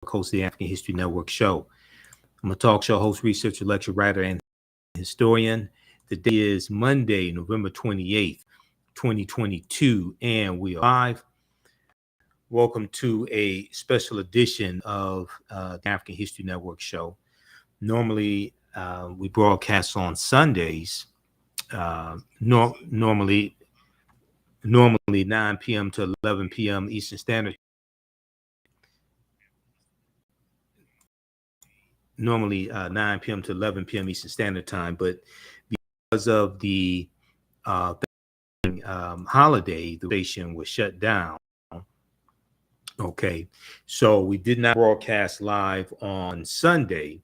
host of the African History Network show. I'm a talk show host, researcher, lecturer, writer, and historian. Today is Monday, November 28th, 2022, and we are live. Welcome to a special edition of the African History Network show. Normally, we broadcast on Sundays, normally 9 p.m. to 11 p.m. Eastern Standard. Normally 9 p.m. to 11 p.m. Eastern Standard Time, but because of the holiday, the station was shut down. Okay, so we did not broadcast live on Sunday,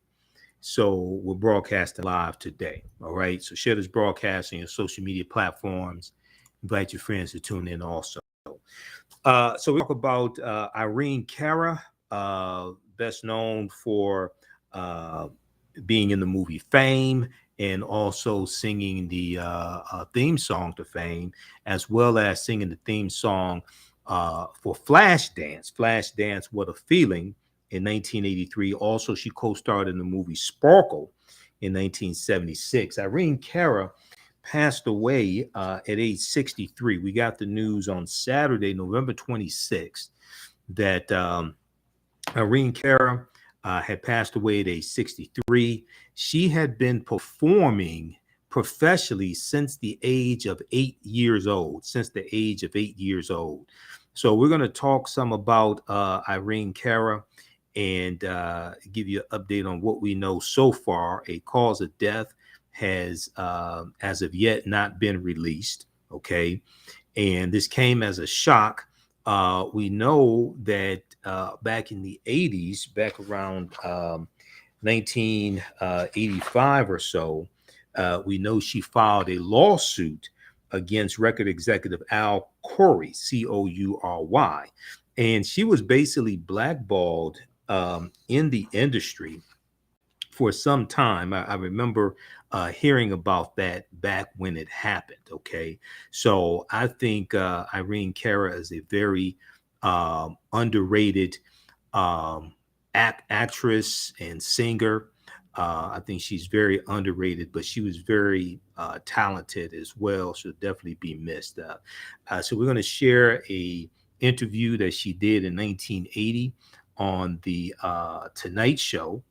so we're broadcasting live today. All right, so share this broadcast on your social media platforms. Invite your friends to tune in also. So we talk about Irene Cara, best known for being in the movie Fame and also singing the theme song to Fame, as well as singing the theme song for Flashdance. Flashdance, What a Feeling in 1983. Also, she co-starred in the movie Sparkle in 1976. Irene Cara passed away at age 63. We got the news on Saturday, November 26th, that Irene Cara had passed away at age 63. She had been performing professionally since the age of 8 years old, So we're going to talk some about Irene Cara and give you an update on what we know so far. A cause of death has, as of yet, not been released, okay? And this came as a shock. We know that back in the 80s, back around 1985 or so, we know she filed a lawsuit against record executive Al Coury, Coury, and she was basically blackballed in the industry for some time. I remember hearing about that back when it happened. Okay, so I think Irene Cara is a very underrated actress and singer. I think she's very underrated, but she was very talented as well. She'll definitely be missed. So we're going to share a interview that she did in 1980 on the Tonight Show.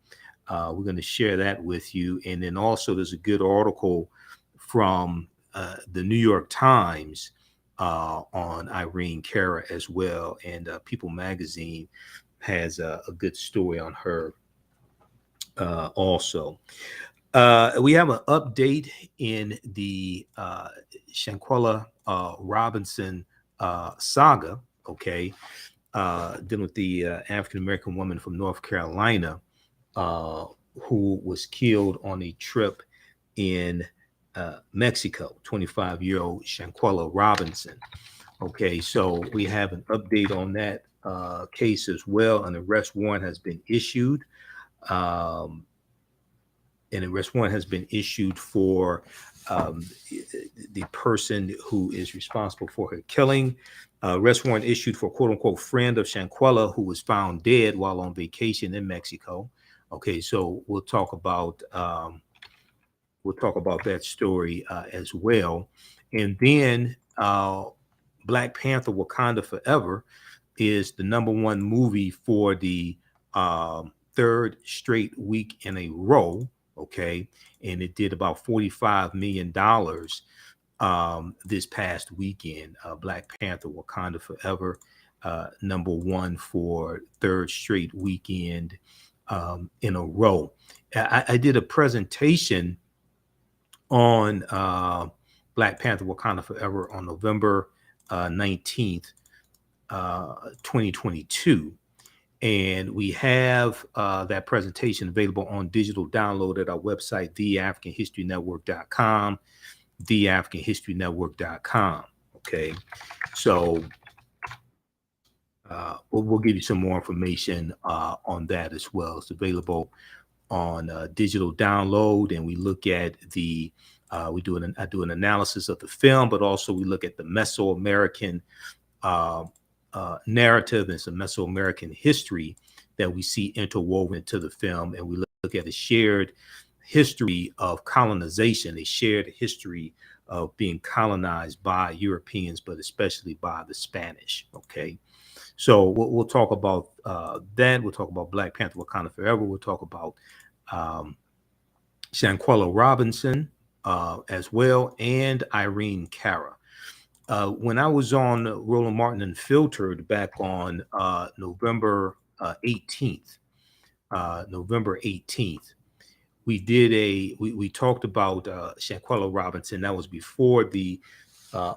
We're going to share that with you. And then also there's a good article from the New York Times on Irene Cara as well. And People Magazine has a good story on her also. We have an update in the Shanquella Robinson saga, okay, dealing with the African-American woman from North Carolina who was killed on a trip in Mexico, 25-year-old Shanquella Robinson. Okay, so we have an update on that case as well. An arrest warrant has been issued. An arrest warrant has been issued for the person who is responsible for her killing. Arrest warrant issued for "quote unquote" friend of Shanquella who was found dead while on vacation in Mexico. Okay, so we'll talk about that story as well, and then Black Panther: Wakanda Forever is the #1 movie for the third straight week in a row. Okay, and it did about $45 million this past weekend. Black Panther: Wakanda Forever, #1 for third straight weekend in a row. I did a presentation on Black Panther: Wakanda Forever on November 19th, 2022. And we have that presentation available on digital download at our website, TheAHNShow.com, TheAHNShow.com. Okay, so we'll give you some more information on that as well. It's available on digital download, and we look at the I do an analysis of the film, but also we look at the Mesoamerican narrative and some Mesoamerican history that we see interwoven into the film, and we look at a shared history of colonization, a shared history of being colonized by Europeans, but especially by the Spanish. Okay, so we'll talk about that. We'll talk about Black Panther: Wakanda Forever. We'll talk about um, Shanquella Robinson as well, and Irene Cara. When I was on Roland Martin Unfiltered back on November 18th, November 18th, we talked about Shanquella Robinson. That was before the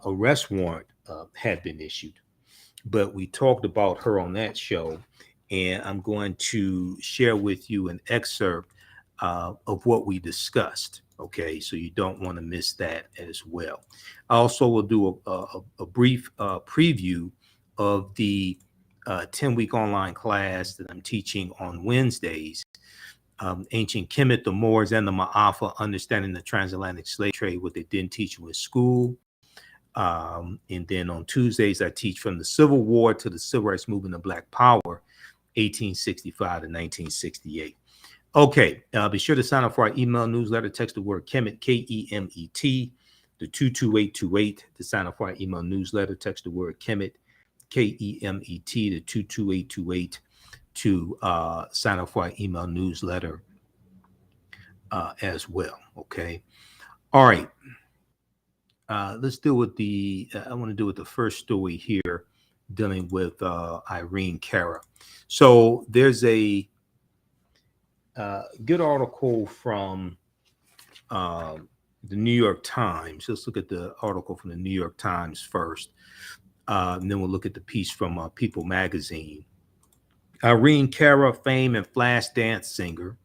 arrest warrant had been issued, but we talked about her on that show, and I'm going to share with you an excerpt of what we discussed. Okay, so you don't want to miss that as well. I also will do a brief preview of the 10-week online class that I'm teaching on Wednesdays. Ancient Kemet, the Moors, and the Maafa, understanding the transatlantic slave trade, what they didn't teach you in school. And then on Tuesdays, I teach from the Civil War to the Civil Rights Movement of Black Power, 1865 to 1968. Okay, be sure to sign up for our email newsletter. Text the word Kemet, Kemet, to 22828 to sign up for our email newsletter. Text the word Kemet, Kemet, to 22828 to sign up for our email newsletter as well. Okay, all right. Let's deal with I want to deal with the first story here, dealing with Irene Cara. So there's a good article from the New York Times. Let's look at the article from the New York Times first, and then we'll look at the piece from People magazine. Irene Cara, Fame and Flashdance singer,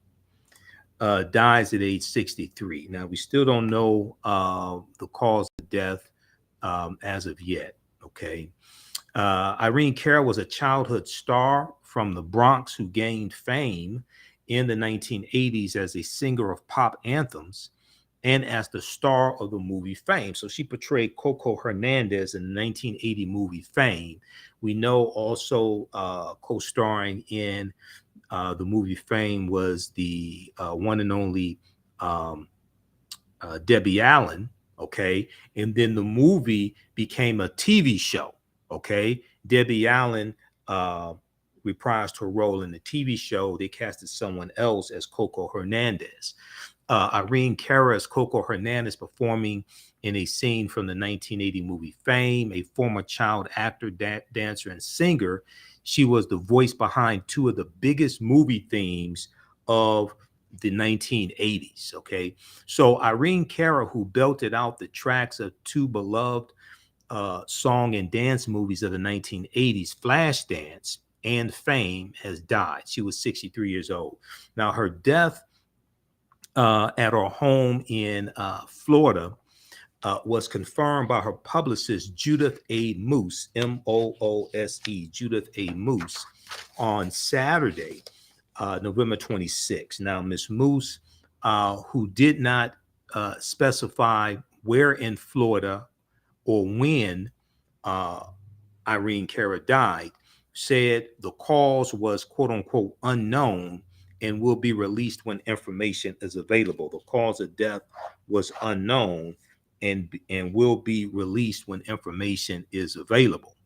dies at age 63. Now, we still don't know the cause of death as of yet. Okay. Irene Cara was a childhood star from the Bronx who gained fame in the 1980s as a singer of pop anthems and as the star of the movie Fame. So she portrayed Coco Hernandez in the 1980 movie Fame. We know also co-starring in the movie Fame was the one and only Debbie Allen. Okay. And then the movie became a TV show. Okay. Debbie Allen reprised her role in the TV show. They casted someone else as Coco Hernandez. Irene Cara as Coco Hernandez performing in a scene from the 1980 movie Fame, a former child actor, dancer, and singer. She was the voice behind two of the biggest movie themes of the 1980s. Okay. So Irene Cara, who belted out the tracks of two beloved song and dance movies of the 1980s, Flashdance and Fame, has died. She was 63 years old. Now, her death at her home in Florida was confirmed by her publicist, Judith A. Moose, Moose, Judith A. Moose, on Saturday, November 26. Now, Miss Moose, who did not specify where in Florida or when Irene Cara died, said the cause was quote unquote unknown and will be released when information is available. The cause of death was unknown and will be released when information is available.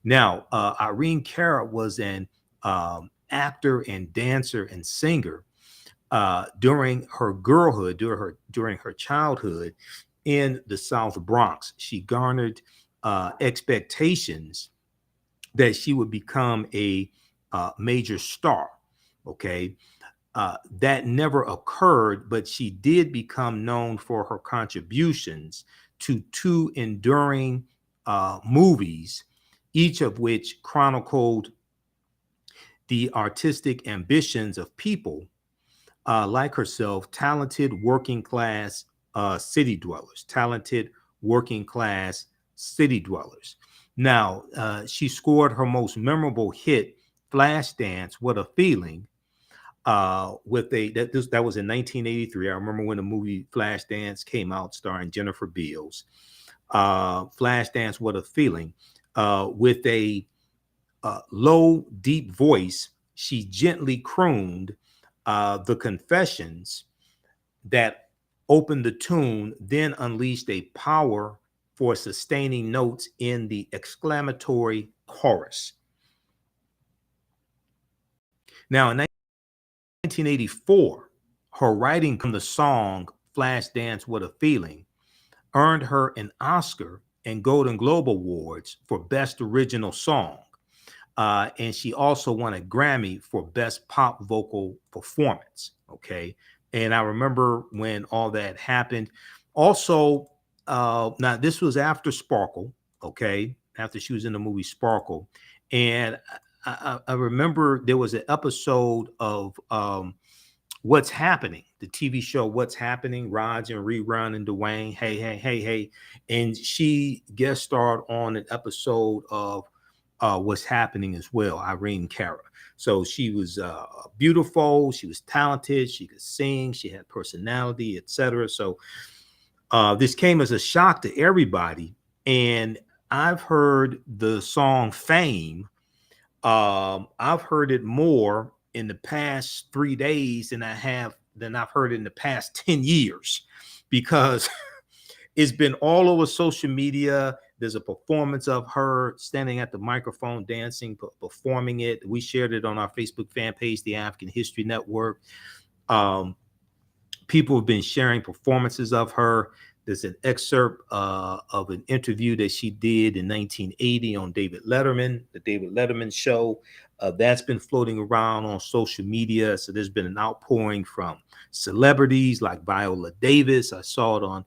Now, Irene Cara was an actor and dancer and singer during her girlhood, during her childhood in the South Bronx. She garnered expectations that she would become a major star. Okay. That never occurred, but she did become known for her contributions to two enduring movies, each of which chronicled the artistic ambitions of people like herself, talented working class city dwellers, Now, she scored her most memorable hit, Flashdance, What a Feeling, with that was in 1983. I remember when the movie Flashdance came out, starring Jennifer Beals. Flashdance, What a Feeling, with a low, deep voice she gently crooned the confessions that opened the tune, then unleashed a power for sustaining notes in the exclamatory chorus. Now, in 1984, her writing from the song Flashdance What a Feeling earned her an Oscar and Golden Globe Awards for Best Original Song. And she also won a Grammy for Best Pop Vocal Performance. Okay. And I remember when all that happened. Also, now this was after Sparkle. Okay. After she was in the movie Sparkle. And I remember there was an episode of What's Happening, the TV show What's Happening, Raj and Rerun and Dwayne. Hey, hey, hey, hey. And she guest starred on an episode of What's Happening as well, Irene Cara. So she was beautiful, she was talented, she could sing, she had personality, etc. So this came as a shock to everybody. And I've heard the song Fame. I've heard it more in the past 3 days than I've heard it in the past 10 years, because it's been all over social media. There's a performance of her standing at the microphone, dancing, performing it. We shared it on our Facebook fan page, the African History Network. People have been sharing performances of her. There's an excerpt of an interview that she did in 1980 on David Letterman, the David Letterman show. That's been floating around on social media. So there's been an outpouring from celebrities like Viola Davis. I saw it on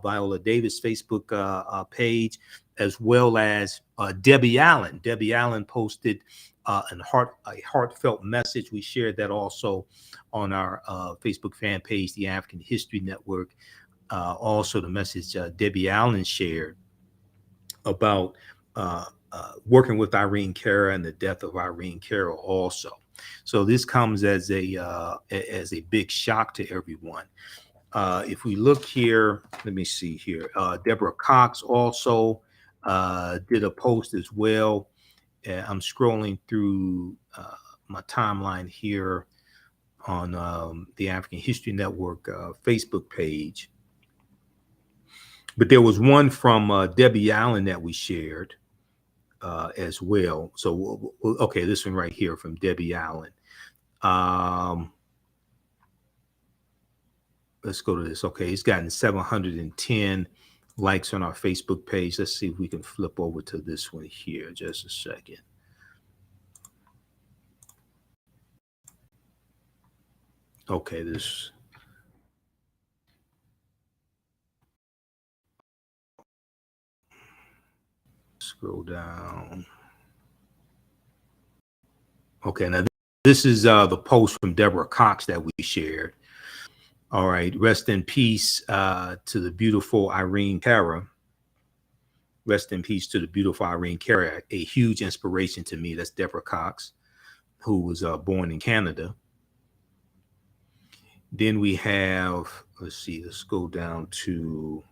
Viola Davis' Facebook page, as well as Debbie Allen. Debbie Allen posted a heartfelt message. We shared that also on our Facebook fan page, the African History Network. Also, the message Debbie Allen shared about working with Irene Cara and the death of Irene Cara also. So this comes as a big shock to everyone. If we look here, let me see here. Deborah Cox also did a post as well. I'm scrolling through my timeline here on the African History Network Facebook page. But there was one from Debbie Allen that we shared as well. So, okay, this one right here from Debbie Allen. Let's go to this. Okay, it's gotten 710 likes on our Facebook page. Let's see if we can flip over to this one here. Just a second. Okay, this. Scroll down. Okay, now this is the post from Deborah Cox that we shared. All right, rest in peace to the beautiful Irene Cara. Rest in peace to the beautiful Irene Cara, a huge inspiration to me. That's Deborah Cox, who was born in Canada. Then we have, let's see, let's go down to,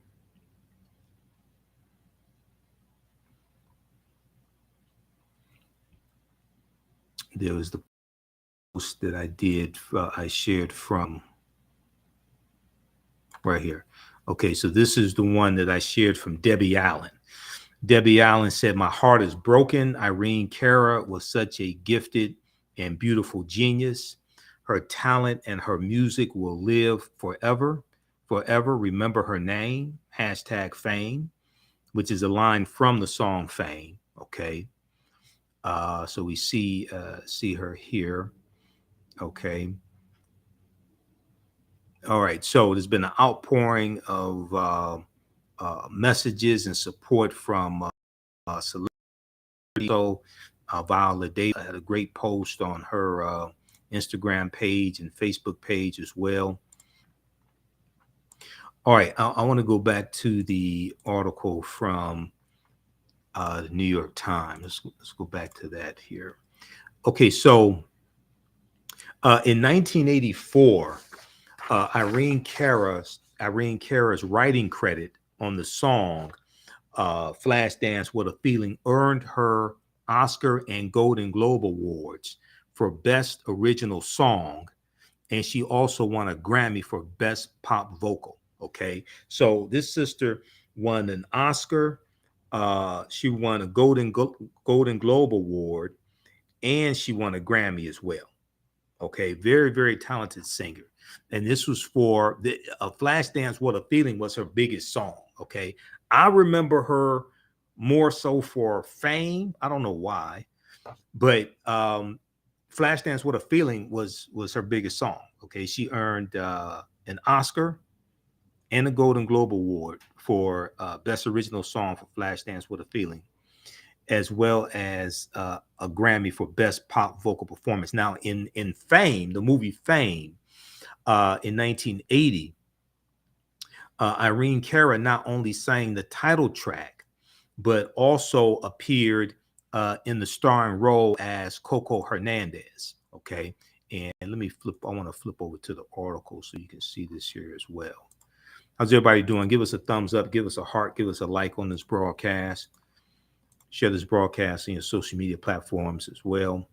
there was the post that I did, I shared from right here. Okay, so this is the one that I shared from Debbie Allen. Debbie Allen said, "My heart is broken. Irene Cara was such a gifted and beautiful genius. Her talent and her music will live forever. Forever. Remember her name. #fame," which is a line from the song Fame. Okay. So we see her here. Okay. All right. So there's been an outpouring of messages and support from celebrities. So Viola Davis had a great post on her Instagram page and Facebook page as well. All right, I want to go back to the article from the New York Times. Let's go back to that here. Okay, so in 1984, Irene Cara's writing credit on the song Flashdance What a Feeling earned her Oscar and Golden Globe Awards for Best Original Song, and she also won a Grammy for Best Pop Vocal. Okay, so this sister won an Oscar. She won a Golden Globe Award, and she won a Grammy as well. Okay, very, very talented singer. And this was for the Flashdance. What a Feeling was her biggest song. Okay, I remember her more so for Fame. I don't know why, but Flashdance What a Feeling was her biggest song. Okay, she earned an Oscar and a Golden Globe Award for Best Original Song for Flashdance What a Feeling, as well as a Grammy for Best Pop Vocal Performance. Now, in Fame, the movie Fame, in 1980, Irene Cara not only sang the title track, but also appeared in the starring role as Coco Hernandez. Okay, and let me flip. I want to flip over to the article so you can see this here as well. How's everybody doing? Give us a thumbs up, give us a heart, give us a like on this broadcast. Share this broadcast on your social media platforms as well.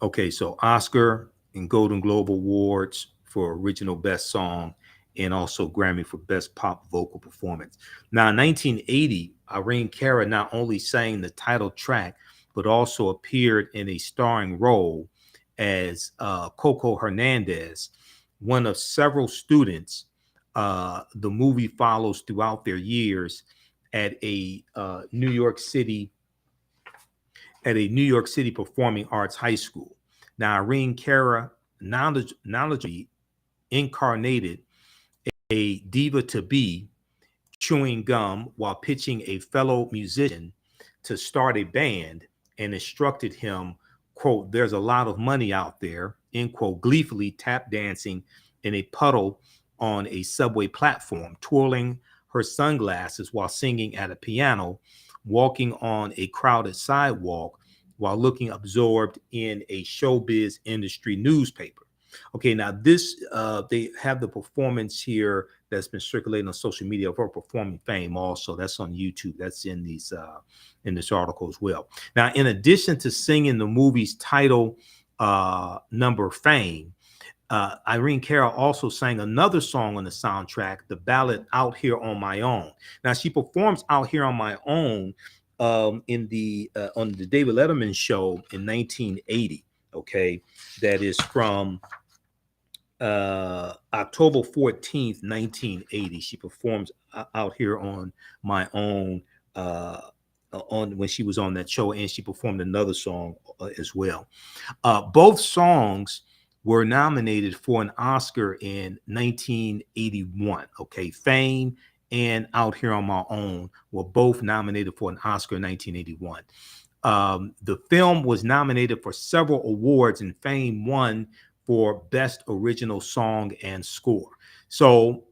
Okay, so Oscar and Golden Globe Awards for Original Best Song, and also Grammy for Best Pop Vocal Performance. Now, in 1980, Irene Cara not only sang the title track, but also appeared in a starring role as Coco Hernandez, one of several students the movie follows throughout their years at a New York City performing arts high school. Now, Irene Cara knowledgeably incarnated a diva to be, chewing gum while pitching a fellow musician to start a band, and instructed him, quote, "There's a lot of money out there," end quote, gleefully tap dancing in a puddle on a subway platform, twirling her sunglasses while singing at a piano, walking on a crowded sidewalk while looking absorbed in a showbiz industry newspaper. Okay, now this, they have the performance here that's been circulating on social media of her performing Fame also. That's on YouTube. That's in these in this article as well. Now, in addition to singing the movie's title number Fame, Irene Cara also sang another song on the soundtrack, the ballad Out Here on My Own. Now, she performs Out Here on My Own in the on the David Letterman show in 1980. Okay, that is from October 14th, 1980. She performs Out Here on My Own on when she was on that show, and she performed another song as well. Both songs were nominated for an Oscar in 1981. Okay, Fame and Out Here on My Own were both nominated for an Oscar in 1981. The film was nominated for several awards, and Fame won for Best Original Song and Score. So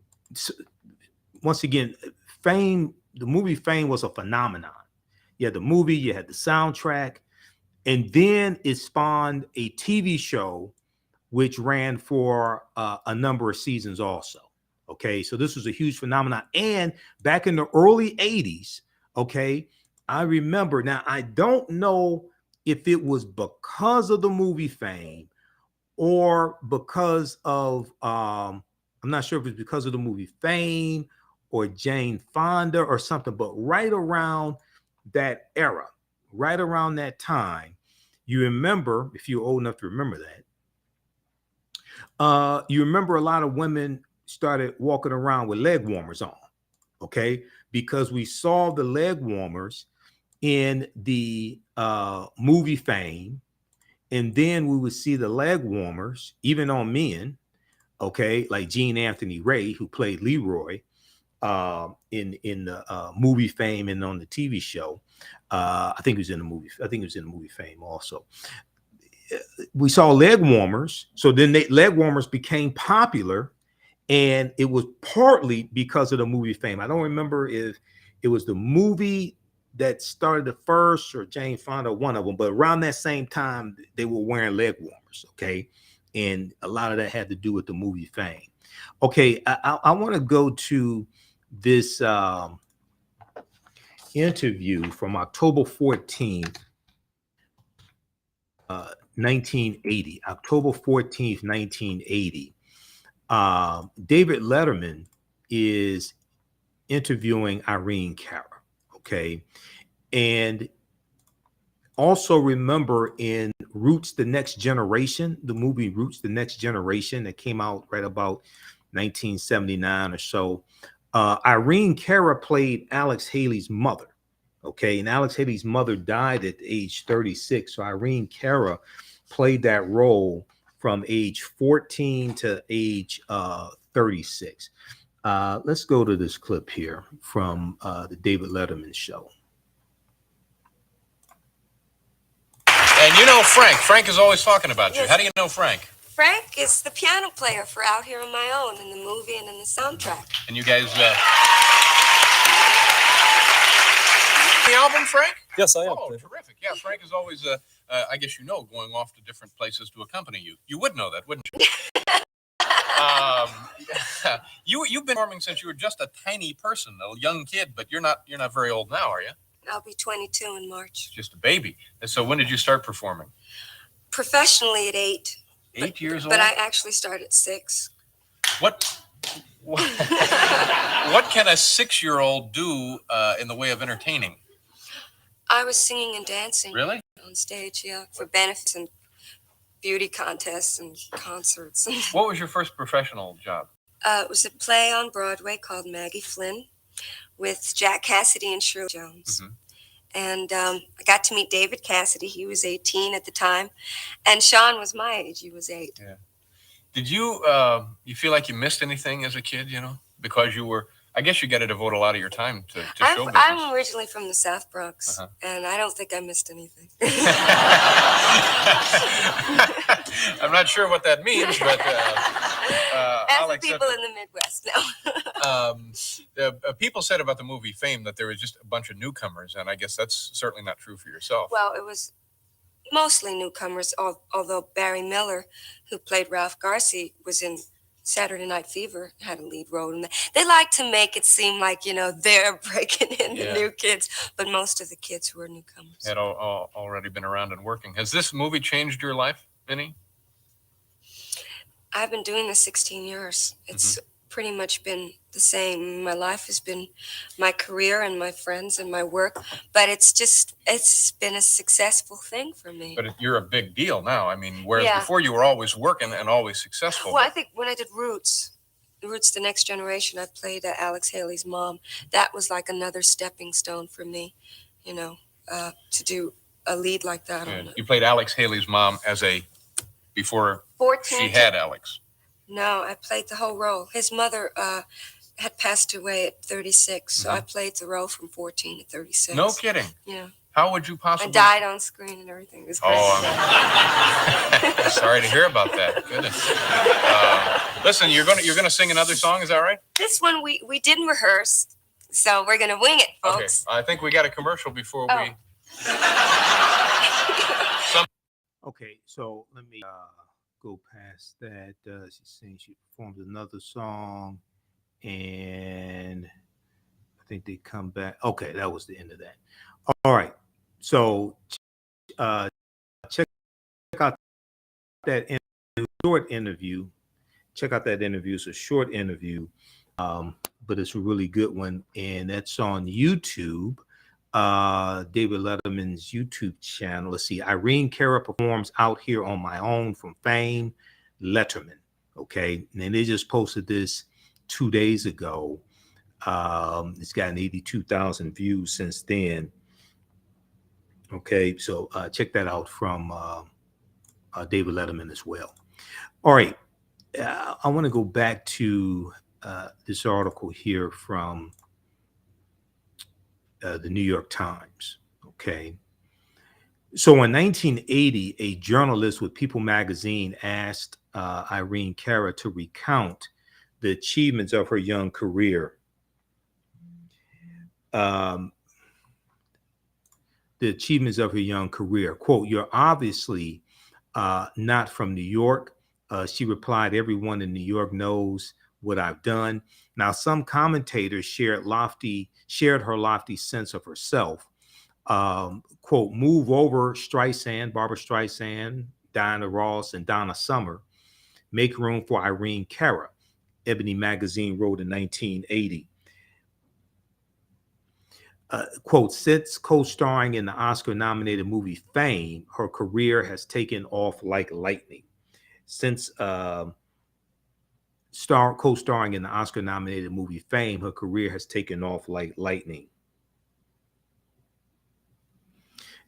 once again, Fame, the movie Fame was a phenomenon. You had the movie, you had the soundtrack, and then it spawned a TV show which ran for a number of seasons also. Okay, so this was a huge phenomenon. And back in the early 80s, okay, I remember, now I don't know if it was because of the movie Fame or because of, I'm not sure if it's because of the movie Fame or Jane Fonda or something, but right around that era, right around that time, you remember, if you're old enough to remember that, you remember a lot of women started walking around with leg warmers on, okay? Because we saw the leg warmers in the movie Fame, and then we would see the leg warmers even on men, okay? Like Gene Anthony Ray, who played Leroy in the movie Fame and on the TV show. I think he was in the movie. I think he was in the movie Fame also. We saw leg warmers. So then leg warmers became popular, and it was partly because of the movie Fame. I don't remember if it was the movie that started the first or Jane Fonda, one of them, but around that same time, they were wearing leg warmers, okay? And a lot of that had to do with the movie Fame. Okay, I want to go to this interview from October 14th, 1980, October 14th, 1980, David Letterman is interviewing Irene Cara. Okay. And also remember in Roots, the Next Generation, the movie Roots, the Next Generation that came out right about 1979 or so, Irene Cara played Alex Haley's mother. Okay. And Alex Haley's mother died at age 36. So Irene Cara played that role from age 14 to age 36. Let's go to this clip here from the David Letterman show. And you know Frank. Frank is always talking about you. Yes. How do you know Frank? Frank is the piano player for Out Here on My Own in the movie and in the soundtrack. And you guys... the album, Frank? Yes, I am. Oh, terrific. Yeah, Frank is always, I guess you know, going off to different places to accompany you. You would know that, wouldn't you? You've been performing since you were just a tiny person, a young kid, but you're not very old now, are you? I'll be 22 in March. Just a baby. And so when did you start performing? Professionally at 8. 8 years old? But I actually started at 6. What can a 6-year-old do in the way of entertaining? I was singing and dancing. Really? On stage, yeah, for benefits and beauty contests and concerts. What was your first professional job? It was a play on Broadway called Maggie Flynn with Jack Cassidy and Shirley Jones. Mm-hmm. And I got to meet David Cassidy. He was 18 at the time. And Sean was my age. He was 8. Yeah. Did you feel like you missed anything as a kid, you know? Because you were, I guess you got to devote a lot of your time to show business. I'm originally from the South Bronx, and I don't think I missed anything. I'm not sure what that means, but... As the people in the Midwest know. People said about the movie Fame that there was just a bunch of newcomers, and I guess that's certainly not true for yourself. Well, it was mostly newcomers, although Barry Miller, who played Ralph Garcia, was in Saturday Night Fever, had a lead role in that. They like to make it seem like, you know, they're breaking in the new kids, but most of the kids were newcomers. Had already been around and working. Has this movie changed your life any? I've been doing this 16 years. It's pretty much been the same. My life has been my career and my friends and my work, but it's been a successful thing for me. But you're a big deal now. I mean, whereas before you were always working and always successful. Well, I think when I did Roots, the Next Generation, I played Alex Haley's mom. That was like another stepping stone for me, you know, to do a lead like that. Yeah. You played Alex Haley's mom before 14 she had Alex. No, I played the whole role. His mother had passed away at 36, so I played the role from 14 to 36. No kidding. Yeah. How would you possibly? I died on screen and everything. It was great. I'm sorry to hear about that. Goodness. Listen, you're gonna sing another song. Is that right? This one we didn't rehearse, so we're gonna wing it, folks. Okay. I think we got a commercial before we. Okay, so let me go past that. She's saying she performed another song, and I think they come back. Okay, that was the end of that. All right, so check out that short interview. Check out that interview. It's a short interview, but it's a really good one, and that's on YouTube. David Letterman's YouTube channel. Let's see. Irene Cara performs Out Here on My Own from Fame. Letterman. Okay. And they just posted this 2 days ago. It's gotten 82,000 views since then. Okay. So check that out from David Letterman as well. All right. I want to go back to this article here from the New York Times. Okay. So in 1980, a journalist with People magazine asked Irene Cara to recount the achievements of her young career. The achievements of her young career. Quote, "You're obviously not from New York." She replied, "Everyone in New York knows what I've done." Now, some commentators shared her lofty sense of herself. Quote, Move Over Streisand, Barbara Streisand, Diana Ross, and Donna Summer. Make Room for Irene Cara, Ebony Magazine wrote in 1980. Quote, since co-starring in the Oscar-nominated movie Fame, her career has taken off like lightning. Since co-starring in the Oscar-nominated movie Fame, her career has taken off like lightning.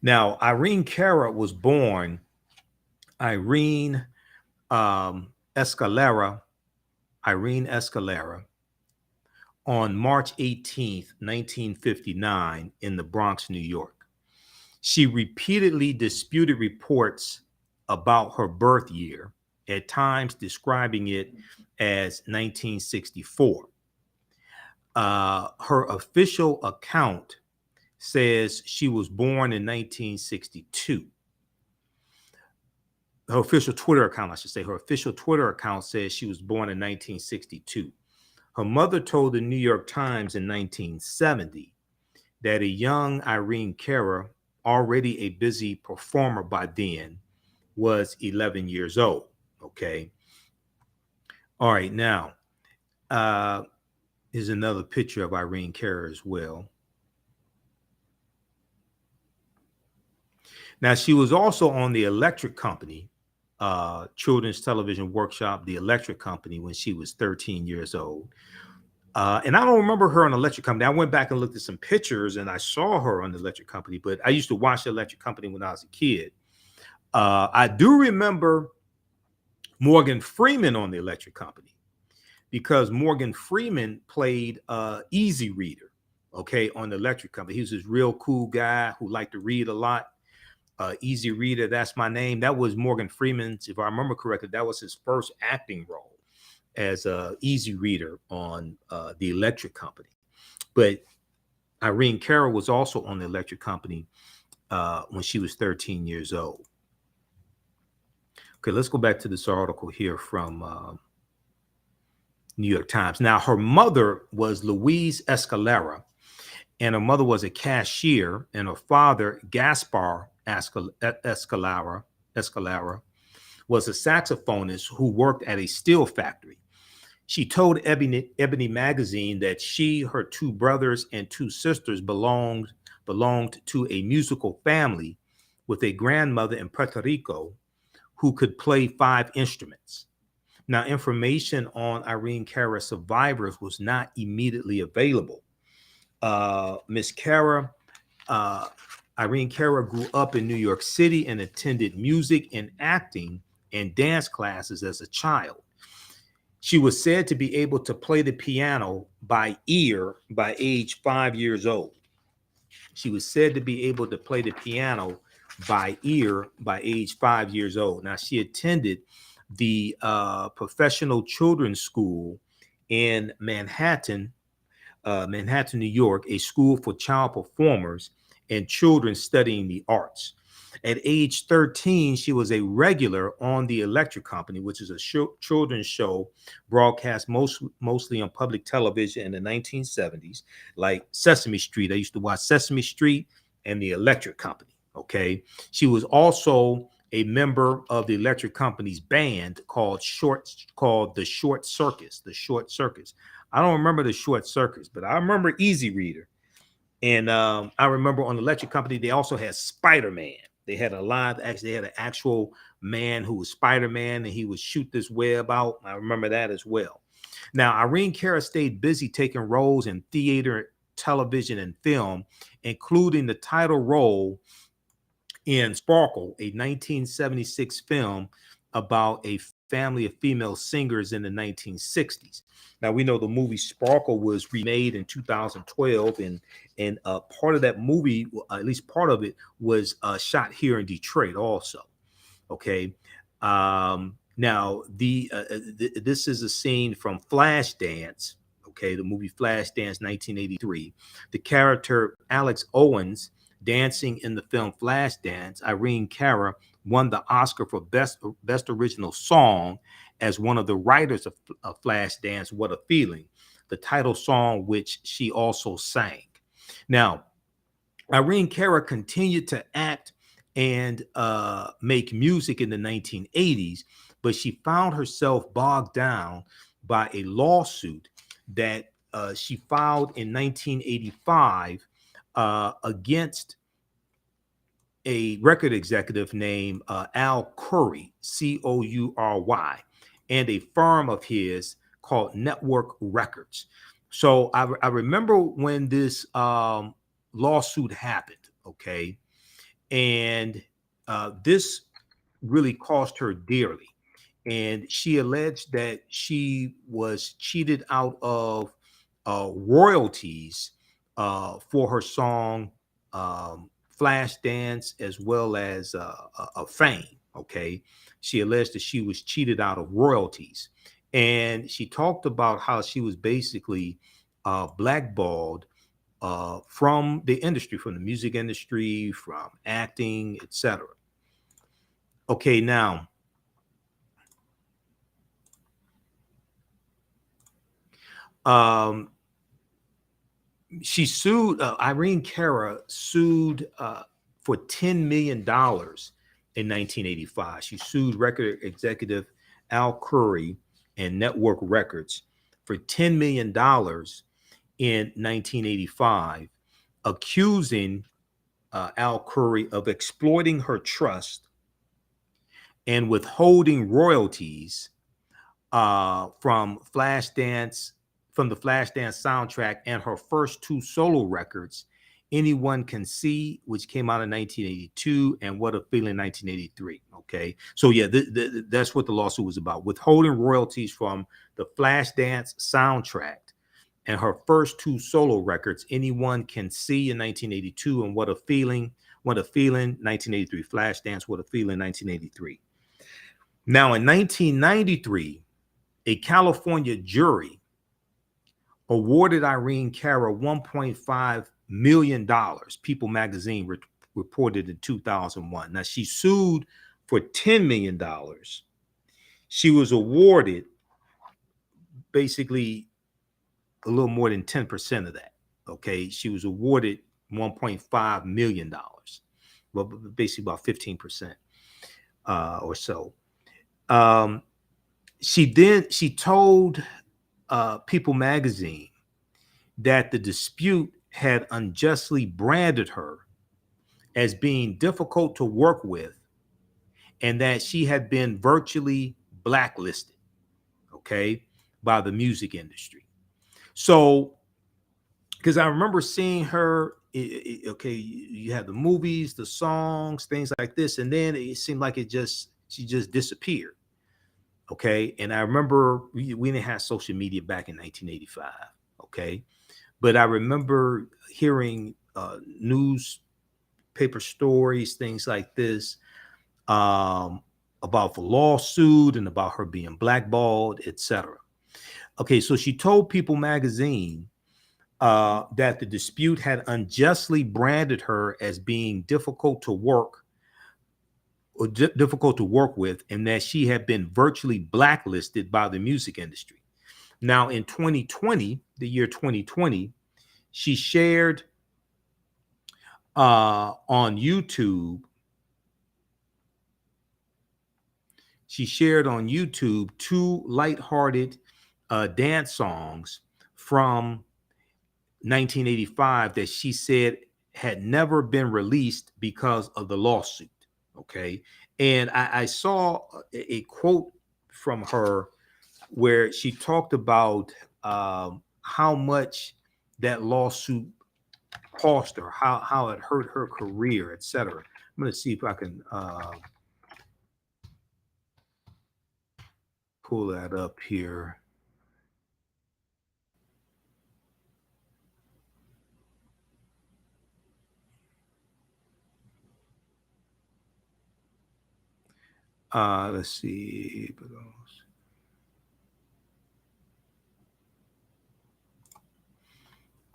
Now, Irene Cara was born Irene Escalera on March 18th, 1959 in the Bronx, New York. She repeatedly disputed reports about her birth year, at times describing it as 1964. Her official account says she was born in 1962. Her official Twitter account, I should say, her official Twitter account says she was born in 1962. Her mother told the New York Times in 1970 that a young Irene Cara, already a busy performer by then, was 11 years old. Okay. All right. Now, here's another picture of Irene Cara as well. Now, she was also on the Electric Company, children's television workshop, the Electric Company, when she was 13 years old. And I don't remember her on the Electric Company. I went back and looked at some pictures and I saw her on the Electric Company, but I used to watch the Electric Company when I was a kid. I do remember Morgan Freeman on the Electric Company because Morgan Freeman played Easy Reader, okay, on the Electric Company. He was this real cool guy who liked to read a lot. Easy Reader, That's My Name. That was Morgan Freeman's, if I remember correctly, that was his first acting role as a Easy Reader on the Electric Company. But Irene Cara was also on the Electric Company when she was 13 years old. Okay, let's go back to this article here from New York Times. Now, her mother was Louise Escalera, and her mother was a cashier, and her father, Gaspar Escalera, was a saxophonist who worked at a steel factory. She told Ebony Magazine that she, her two brothers, and two sisters belonged to a musical family with a grandmother in Puerto Rico who could play 5 instruments. Now, information on Irene Cara survivors was not immediately available. Irene Cara grew up in New York City and attended music and acting and dance classes as a child. She was said to be able to play the piano by ear by age 5 years old. She was said to be able to play the piano by ear by age 5 years old. Now, she attended the Professional Children's School in Manhattan, New York, a school for child performers and children studying the arts. At age 13, she was a regular on the Electric Company, which is a children's show broadcast mostly on public television in the 1970s, like Sesame Street. I used to watch Sesame Street and the Electric Company. Okay. She was also a member of the Electric Company's band called the Short Circus. I don't remember the Short Circus, but I remember Easy Reader. And I remember on the Electric Company, they also had Spider-Man. They had an actual man who was Spider-Man, and he would shoot this web out. I remember that as well. Now, Irene Cara stayed busy taking roles in theater, television, and film, including the title role in Sparkle, a 1976 film about a family of female singers in the 1960s. Now, we know the movie Sparkle was remade in 2012, and part of that movie, at least part of it, was shot here in Detroit also. Okay. Now, this is a scene from Flashdance. Okay, the movie Flashdance, 1983. The character Alex Owens dancing in the film Flashdance, Irene Cara won the Oscar for Best Original Song as one of the writers of Flashdance, What a Feeling, the title song which she also sang. Now, Irene Cara continued to act and make music in the 1980s, but she found herself bogged down by a lawsuit that she filed in 1985 against a record executive named Al Curry, Coury, and a firm of his called Network Records. So I remember when this lawsuit happened, okay, and this really cost her dearly. And she alleged that she was cheated out of royalties for her song Flashdance, as well as Fame. Okay. She alleged that she was cheated out of royalties. And she talked about how she was basically blackballed from the industry, from the music industry, from acting, etc. Okay, now she sued Irene Cara sued for $10 million in 1985. She sued record executive Al Curry and Network Records for $10 million in 1985, accusing Al Curry of exploiting her trust and withholding royalties from Flashdance, from the Flashdance soundtrack, and her first two solo records, Anyone Can See, which came out in 1982, and What a Feeling, 1983. Okay, so yeah, that's what the lawsuit was about: withholding royalties from the Flashdance soundtrack and her first two solo records, Anyone Can See in 1982, and What a Feeling, 1983. Flashdance, What a Feeling, 1983. Now, in 1993, a California jury awarded Irene Cara $1.5 million. People magazine reported in 2001. Now, she sued for $10 million. She was awarded basically a little more than 10% of that. Okay, she was awarded $1.5 million, well, basically about 15% or so. She told People magazine that the dispute had unjustly branded her as being difficult to work with and that she had been virtually blacklisted, okay, by the music industry. So, because I remember seeing her, okay, you have the movies, the songs, things like this, and then it seemed like she just disappeared. Okay. And I remember we didn't have social media back in 1985. Okay. But I remember hearing newspaper stories, things like this, about the lawsuit and about her being blackballed, etc. Okay. So she told People magazine that the dispute had unjustly branded her as being difficult to work with, and that she had been virtually blacklisted by the music industry. Now, in 2020, the year 2020, she shared on YouTube. She shared on YouTube two lighthearted dance songs from 1985 that she said had never been released because of the lawsuit. Okay. And I saw a quote from her where she talked about how much that lawsuit cost her, how it hurt her career, etc. I'm going to see if I can pull that up here. Let's see.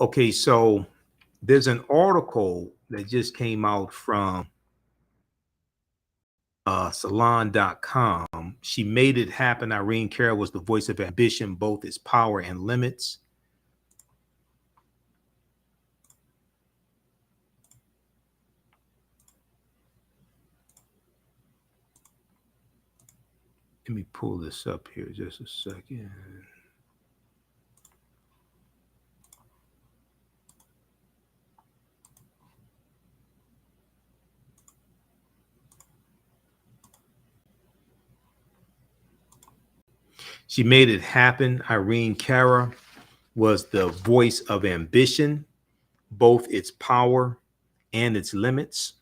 Okay, so there's an article that just came out from salon.com. She made it happen. Irene Cara was the voice of ambition, both its power and limits. Let me pull this up here just a second. She made it happen. Irene Cara was the voice of ambition, both its power and its limits.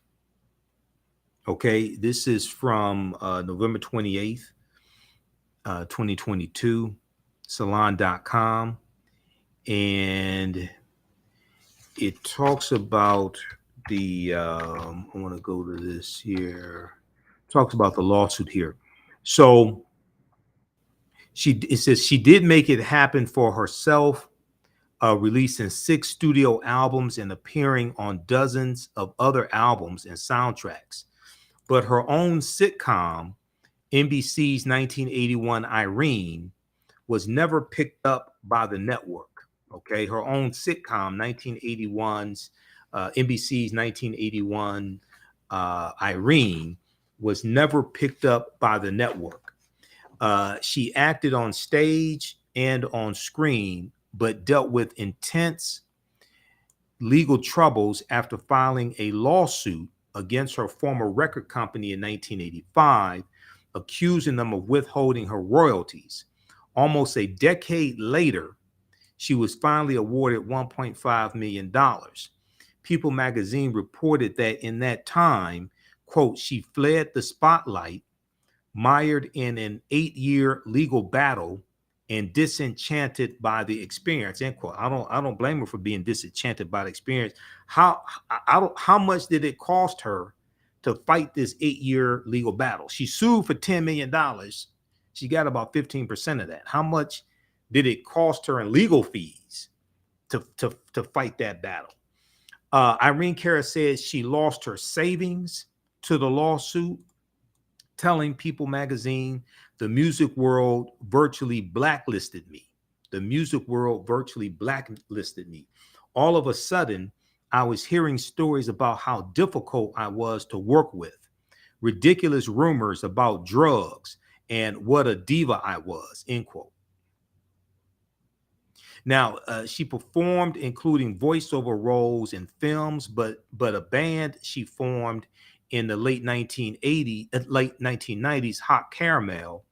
Okay, this is from November 28th, 2022, salon.com. And it talks about I want to go to this here. Talks about the lawsuit here. So it says she did make it happen for herself, releasing 6 studio albums and appearing on dozens of other albums and soundtracks. But her own sitcom, NBC's 1981 Irene, was never picked up by the network. Okay, her own sitcom, 1981's NBC's 1981 Irene, was never picked up by the network. She acted on stage and on screen, but dealt with intense legal troubles after filing a lawsuit against her former record company in 1985, accusing them of withholding her royalties. Almost a decade later, she was finally awarded $1.5 million. People magazine reported that in that time, quote, she fled the spotlight, mired in an 8-year legal battle, and disenchanted by the experience, end quote. I don't blame her for being disenchanted by the experience. How much did it cost her to fight this 8-year legal battle? She sued for $10 million. She got about 15% of that. How much did it cost her in legal fees to fight that battle? Irene Cara says she lost her savings to the lawsuit, telling People magazine, the music world virtually blacklisted me. The music world virtually blacklisted me. All of a sudden, I was hearing stories about how difficult I was to work with, ridiculous rumors about drugs, and what a diva I was, end quote. Now, she performed, including voiceover roles in films, but a band she formed in the late 1990s, Hot Caramel,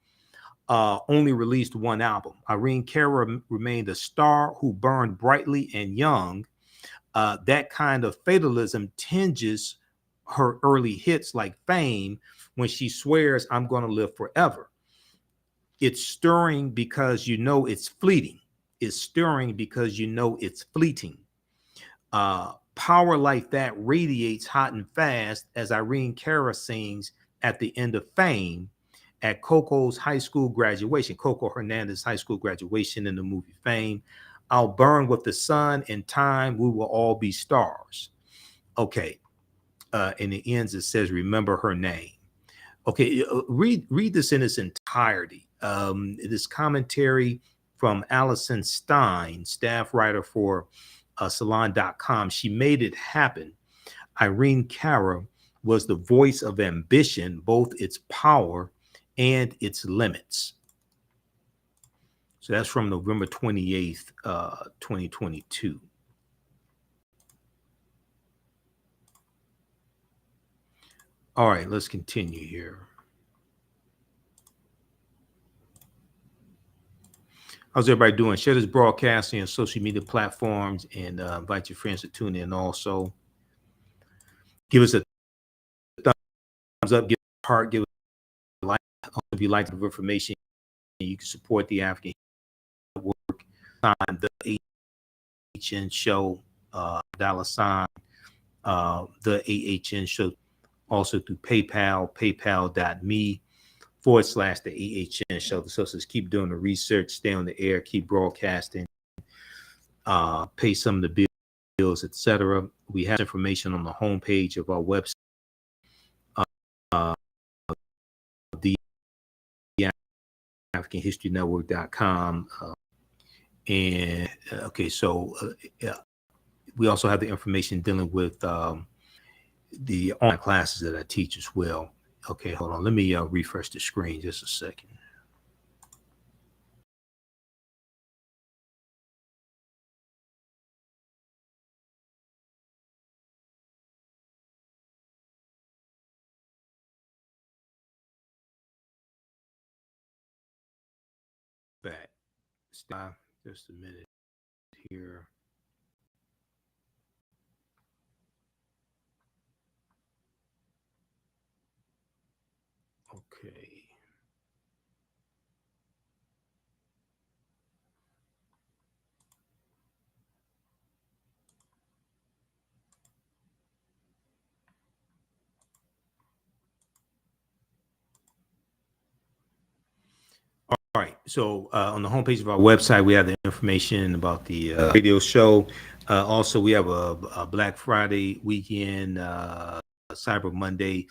only released one album. Irene Cara remained a star who burned brightly and young. That kind of fatalism tinges her early hits like Fame when she swears, I'm going to live forever. It's stirring because you know it's fleeting. It's stirring because you know it's fleeting. Power like that radiates hot and fast, as Irene Cara sings at the end of Fame at Coco's high school graduation, Coco Hernandez's high school graduation in the movie Fame. I'll burn with the sun. In time, we will all be stars. Okay. And it ends, it says, remember her name. Okay. Read this in its entirety. This commentary from Allison Stein, staff writer for salon.com. She made it happen. Irene Cara was the voice of ambition, both its power and its limits. So that's from November 28th, 2022. All right, let's continue here. How's everybody doing? Share this broadcast on social media platforms and invite your friends to tune in also. Give us a thumbs up, give us a heart, give us a like. If you like the information, you can support the African Network, sign the TheAHNShow, $, the TheAHNShow, also through PayPal, paypal.me/the AHN show. So keep doing the research, stay on the air, keep broadcasting, pay some of the bills, etc. We have information on the homepage of our website, the AfricanHistoryNetwork.com. And okay, so we also have the information dealing with the online classes that I teach as well. Okay, hold on. Let me refresh the screen just a second. back. Stop just a minute here. Okay. All right. So on the homepage of our website, we have the information about the radio show. Also, we have a Black Friday weekend, Cyber Monday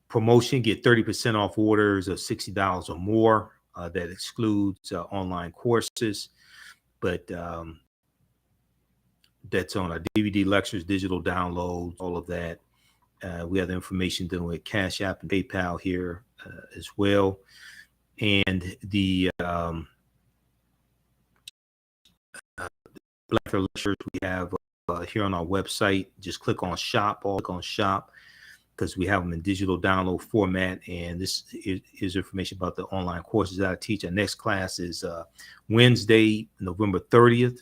promotion. Get 30% off orders of $60 or more. That excludes online courses, but that's on our DVD lectures, digital downloads, all of that. We have the information dealing with Cash App and PayPal here as well. And the Black lectures we have here on our website. Just click on shop, or click on shop, because we have them in digital download format. And this is information about the online courses that I teach. Our next class is Wednesday, November 30th,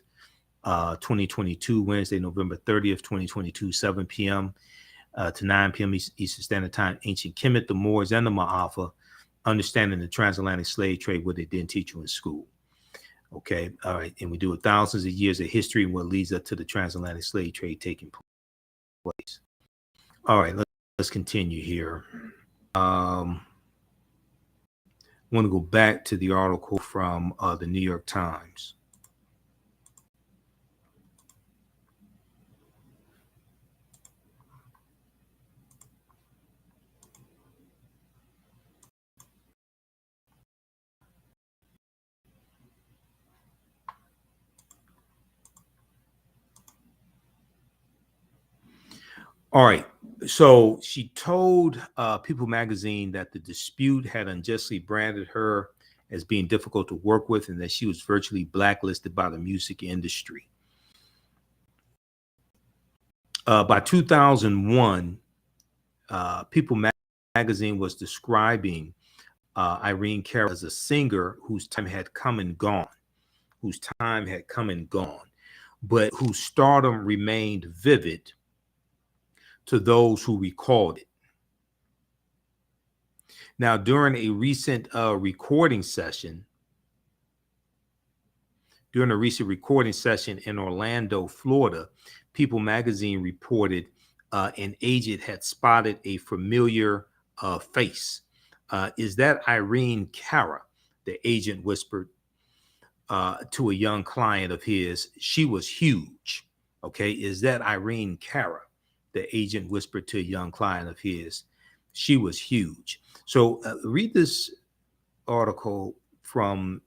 2022. Wednesday, November 30th, 2022, 7 p.m. To 9 p.m. Eastern Standard Time. Ancient Kemet, the Moors, and the Maafa. Understanding the transatlantic slave trade, what they didn't teach you in school. Okay, all right, and we do it thousands of years of history and what leads up to the transatlantic slave trade taking place. All right, let's continue here. I want to go back to the article from the New York Times. All right. So she told People magazine that the dispute had unjustly branded her as being difficult to work with and that she was virtually blacklisted by the music industry. By 2001, People magazine was describing Irene Cara as a singer whose time had come and gone, but whose stardom remained vivid to those who recalled it. Now, during a recent recording session in Orlando, Florida, People magazine reported an agent had spotted a familiar face. Is that Irene Cara? The agent whispered to a young client of his. She was huge. Okay, is that Irene Cara? The agent whispered to a young client of his. She was huge. So read this article from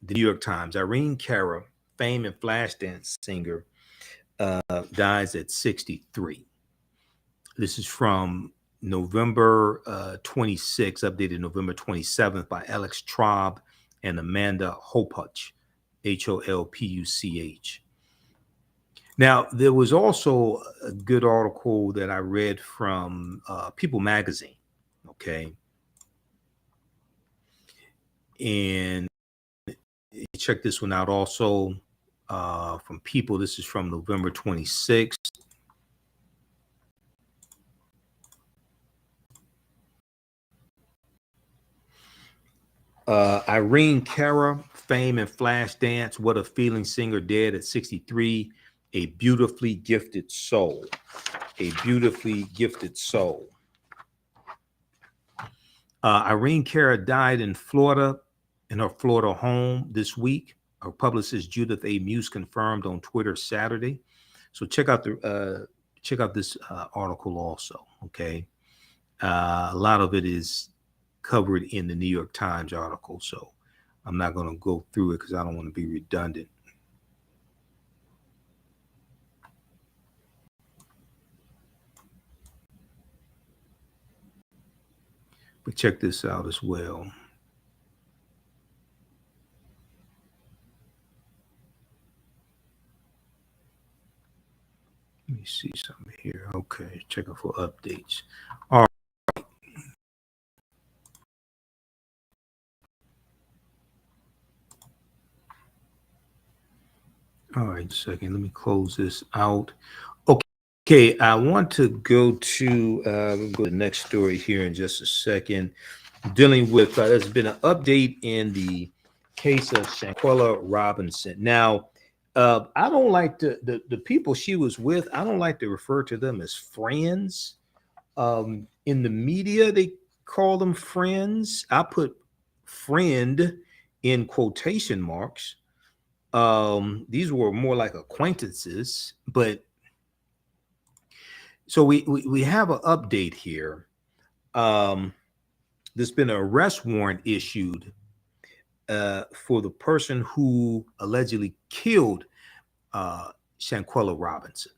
the New York Times. Irene Cara, Fame and Flashdance singer, dies at 63. This is from November 26, updated November 27th by Alex Traub and Amanda Holpuch, Holpuch. Now, there was also a good article that I read from People magazine, okay? And check this one out also from People. This is from November 26th. Irene Cara, Fame and Flashdance, What a Feeling singer, dead at 63. A beautifully gifted soul. A beautifully gifted soul. Irene Cara died in Florida, in her Florida home this week. Her publicist Judith A. Muse confirmed on Twitter Saturday. So check out this article also. Okay, a lot of it is covered in the New York Times article, so I'm not going to go through it because I don't want to be redundant. But check this out as well. Let me see something here. Okay, check it for updates. All right. All right, second. Let me close this out. Okay, I want to go to we'll go to the next story here in just a second. Dealing with there's been an update in the case of Shanquella Robinson. Now, I don't like the people she was with. I don't like to refer to them as friends. In the media, they call them friends. I put friend in quotation marks. These were more like acquaintances, but so we have an update here. There's been an arrest warrant issued for the person who allegedly killed Shanquella Robinson.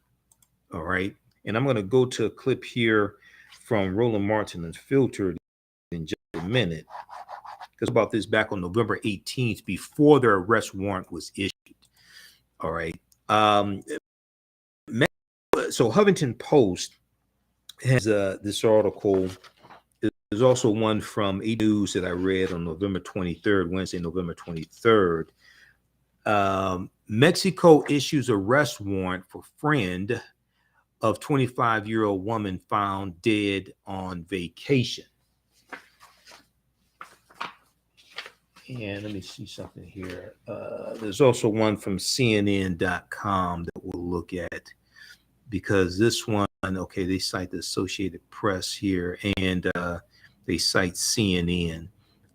All right, and I'm going to go to a clip here from Roland Martin and Filtered in just a minute. Because about this back on November 18th, before the arrest warrant was issued. All right. So Huffington Post has this article. There's also one from A News that I read on November 23rd, Wednesday, November 23rd. Mexico issues arrest warrant for friend of 25-year-old woman found dead on vacation. And let me see something here. There's also one from CNN.com that we'll look at, because this one, okay, they cite the Associated Press here, and they cite CNN.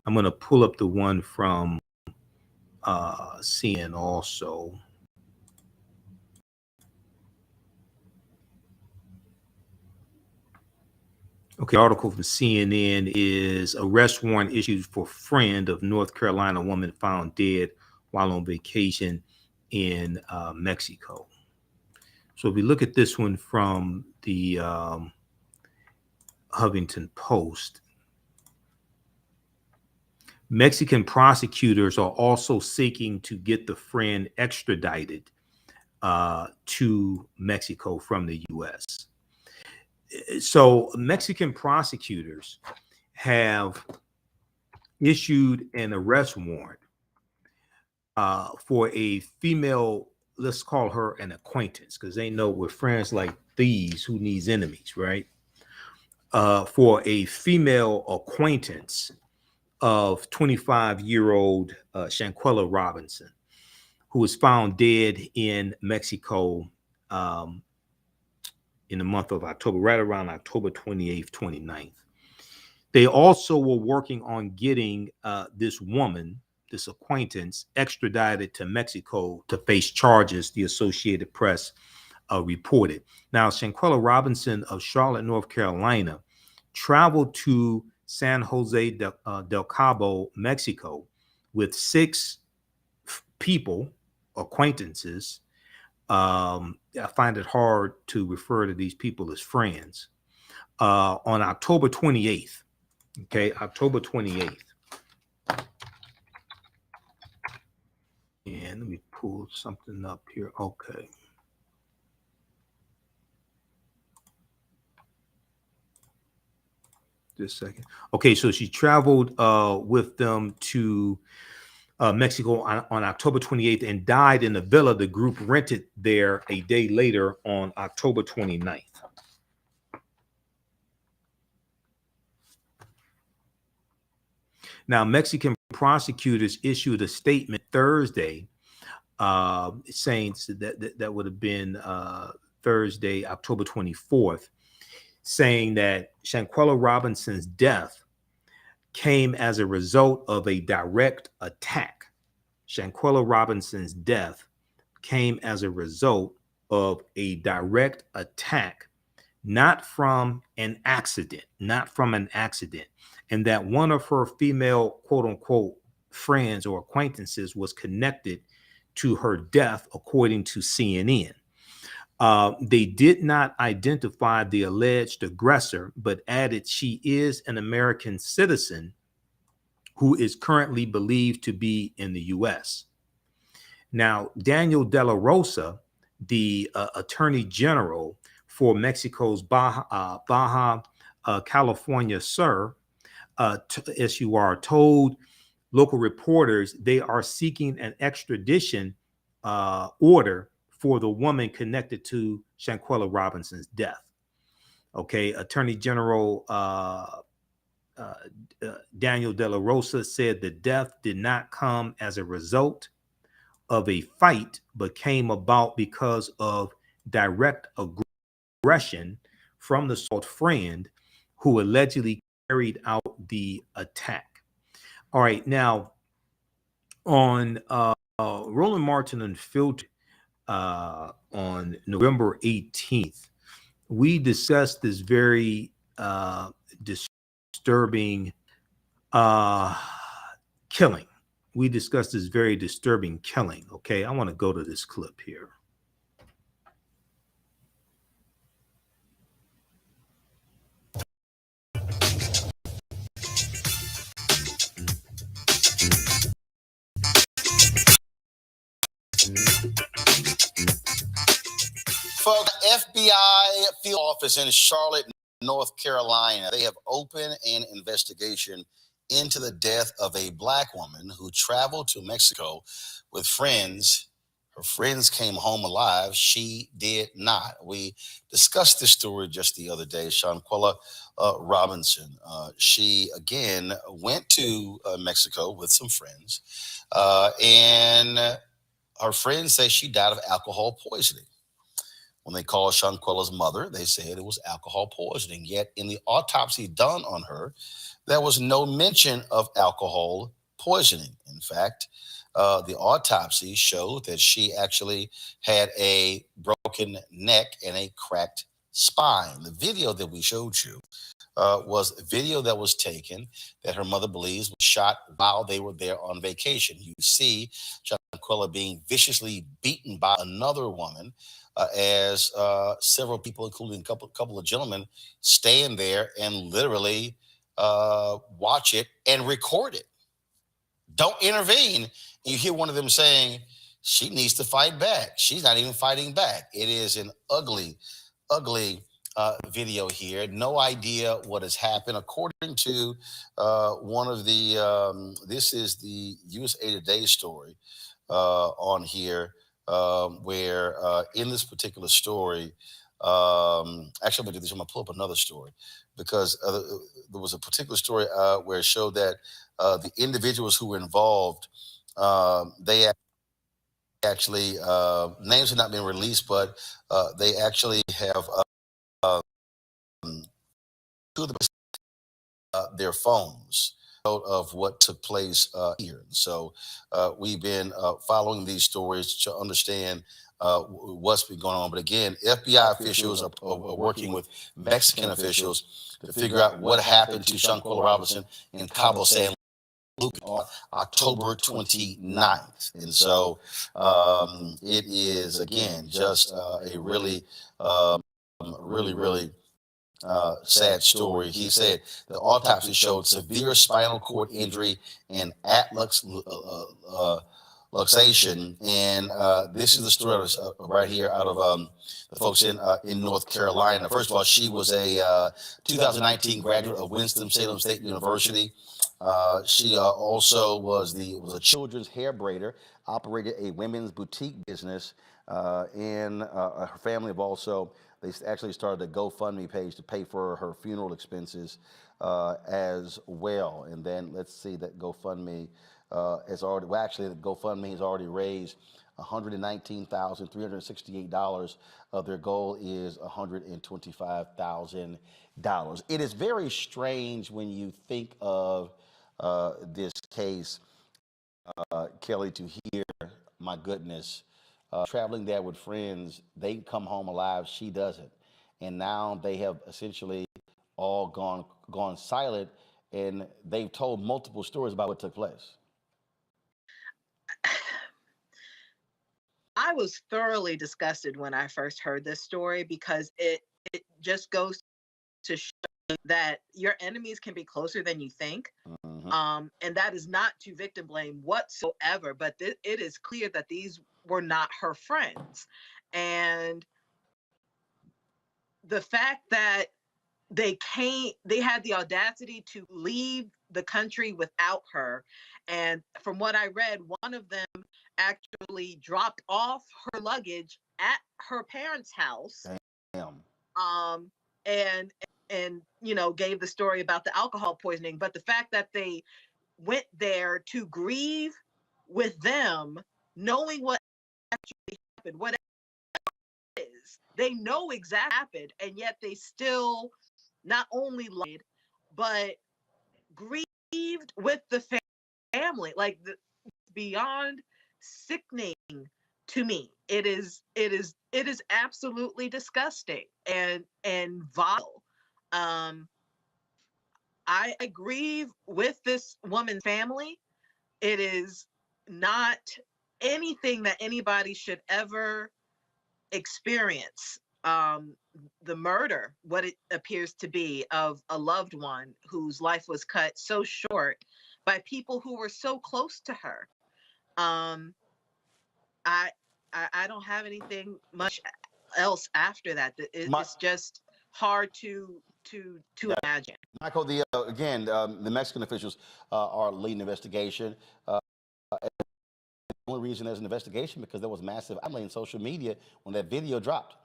I'm going to pull up the one from CNN also. Okay, article from CNN is arrest warrant issued for friend of North Carolina woman found dead while on vacation in Mexico. So if we look at this one from the Huffington Post, Mexican prosecutors are also seeking to get the friend extradited to Mexico from the U.S. So Mexican prosecutors have issued an arrest warrant for a female, let's call her an acquaintance, because they know with friends like these, who needs enemies, right? For a female acquaintance of 25-year-old Shanquella Robinson, who was found dead in Mexico in the month of October, right around October 28th, 29th. They also were working on getting this woman, this acquaintance, extradited to Mexico to face charges, the Associated Press reported. Now, Shanquella Robinson of Charlotte, North Carolina, traveled to San Jose del Cabo, Mexico, with 6 people, acquaintances. I find it hard to refer to these people as friends. On October 28th, okay, October 28th. And let me pull something up here. Okay. Just a second. Okay, so she traveled with them to Mexico on October 28th and died in the villa the group rented there a day later on October 29th. Now, Mexican prosecutors issued a statement Thursday saying that would have been Thursday, October 24th, saying that Shanquella Robinson's death came as a result of a direct attack. Shanquella Robinson's death came as a result of a direct attack, not from an accident, and that one of her female, quote unquote, friends or acquaintances was connected to her death, according to CNN. They did not identify the alleged aggressor, but added she is an American citizen who is currently believed to be in the U.S. Now, Daniel De La Rosa, the Attorney General for Mexico's Baja California Sur, as you are told local reporters they are seeking an extradition order for the woman connected to Shanquella Robinson's death. Okay, Attorney General Daniel De La Rosa said the death did not come as a result of a fight, but came about because of direct aggression from the assault friend who allegedly carried out the attack. All right, now on Roland Martin Unfiltered on November 18th, we discussed this very disturbing killing. We discussed this very disturbing killing. Okay, I want to go to this clip here. Folks, FBI field office in Charlotte, North Carolina, they have opened an investigation into the death of a black woman who traveled to Mexico with friends. Her friends came home alive. She did not. We discussed this story just the other day. Shanquella Robinson. She, again, went to Mexico with some friends. And her friends say she died of alcohol poisoning. When they called Shanquella's mother, they said it was alcohol poisoning. Yet in the autopsy done on her, there was no mention of alcohol poisoning. In fact, the autopsy showed that she actually had a broken neck and a cracked spine. The video that we showed you was a video that was taken that her mother believes was shot while they were there on vacation. You see Shanquella being viciously beaten by another woman as several people, including a couple of gentlemen, stand there and literally watch it and record it. Don't intervene. You hear one of them saying, she needs to fight back. She's not even fighting back. It is an ugly, ugly video here. No idea what has happened. According to one of the, this is the USA Today story on here, where in this particular story, actually, I'm going to do this. I'm going to pull up another story because there was a particular story where it showed that the individuals who were involved, they actually, names have not been released, but they actually have two of their phones of what took place here. So we've been following these stories to understand what's been going on. But again, FBI officials are working with Mexican officials to figure out what happened to Shanquella Robinson in Cabo San Lucas on October 29th. And so it is, again, just a really, really sad story. He said the autopsy showed severe spinal cord injury and atlas luxation. And this is the story right here out of the folks in North Carolina. First of all, she was a 2019 graduate of Winston-Salem State University. She also was a children's hair braider, operated a women's boutique business, and her family have also, they actually started a GoFundMe page to pay for her funeral expenses as well. And then let's see that GoFundMe has already, well, actually, the GoFundMe has already raised $119,368. Their goal is $125,000. It is very strange when you think of this case, Kelly, to hear, my goodness, traveling there with friends, they come home alive, she doesn't. And now they have essentially all gone silent, and they've told multiple stories about what took place. I was thoroughly disgusted when I first heard this story because it just goes to show that your enemies can be closer than you think. Mm-hmm. And that is not to victim blame whatsoever, but it is clear that these were not her friends. And the fact that they had the audacity to leave the country without her. And from what I read, one of them actually dropped off her luggage at her parents' house. Damn. And you know, gave the story about the alcohol poisoning. But the fact that they went there to grieve with them, knowing what actually happened, what it is, they know exactly what happened, and yet they still not only lied, but grieved with the family. Like, beyond sickening to me. It is absolutely disgusting and vile. I grieve with this woman's family. It is not anything that anybody should ever experience. The murder, what it appears to be, of a loved one whose life was cut so short by people who were so close to her. Um, I, I don't have anything much else after that. It's just hard to imagine. Michael, the Mexican officials are leading the investigation. The only reason there's an investigation because there was massive outrage in social media when that video dropped.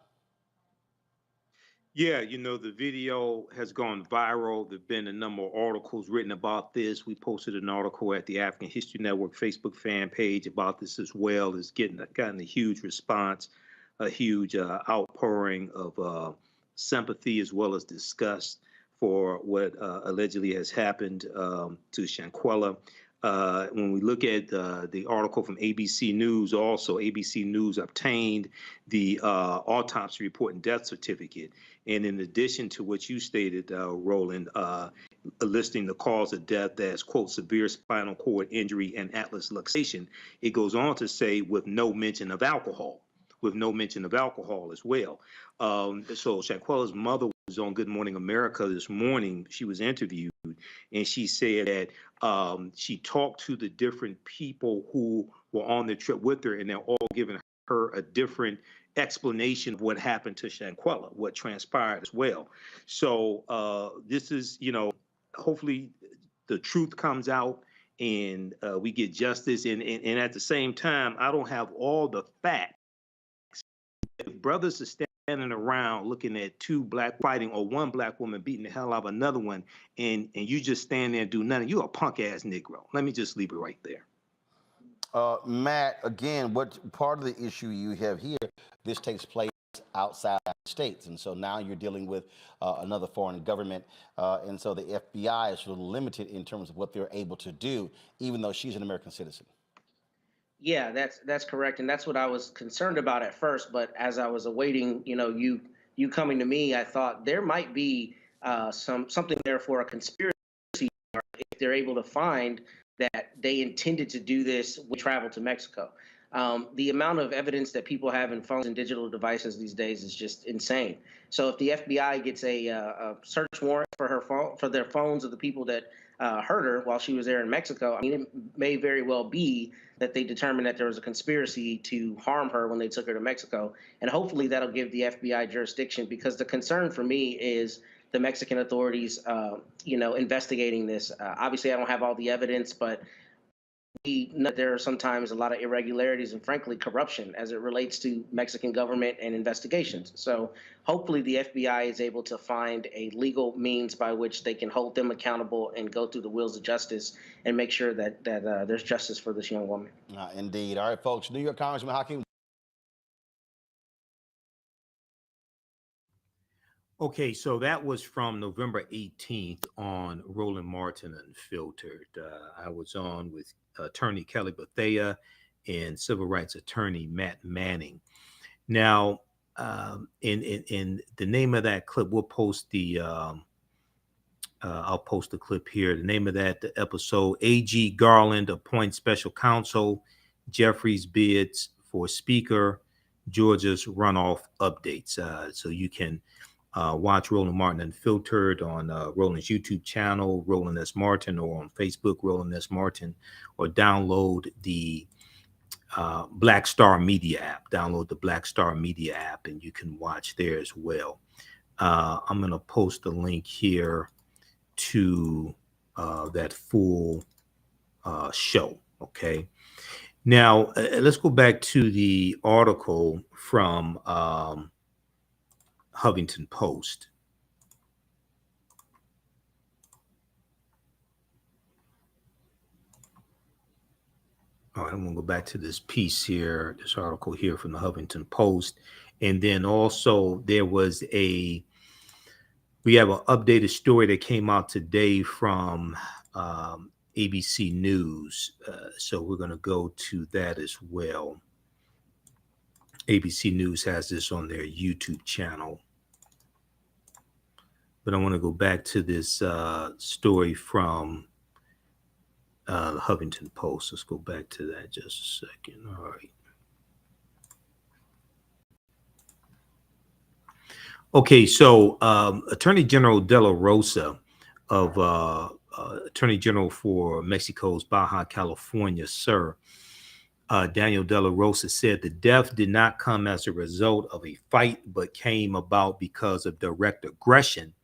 Yeah, you know, the video has gone viral. There've been a number of articles written about this. We posted an article at the African History Network Facebook fan page about this as well. It's gotten a huge response, a huge outpouring of sympathy as well as disgust for what allegedly has happened to Shanquella. When we look at the article from ABC News, also ABC News obtained the autopsy report and death certificate. And in addition to what you stated, Roland, listing the cause of death as, quote, severe spinal cord injury and atlas luxation, it goes on to say with no mention of alcohol. With no mention of alcohol as well. So Shanquella's mother was on Good Morning America this morning. She was interviewed, and she said that she talked to the different people who were on the trip with her, and they're all giving her a different explanation of what happened to Shanquella, what transpired as well. So this is, you know, hopefully the truth comes out and we get justice. And at the same time, I don't have all the facts. If brothers are standing around looking at two black fighting or one black woman beating the hell out of another one, and you just stand there and do nothing, you're a punk ass Negro. Let me just leave it right there. Matt, again, what part of the issue you have here, this takes place outside the states, and so now you're dealing with another foreign government, and so the FBI is a little limited in terms of what they're able to do, even though she's an American citizen. Yeah, that's correct, and that's what I was concerned about at first. But as I was awaiting, you know, you coming to me, I thought there might be something there for a conspiracy if they're able to find that they intended to do this when travel to Mexico. The amount of evidence that people have in phones and digital devices these days is just insane. So if the FBI gets a search warrant for her phone, for their phones of the people that hurt her while she was there in Mexico, I mean, it may very well be that they determined that there was a conspiracy to harm her when they took her to Mexico. And hopefully that'll give the FBI jurisdiction, because the concern for me is the Mexican authorities, you know, investigating this. Obviously, I don't have all the evidence, but we know that there are sometimes a lot of irregularities and, frankly, corruption as it relates to Mexican government and investigations. So hopefully the FBI is able to find a legal means by which they can hold them accountable and go through the wheels of justice and make sure that there's justice for this young woman. Indeed. All right, folks. New York Congressman Hakeem. Okay, so that was from November 18th on Roland Martin Unfiltered. I was on with attorney Kelly Bethea and civil rights attorney Matt Manning. Now, in the name of that clip, we'll post the I'll post the clip here. The name of that episode: A.G. Garland appoints special counsel, Jeffries bids for speaker, Georgia's runoff updates. So you can watch Roland Martin Unfiltered on Roland's YouTube channel, Roland S. Martin, or on Facebook, Roland S. Martin, or download the Black Star Media app. Download the Black Star Media app, and you can watch there as well. I'm going to post a link here to that full show. Okay. Now, let's go back to the article from Huffington Post. All right, I'm going to go back to this piece here, this article here from the Huffington Post. And then also we have an updated story that came out today from ABC News. So we're going to go to that as well. ABC News has this on their YouTube channel. But I want to go back to this story from the Huffington Post. Let's go back to that just a second. All right. Okay, so Attorney General De La Rosa of Attorney General for Mexico's Baja California, Sir Daniel De La Rosa, said the death did not come as a result of a fight, but came about because of direct aggression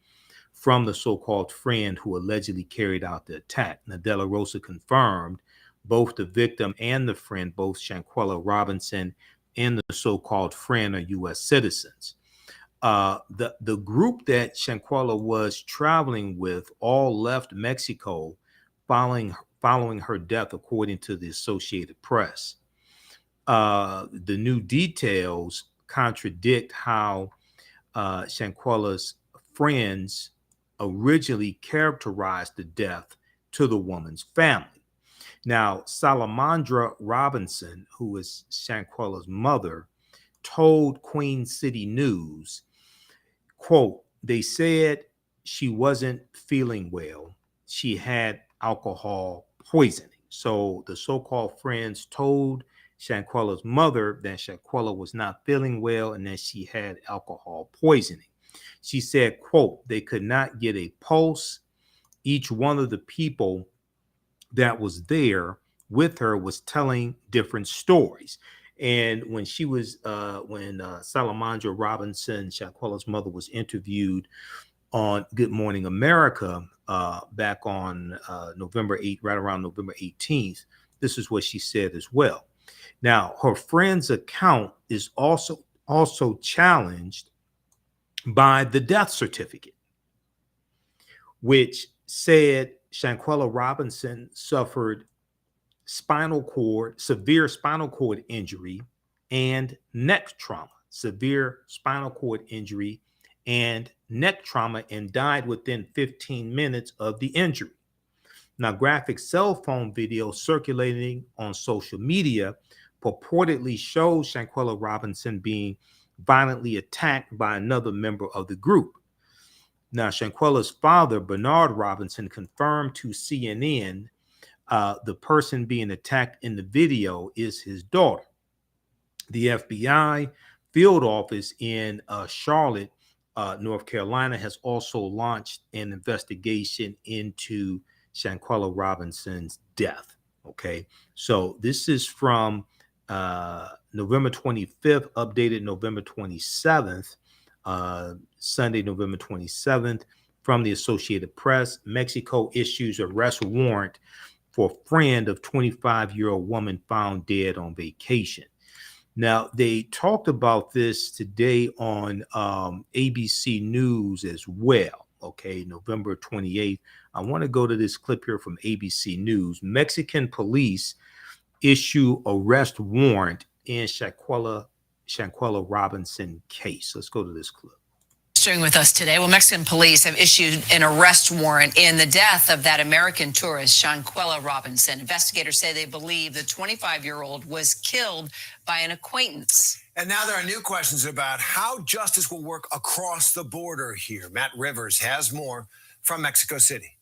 from the so-called friend who allegedly carried out the attack. Now, De La Rosa confirmed both the victim and the friend, both Shanquella Robinson and the so-called friend, are U.S. citizens. The group that Shanquella was traveling with all left Mexico following her death, according to the Associated Press. The new details contradict how Shanquella's friends originally characterized the death to the woman's family. Now, Salamandra Robinson, who is Shanquella's mother, told Queen City News, quote, "They said she wasn't feeling well. She had alcohol poisoning." So the so-called friends told Shanquella's mother that Shanquella was not feeling well and that she had alcohol poisoning. She said, quote, "They could not get a pulse. Each one of the people that was there with her was telling different stories." And when she was, when Salamandra Robinson, Shanquella's mother, was interviewed on Good Morning America back on November 8th, right around November 18th, this is what she said as well. Now, her friend's account is also challenged by the death certificate, which said Shanquella Robinson suffered severe spinal cord injury and neck trauma, severe spinal cord injury and neck trauma, and died within 15 minutes of the injury. Now, graphic cell phone video circulating on social media purportedly shows Shanquella Robinson being violently attacked by another member of the group. Now, Shanquella's father, Bernard Robinson, confirmed to CNN the person being attacked in the video is his daughter. The FBI field office in Charlotte, North Carolina, has also launched an investigation into Shanquella Robinson's death. Okay, so this is from November 25th, updated November 27th, Sunday, November 27th, from the Associated Press. Mexico issues arrest warrant for friend of 25-year-old woman found dead on vacation. Now, they talked about this today on ABC News as well. Okay, November 28th. I want to go to this clip here from ABC News. Mexican police issue arrest warrant in Shanquella Robinson case. Let's go to this clip. Sharing with us today, well, Mexican police have issued an arrest warrant in the death of that American tourist, Shanquella Robinson. Investigators say they believe the 25-year-old was killed by an acquaintance. And now there are new questions about how justice will work across the border here. Matt Rivers has more from Mexico City.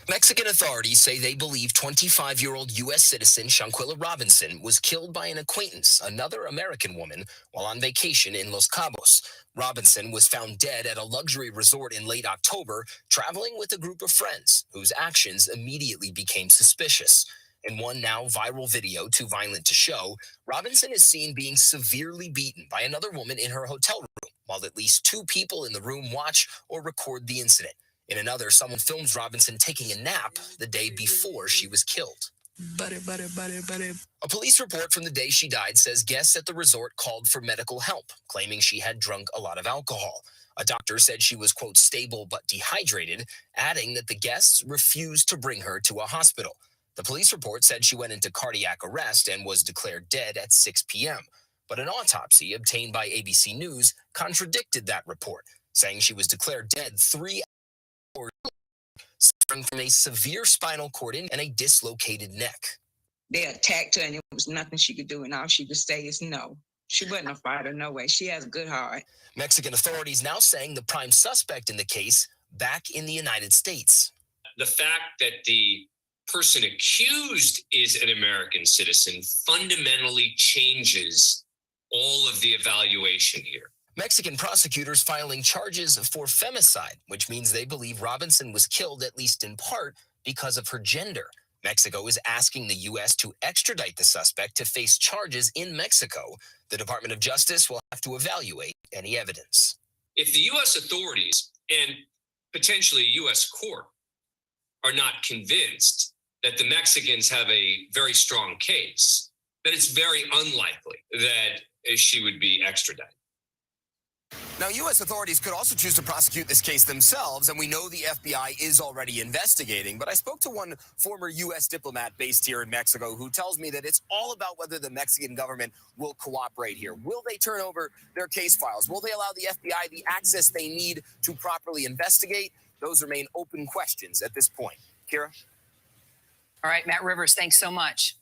Mexican authorities say they believe 25-year-old U.S. citizen Shanquella Robinson was killed by an acquaintance, another American woman, while on vacation in Los Cabos. Robinson was found dead at a luxury resort in late October, traveling with a group of friends whose actions immediately became suspicious. In one now viral video, too violent to show, Robinson is seen being severely beaten by another woman in her hotel room, while at least two people in the room watch or record the incident. In another, someone films Robinson taking a nap the day before she was killed. A police report from the day she died says guests at the resort called for medical help, claiming she had drunk a lot of alcohol. A doctor said she was, quote, stable but dehydrated, adding that the guests refused to bring her to a hospital. The police report said she went into cardiac arrest and was declared dead at 6 p.m. But an autopsy obtained by ABC News contradicted that report, saying she was declared dead 3 hours suffering from a severe spinal cord injury and a dislocated neck. They attacked her and there was nothing she could do, and all she could say is no. She wasn't a fighter, no way. She has a good heart. Mexican authorities now saying the prime suspect in the case back in the United States. The fact that the person accused is an American citizen fundamentally changes all of the evaluation here. Mexican prosecutors filing charges for femicide, which means they believe Robinson was killed at least in part because of her gender. Mexico is asking the U.S. to extradite the suspect to face charges in Mexico. The Department of Justice will have to evaluate any evidence. If the U.S. authorities and potentially a U.S. court are not convinced that the Mexicans have a very strong case, then it's very unlikely that she would be extradited. Now, U.S. authorities could also choose to prosecute this case themselves, and we know the FBI is already investigating. But I spoke to one former U.S. diplomat based here in Mexico who tells me that it's all about whether the Mexican government will cooperate here. Will they turn over their case files? Will they allow the FBI the access they need to properly investigate? Those remain open questions at this point. Kira? All right, Matt Rivers, thanks so much.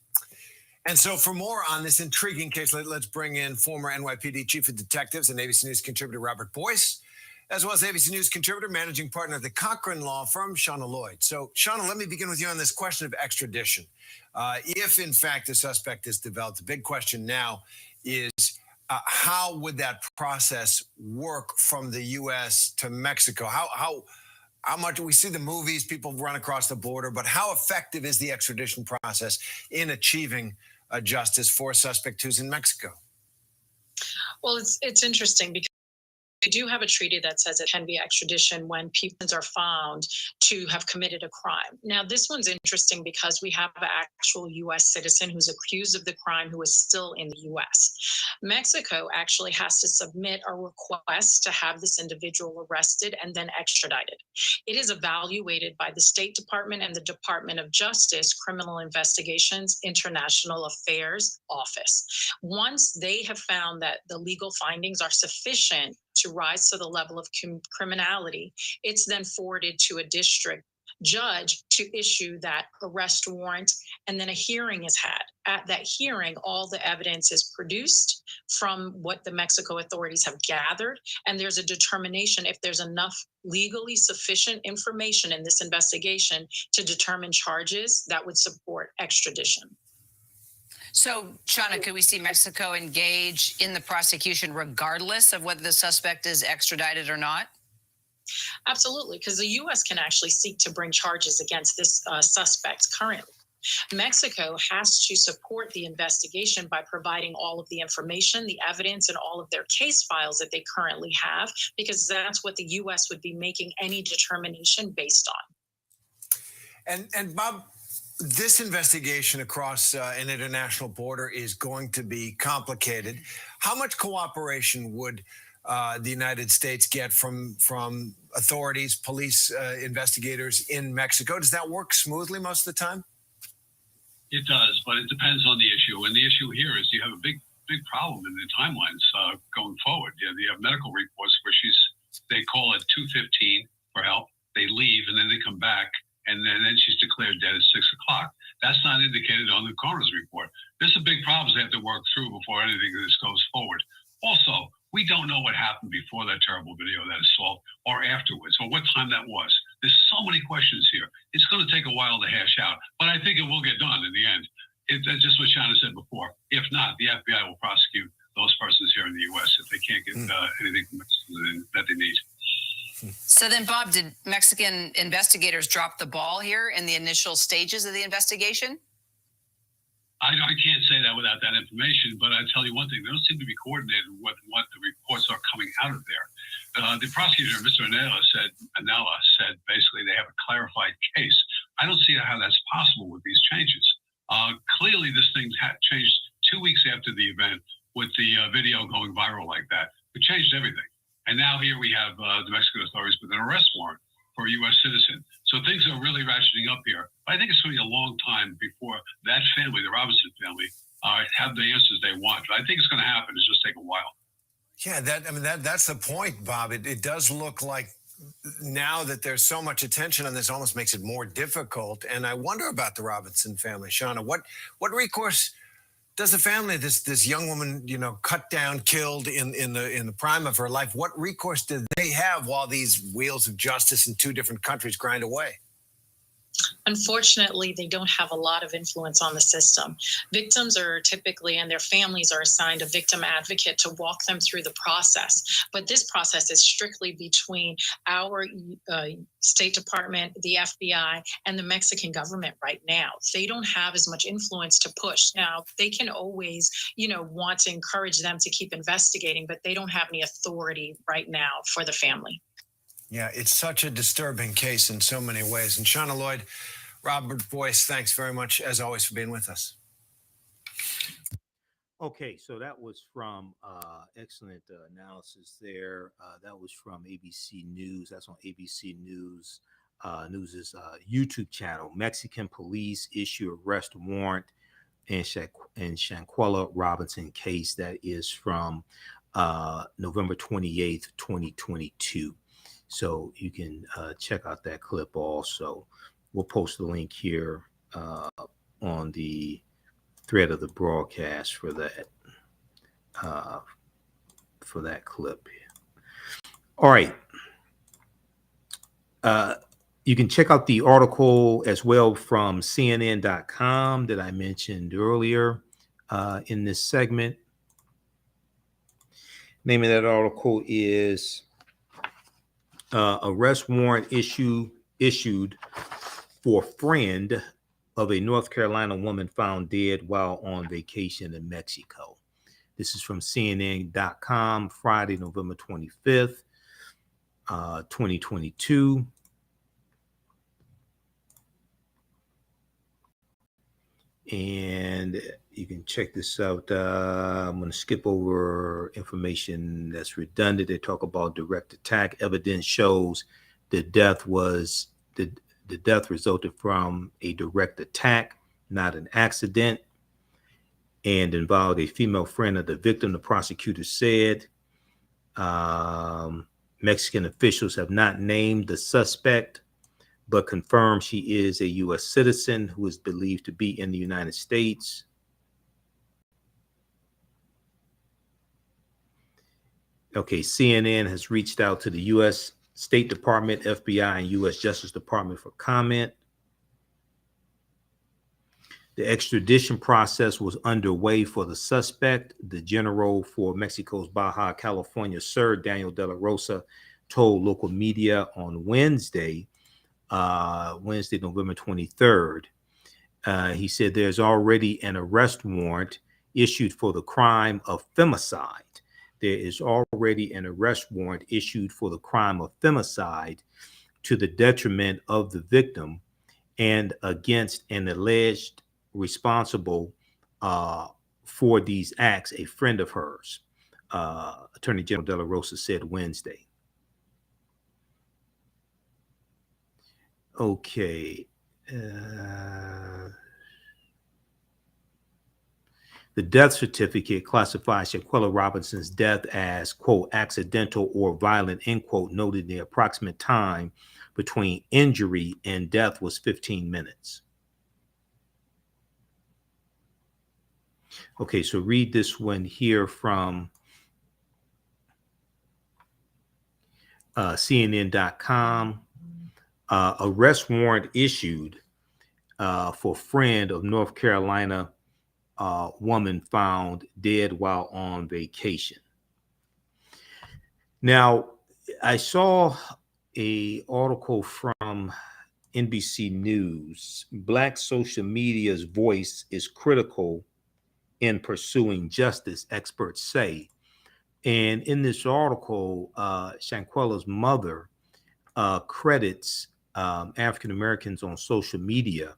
And so for more on this intriguing case, let's bring in former NYPD Chief of Detectives and ABC News contributor Robert Boyce, as well as ABC News contributor, managing partner of the Cochran Law Firm, Shauna Lloyd. So, Shauna, let me begin with you on this question of extradition. If, in fact, the suspect is developed, the big question now is how would that process work from the U.S. to Mexico? How much we see the movies, people run across the border, but how effective is the extradition process in achieving justice for a suspect who's in Mexico? Well, it's interesting because they do have a treaty that says it can be extradition when people are found to have committed a crime. Now, this one's interesting because we have an actual U.S. citizen who's accused of the crime who is still in the U.S. Mexico actually has to submit a request to have this individual arrested and then extradited. It is evaluated by the State Department and the Department of Justice Criminal Investigations International Affairs Office. Once they have found that the legal findings are sufficient to rise to the level of criminality, it's then forwarded to a district judge to issue that arrest warrant, and then a hearing is had. At that hearing, all the evidence is produced from what the Mexico authorities have gathered, and there's a determination if there's enough legally sufficient information in this investigation to determine charges that would support extradition. So, Shauna, could we see Mexico engage in the prosecution regardless of whether the suspect is extradited or not? Absolutely, because the U.S. can actually seek to bring charges against this suspect currently. Mexico has to support the investigation by providing all of the information, the evidence, and all of their case files that they currently have, because that's what the U.S. would be making any determination based on. And Bob, this investigation across an international border is going to be complicated. How much cooperation would the United States get from authorities, police investigators in Mexico? Does that work smoothly most of the time? It does, but it depends on the issue. And the issue here is you have a big problem in the timelines going forward. You have medical reports where they call it 2:15 for help. They leave and then they come back. And then she's declared dead at 6 o'clock. That's not indicated on the coroner's report. There's some big problems they have to work through before anything of this goes forward. Also, we don't know what happened before that terrible video, that assault, or afterwards, or what time that was. There's so many questions here. It's going to take a while to hash out, but I think it will get done in the end. It's just what Shanna said before. If not, the FBI will prosecute those persons here in the U.S. if they can't get anything that they need. So then, Bob, did Mexican investigators drop the ball here in the initial stages of the investigation? I can't say that without that information, but I tell you one thing, they don't seem to be coordinated with what the reports are coming out of there. The prosecutor, Mr. Anela, said basically they have a clarified case. I don't see how that's possible with these changes. Clearly, this thing had changed 2 weeks after the event with the video going viral like that. It changed everything. And now here we have the Mexican authorities with an arrest warrant for a U.S. citizen. So things are really ratcheting up here. I think it's going to be a long time before that family, the Robinson family, have the answers they want. But I think it's going to happen. It's just take a while. Yeah, that's the point, Bob. It does look like now that there's so much attention on this, almost makes it more difficult. And I wonder about the Robinson family, Shauna. What recourse does the family, this young woman, cut down, killed in the prime of her life? What recourse do they have while these wheels of justice in two different countries grind away? Unfortunately, they don't have a lot of influence on the system. Victims are typically, and their families are assigned a victim advocate to walk them through the process. But this process is strictly between our State Department, the FBI, and the Mexican government right now. They don't have as much influence to push. Now, they can always, want to encourage them to keep investigating, but they don't have any authority right now for the family. Yeah, it's such a disturbing case in so many ways. And Shauna Lloyd, Robert Boyce, thanks very much, as always, for being with us. Okay, so that was from excellent analysis there. That was from ABC News. That's on ABC News. News's YouTube channel. Mexican police issue arrest warrant in Shanquella Robinson case. That is from November 28th, 2022. So you can check out that clip also. We'll post the link here on the thread of the broadcast for that clip. All right. You can check out the article as well from CNN.com that I mentioned earlier in this segment. Name of that article is arrest warrant issued for friend of a North Carolina woman found dead while on vacation in Mexico. This is from CNN.com, Friday, November 25th, 2022. And you can check this out. I'm going to skip over information that's redundant. They talk about direct attack. Evidence shows the death resulted from a direct attack, not an accident, and involved a female friend of the victim, the prosecutor said. Mexican officials have not named the suspect, but confirmed she is a U.S. citizen who is believed to be in the United States. Okay, CNN has reached out to the U.S. State Department, FBI, and U.S. Justice Department for comment. The extradition process was underway for the suspect. The general for Mexico's Baja California Sur, Daniel De La Rosa, told local media on Wednesday, November 23rd. He said there's already an arrest warrant issued for the crime of femicide. There is already an arrest warrant issued for the crime of femicide to the detriment of the victim and against an alleged responsible for these acts, a friend of hers, Attorney General De La Rosa said Wednesday. Okay. The death certificate classifies Shanquella Robinson's death as, quote, accidental or violent, end quote, noted the approximate time between injury and death was 15 minutes. Okay, so read this one here from CNN.com. Arrest warrant issued for friend of North Carolina woman found dead while on vacation. Now, I saw an article from NBC News. Black social media's voice is critical in pursuing justice, experts say. And in this article, Shanquella's mother credits African Americans on social media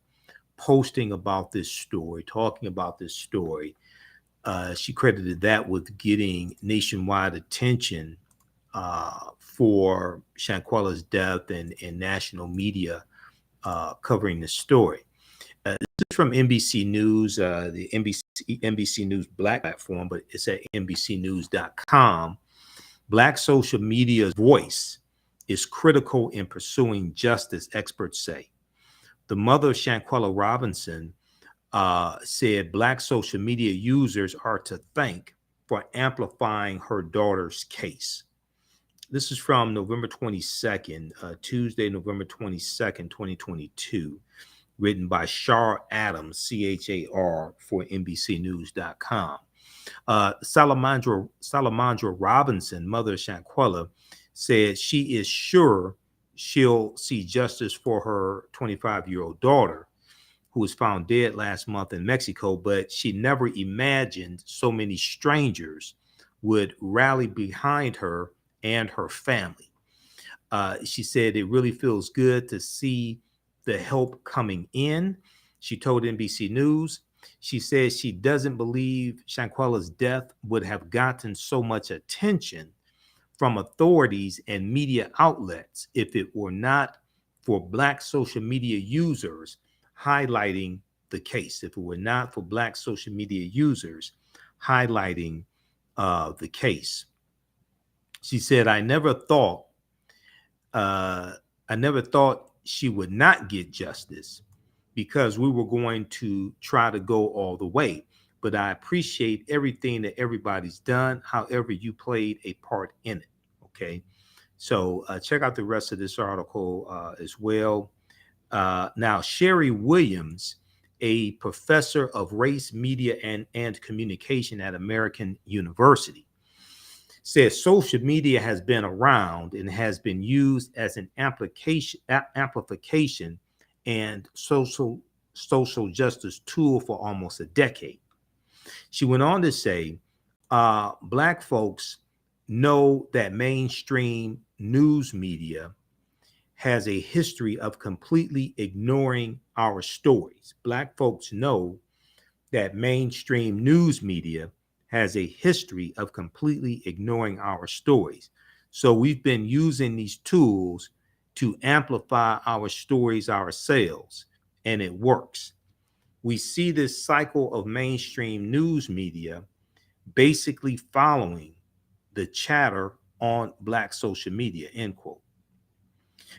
posting about this story, talking about this story. She credited that with getting nationwide attention for Shanquella's death and national media covering the story. This is from NBC News, the NBC News Black platform, but it's at NBCnews.com. Black social media's voice is critical in pursuing justice, experts say. The mother of Shanquella Robinson said Black social media users are to thank for amplifying her daughter's case. This is from November 22nd, Tuesday, November 22nd, 2022, written by Char Adams, CHAR, for NBCnews.com. Salamandra Robinson, mother of Shanquella, said she is sure she'll see justice for her 25-year-old daughter, who was found dead last month in Mexico, but she never imagined so many strangers would rally behind her and her family. She said it really feels good to see the help coming in. She told NBC News, she says she doesn't believe Shanquella's death would have gotten so much attention from authorities and media outlets if it were not for Black social media users highlighting the case, if it were not for Black social media users highlighting the case. She said, I never thought she would not get justice because we were going to try to go all the way. But I appreciate everything that everybody's done, however you played a part in it. Okay. So check out the rest of this article as well. Now, Sherry Williams, a professor of race, media, and communication at American University, says social media has been around and has been used as an amplification and social justice tool for almost a decade. She went on to say, Black folks know that mainstream news media has a history of completely ignoring our stories. Black folks know that mainstream news media has a history of completely ignoring our stories. So we've been using these tools to amplify our stories ourselves, and it works. We see this cycle of mainstream news media basically following the chatter on Black social media, end quote.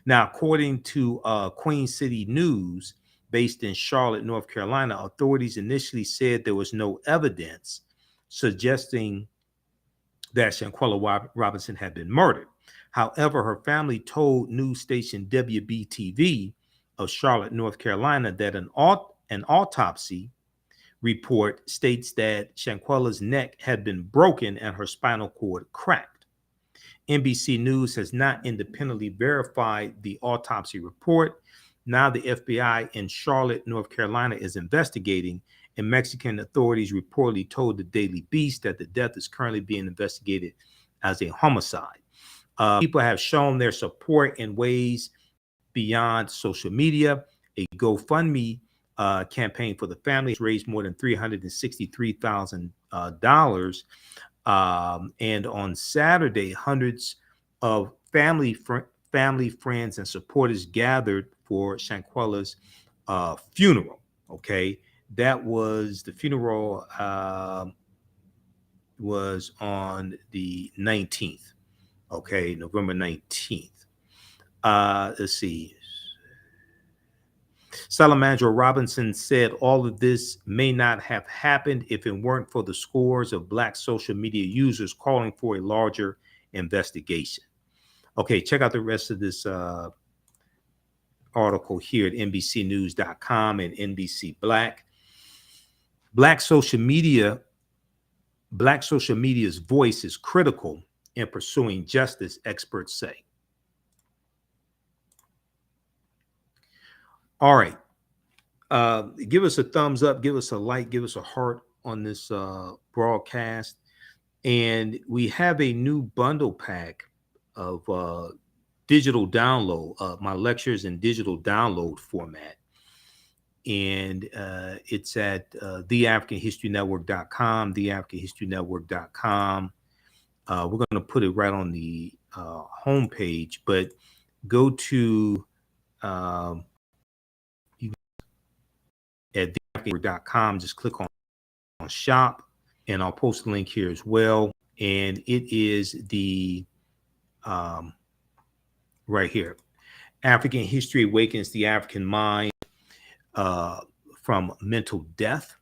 Now, according to Queen City News, based in Charlotte, North Carolina, authorities initially said there was no evidence suggesting that Shanquella Robinson had been murdered. However, her family told news station WBTV of Charlotte, North Carolina, that an autopsy report states that Shanquella's neck had been broken and her spinal cord cracked. NBC News has not independently verified the autopsy report. Now the FBI in Charlotte, North Carolina is investigating, and Mexican authorities reportedly told the Daily Beast that the death is currently being investigated as a homicide. People have shown their support in ways beyond social media. A GoFundMe campaign for the family has raised more than $363,000. And on Saturday, hundreds of family, friends, and supporters gathered for Shanquella's funeral. Okay, that was the funeral was on the 19th. Okay, November 19th. Let's see. Salamandra Robinson said all of this may not have happened if it weren't for the scores of Black social media users calling for a larger investigation. Okay, check out the rest of this article here at NBCnews.com and NBC Black. Black social media's voice is critical in pursuing justice, experts say. All right. Give us a thumbs up, give us a like, give us a heart on this broadcast. And we have a new bundle pack of digital download, my lectures in digital download format. And it's at TheAfricanHistoryNetwork.com, TheAfricanHistoryNetwork.com. We're going to put it right on the homepage, but go to at TheAfricanNetwork.com, just click on shop, and I'll post the link here as well. And it is the right here, African History Awakens the African Mind from Mental Death.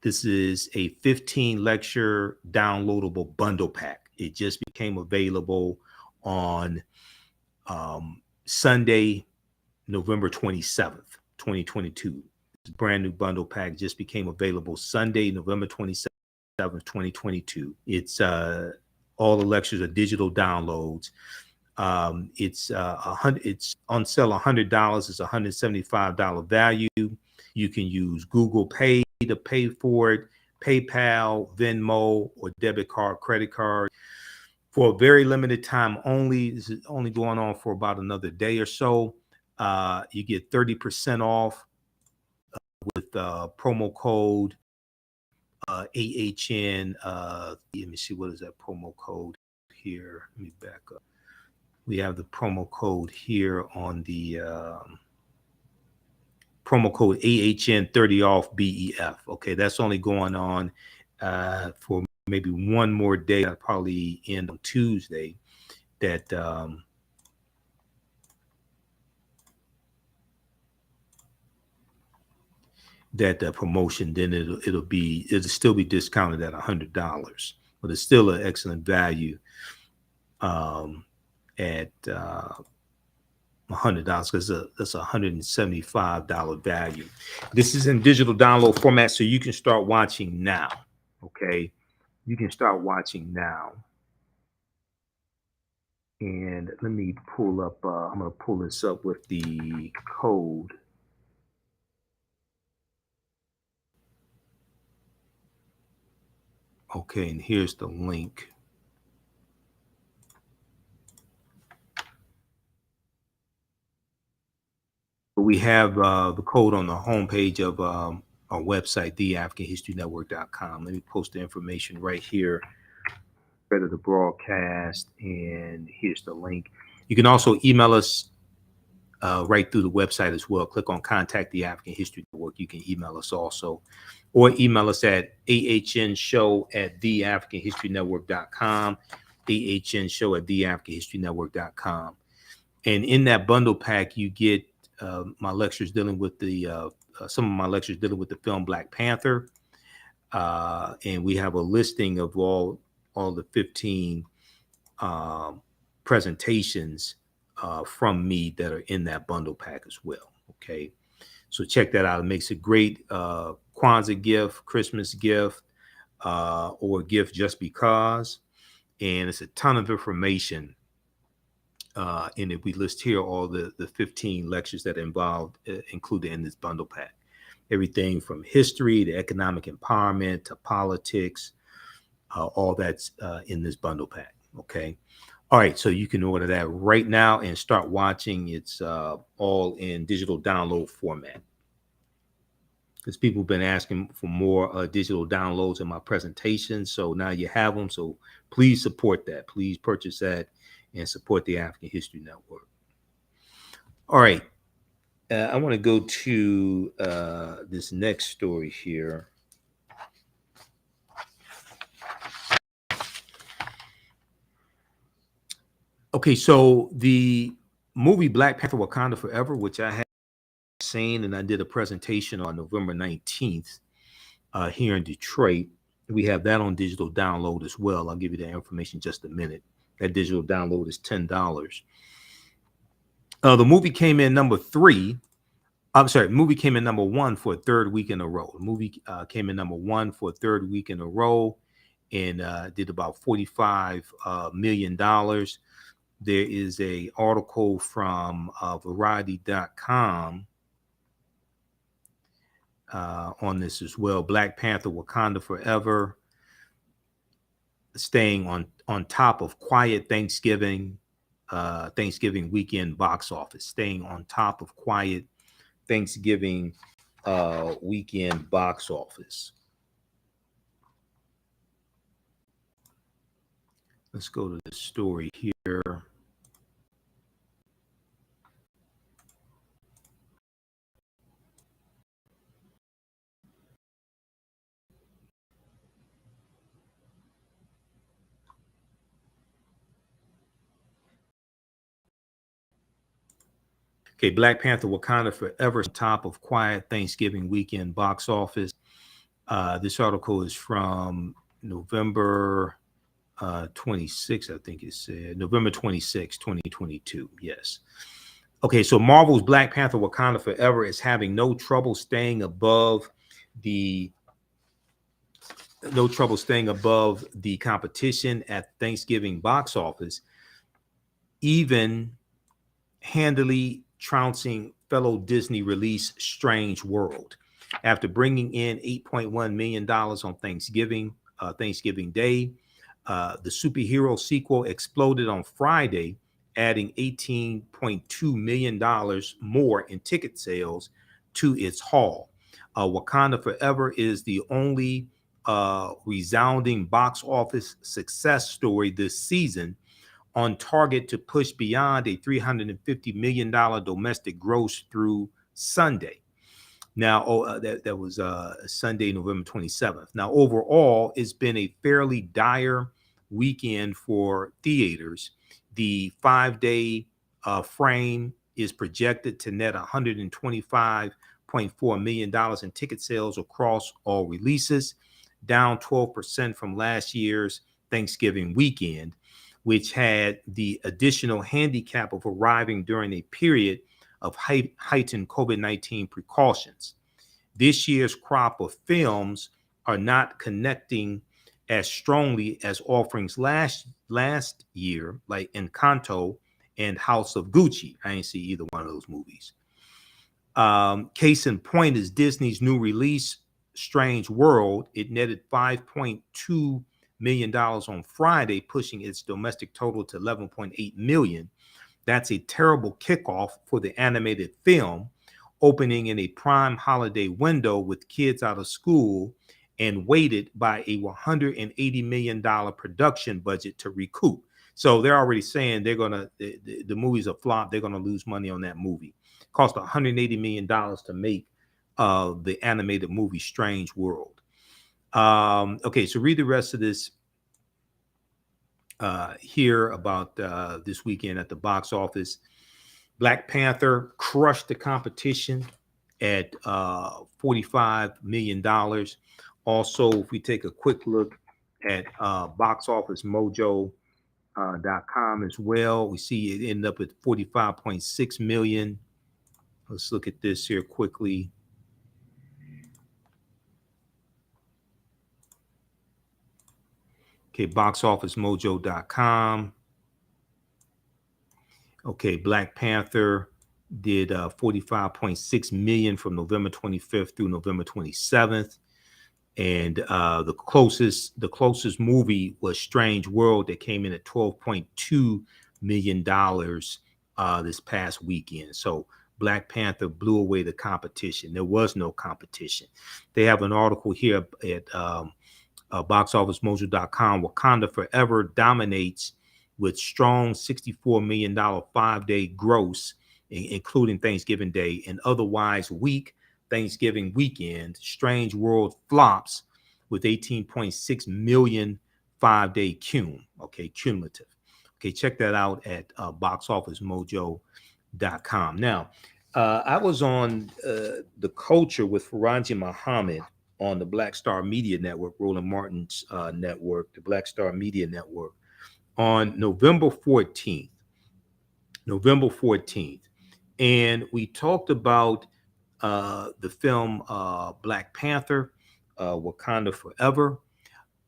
This is a 15 lecture downloadable bundle pack. It just became available on Sunday, November 27th, 2022. This brand new bundle pack just became available Sunday, November 27th, 2022. It's all the lectures are digital downloads. It's on sale $100. It's $175 value. You can use Google Pay to pay for it, PayPal, Venmo, or debit card, credit card. For a very limited time only. This is only going on for about another day or so. You get 30% off with promo code AHN. Let me see, what is that promo code here? Let me back up. We have the promo code here on the promo code AHN 30 off BEF. Okay, that's only going on for maybe one more day. That'll probably end on Tuesday. That promotion, then it'll still be discounted at $100, but it's still an excellent value at $100, because that's $175 value. This is in digital download format, so you can start watching now. Okay, you can start watching now. And let me pull up. I'm going to pull this up with the code. Okay, and here's the link. We have the code on the homepage of our website, TheAfricanHistoryNetwork.com. Let me post the information right here. Better the broadcast, and here's the link. You can also email us right through the website as well. Click on Contact the African History Network. You can email us also, or email us at AHNshow@TheAfricanHistoryNetwork.com, AHNshow@TheAfricanHistoryNetwork.com. And in that bundle pack, you get my lectures dealing with the some of my lectures dealing with the film Black Panther, and we have a listing of all the 15 presentations from me that are in that bundle pack as well. Okay, so check that out. It makes a great Kwanzaa gift, Christmas gift, or a gift just because. And it's a ton of information. And if we list here all the 15 lectures that are involved, included in this bundle pack, everything from history to economic empowerment to politics, all that's in this bundle pack. Okay. All right. So you can order that right now and start watching. It's all in digital download format, because people have been asking for more digital downloads in my presentations. So now you have them. So please support that. Please purchase that and support the African History Network. All right. I want to go to this next story here. Okay, so the movie Black Panther Wakanda Forever, which I have seen, and I did a presentation on November 19th here in Detroit. We have that on digital download as well. I'll give you that information in just a minute. That digital download is $10. The movie came in number 3. I'm sorry, the movie came in number 1 for a third week in a row. The movie came in number 1 for a third week in a row, and did about $45 million. There is a article from Variety.com on this as well. Black Panther Wakanda Forever staying on top of quiet Thanksgiving weekend box office, staying on top of quiet Thanksgiving weekend box office. Let's go to the story here. Okay, Black Panther Wakanda Forever, top of quiet Thanksgiving weekend box office. This article is from November 26, I think it said. November 26, 2022. Yes. Okay, so Marvel's Black Panther Wakanda Forever is having no trouble staying above the competition at Thanksgiving box office, even handily trouncing fellow Disney release Strange World. After bringing in $8.1 million on Thanksgiving Day, the superhero sequel exploded on Friday, adding $18.2 million more in ticket sales to its haul. Wakanda Forever is the only resounding box office success story this season, on target to push beyond a $350 million domestic gross through Sunday. Now, that was Sunday, November 27th. Now, overall, it's been a fairly dire weekend for theaters. The 5-day frame is projected to net $125.4 million in ticket sales across all releases, down 12% from last year's Thanksgiving weekend, which had the additional handicap of arriving during a period of heightened COVID-19 precautions. This year's crop of films are not connecting as strongly as offerings last year, like Encanto and House of Gucci. I ain't see either one of those movies. Case in point is Disney's new release, Strange World. It netted $5.2 million on Friday, pushing its domestic total to $11.8 million. That's a terrible kickoff for the animated film, opening in a prime holiday window with kids out of school and weighted by a $180 million production budget to recoup. So they're already saying the movie's a flop. They're gonna lose money on that movie. It cost $180 million to make the animated movie Strange World. Okay, so read the rest of this here about this weekend at the box office. Black Panther crushed the competition at $45 million. Also, if we take a quick look at boxofficemojo.com as well, we see it ended up at 45.6 million. Let's look at this here quickly. Okay, boxofficemojo.com. Okay, Black Panther did 45.6 million from November 25th through November 27th. And the closest movie was Strange World, that came in at $12.2 million this past weekend. So Black Panther blew away the competition. There was no competition. They have an article here at boxofficemojo.com. Wakanda Forever dominates with strong $64 million 5-day gross, including Thanksgiving Day, and otherwise weak Thanksgiving weekend. Strange World flops with 18.6 million 5-day cumulative. Okay, check that out at boxofficemojo.com. Now, I was on The Culture with Faraji Muhammad on the Black Star Media Network, Roland Martin's network, the Black Star Media Network, on November 14th. And we talked about the film Black Panther, Wakanda Forever.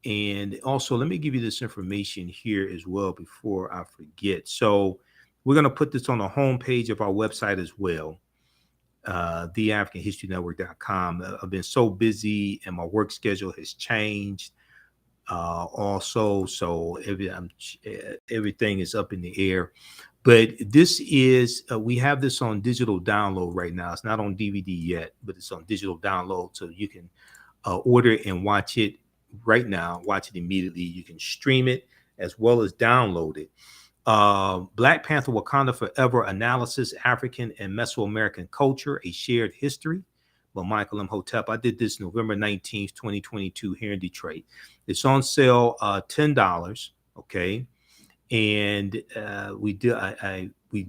And also, let me give you this information here as well before I forget. So we're going to put this on the homepage of our website as well, TheAfricanHistoryNetwork.com. I've been so busy and my work schedule has changed. also. So everything is up in the air. But this is, we have this on digital download right now. It's not on DVD yet, but it's on digital download. So you can order and watch it right now, watch it immediately. You can stream it as well as download it. Black Panther Wakanda Forever Analysis, African and Mesoamerican Culture, A Shared History by Michael Imhotep. I did this November 19th, 2022 here in Detroit. It's on sale, $10, okay? And we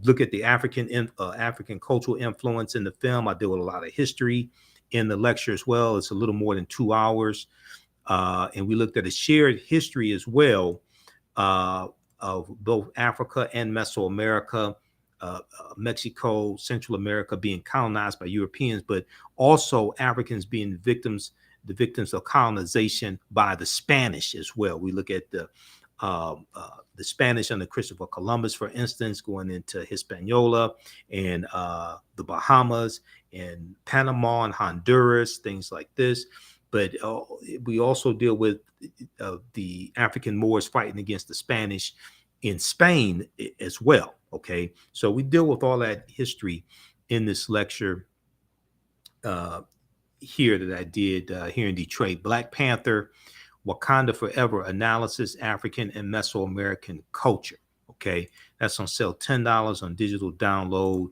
look at the African cultural influence in the film. I deal with a lot of history in the lecture as well. It's a little more than 2 hours. And we looked at a shared history as well of both Africa and Mesoamerica, Mexico, Central America being colonized by Europeans, but also Africans being the victims of colonization by the Spanish as well. We look at the Spanish under Christopher Columbus, for instance, going into Hispaniola and the Bahamas and Panama and Honduras, things like this. But we also deal with the African Moors fighting against the Spanish in Spain as well. Okay, so we deal with all that history in this lecture here that I did here in Detroit. Black Panther, Wakanda Forever Analysis, African and Mesoamerican Culture. Okay, that's on sale, $10 on digital download.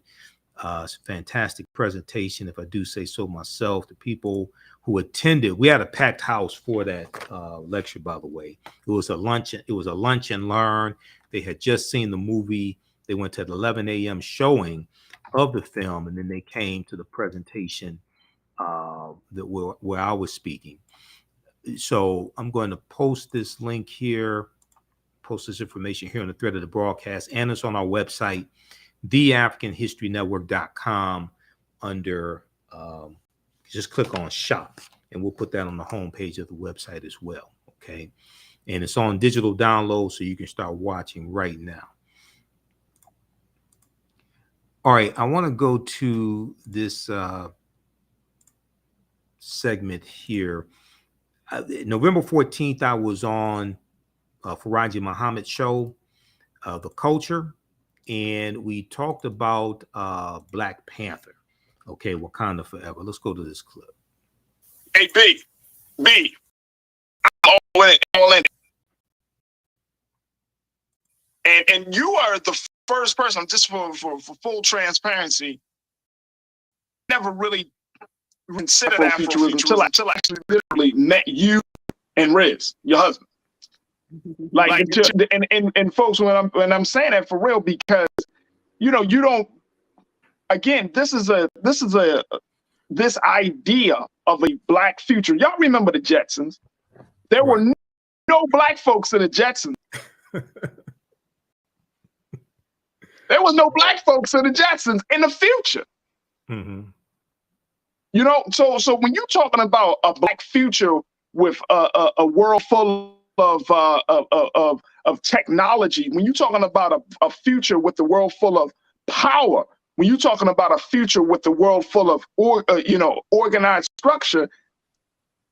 It's a fantastic presentation, if I do say so myself. The people who attended, we had a packed house for that lecture, by the way. It was a lunch and learn. They had just seen the movie. They went to the 11 a.m. showing of the film, and then they came to the presentation where I was speaking. So I'm going to post this link here, post this information here on the thread of the broadcast, and it's on our website, TheAfricanHistoryNetwork.com, under just click on shop, and we'll put that on the homepage of the website as well. Okay, and it's on digital download, so you can start watching right now. All right, I want to go to this segment here. November 14th, I was on Faraji Muhammad's show, The Culture, and we talked about Black Panther. Okay, Wakanda Forever. Let's go to this clip. Hey, B, all in. And you are the first person, just for full transparency, never really considered Afrofuturism until I actually literally met you and Riz, your husband. Like and folks, when I'm saying that for real, because you don't. Again, this idea of a black future. Y'all remember the Jetsons? There were no black folks in the Jetsons. There was no black folks in the Jetsons in the future. Mm-hmm. So when you're talking about a black future with a world full of technology, when you're talking about a future with the world full of power, when you're talking about a future with the world full of organized structure,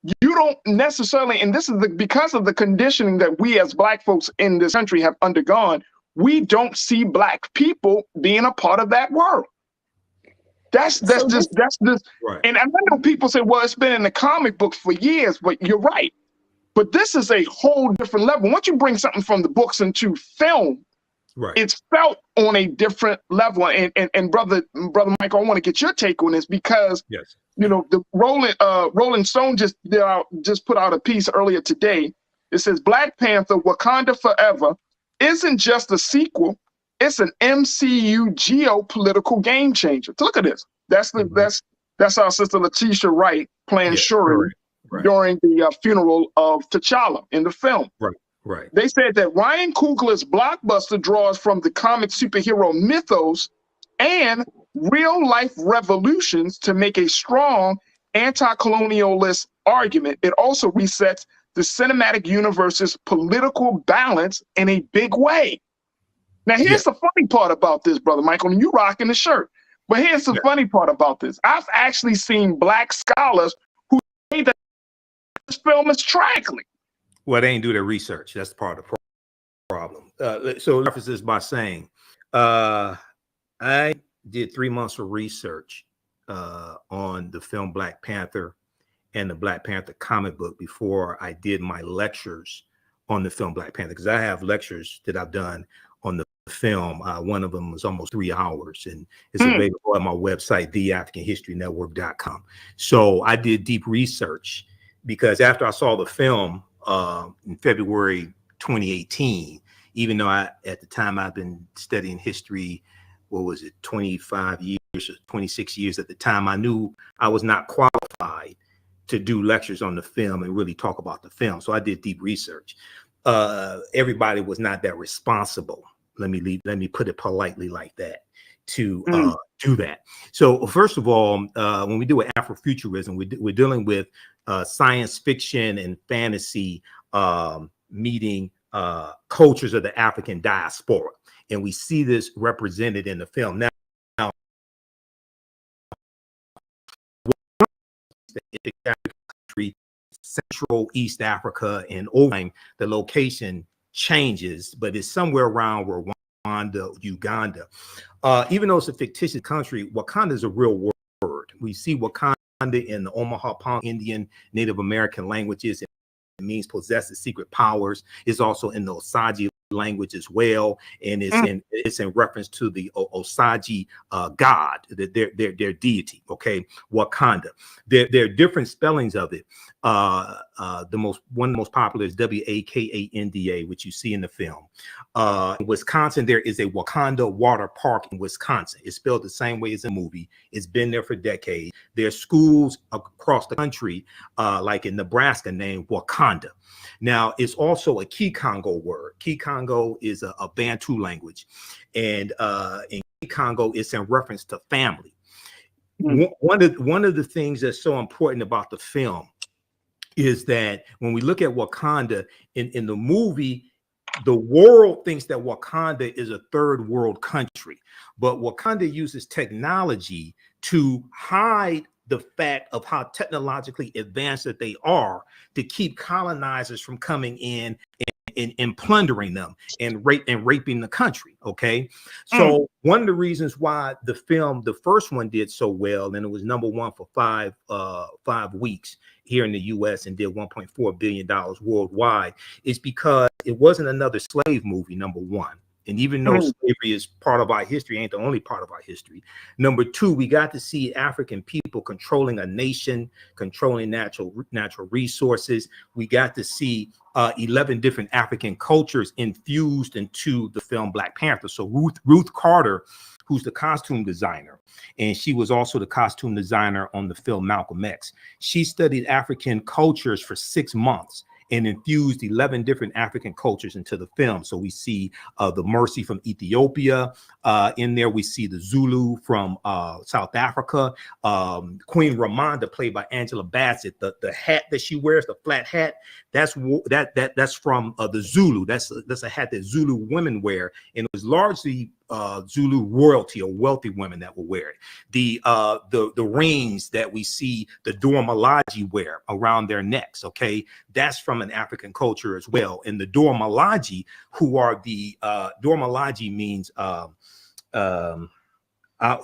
you don't necessarily, and this is because of the conditioning that we as black folks in this country have undergone, we don't see black people being a part of that world. That's just right. And I know people say, well, it's been in the comic books for years, but you're right. But this is a whole different level. Once you bring something from the books into film, right, it's felt on a different level. And brother Michael, I want to get your take on this because yes, the Rolling Stone just put out a piece earlier today. It says Black Panther: Wakanda Forever isn't just a sequel; it's an MCU geopolitical game changer. So look at this. That's our sister Letitia Wright playing Shuri during the funeral of T'Challa in the film. Right. They said that Ryan Coogler's blockbuster draws from the comic superhero mythos and real-life revolutions to make a strong anti-colonialist argument. It also resets the cinematic universe's political balance in a big way. Now, here's the funny part about this, Brother Michael, and you rocking the shirt. But here's the funny part about this. I've actually seen black scholars who say that this film is tragically. Well, they ain't do their research. That's part of the problem. So preface this by saying, I did 3 months of research on the film Black Panther and the Black Panther comic book before I did my lectures on the film Black Panther, because I have lectures that I've done on the film. One of them was almost 3 hours, and it's available at my website, TheAHNShow.com. So I did deep research, because after I saw the film in February 2018, even though at the time I've been studying history, what was it, 25 years or 26 years at the time, I knew I was not qualified to do lectures on the film and really talk about the film. So I did deep research. Everybody was not that responsible. Let me put it politely like that, to do that. So first of all, when we do Afrofuturism, we're dealing with science fiction and fantasy meeting cultures of the African diaspora. And we see this represented in the film. Now country, Central East Africa, and over time, the location changes, but it's somewhere around Rwanda, Uganda. Even though it's a fictitious country, Wakanda is a real word. We see Wakanda in the Omaha Pong Indian Native American languages. It means possesses secret powers. It's also in the Osage language as well, and it's in reference to the Osage god, their deity. Okay, Wakanda. There are different spellings of it. One of the most popular is Wakanda, which you see in the film. In Wisconsin, there is a Wakanda water park in Wisconsin. It's spelled the same way as a movie. It's been there for decades. There are schools across the country, like in Nebraska, named Wakanda. Now, it's also a Kikongo word. Kikongo is a Bantu language, and in Kikongo, it's in reference to family. One of the things that's so important about the film is that when we look at Wakanda in the movie, the world thinks that Wakanda is a third world country, but Wakanda uses technology to hide the fact of how technologically advanced that they are, to keep colonizers from coming in and plundering them and raping the country. Okay, so one of the reasons why the film, the first one, did so well, and it was #1 for 5 weeks here in the U.S. and did $1.4 billion worldwide, is because it wasn't another slave movie. #1. And even though slavery is part of our history, ain't the only part of our history. #2, we got to see African people controlling a nation, controlling natural resources. We got to see 11 different African cultures infused into the film Black Panther. So Ruth Carter, who's the costume designer, and she was also the costume designer on the film Malcolm X. She studied African cultures for 6 months and infused 11 different African cultures into the film. So we see the Mercy from Ethiopia in there. We see the Zulu from South Africa. Queen Ramonda, played by Angela Bassett, the hat that she wears, the flat hat, that's from the Zulu. That's a hat that Zulu women wear, and it was largely Zulu royalty or wealthy women that will wear it. The rings that we see the Dora Milaje wear around their necks, okay, that's from an African culture as well. And the Dora Milaje, who are the Dora Milaje means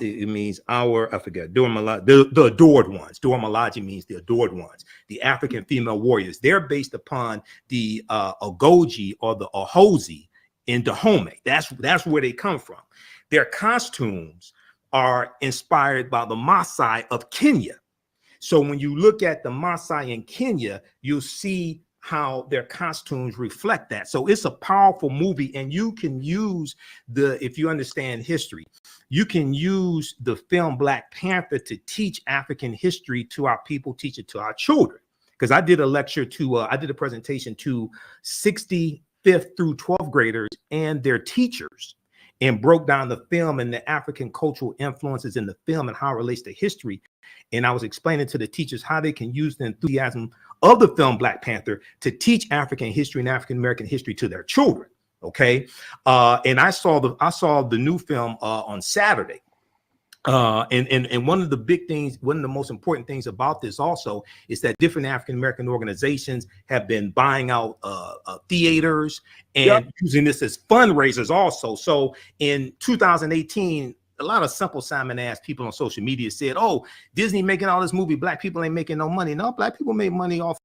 it means I forget, Dora Milaje, the adored ones. Dora Milaje means the adored ones, the African female warriors. They're based upon the Ogoji or the Ohozi in Dahomey. That's where they come from. Their costumes are inspired by the Maasai of Kenya. So when you look at the Maasai in Kenya, you'll see how their costumes reflect that. So it's a powerful movie, and you can use if you understand history, you can use the film Black Panther to teach African history to our people, teach it to our children. Because I did a lecture I did a presentation to 65th through 12th graders and their teachers, and broke down the film and the African cultural influences in the film and how it relates to history. And I was explaining to the teachers how they can use the enthusiasm of the film Black Panther to teach African history and African American history to their children. Okay, and I saw the new film on Saturday. And one of the big things, one of the most important things about this also is that different African American organizations have been buying out theaters and using this as fundraisers also. So in 2018, a lot of simple Simon ass people on social media said, "Oh, Disney making all this movie, black people ain't making no money." No, black people made money off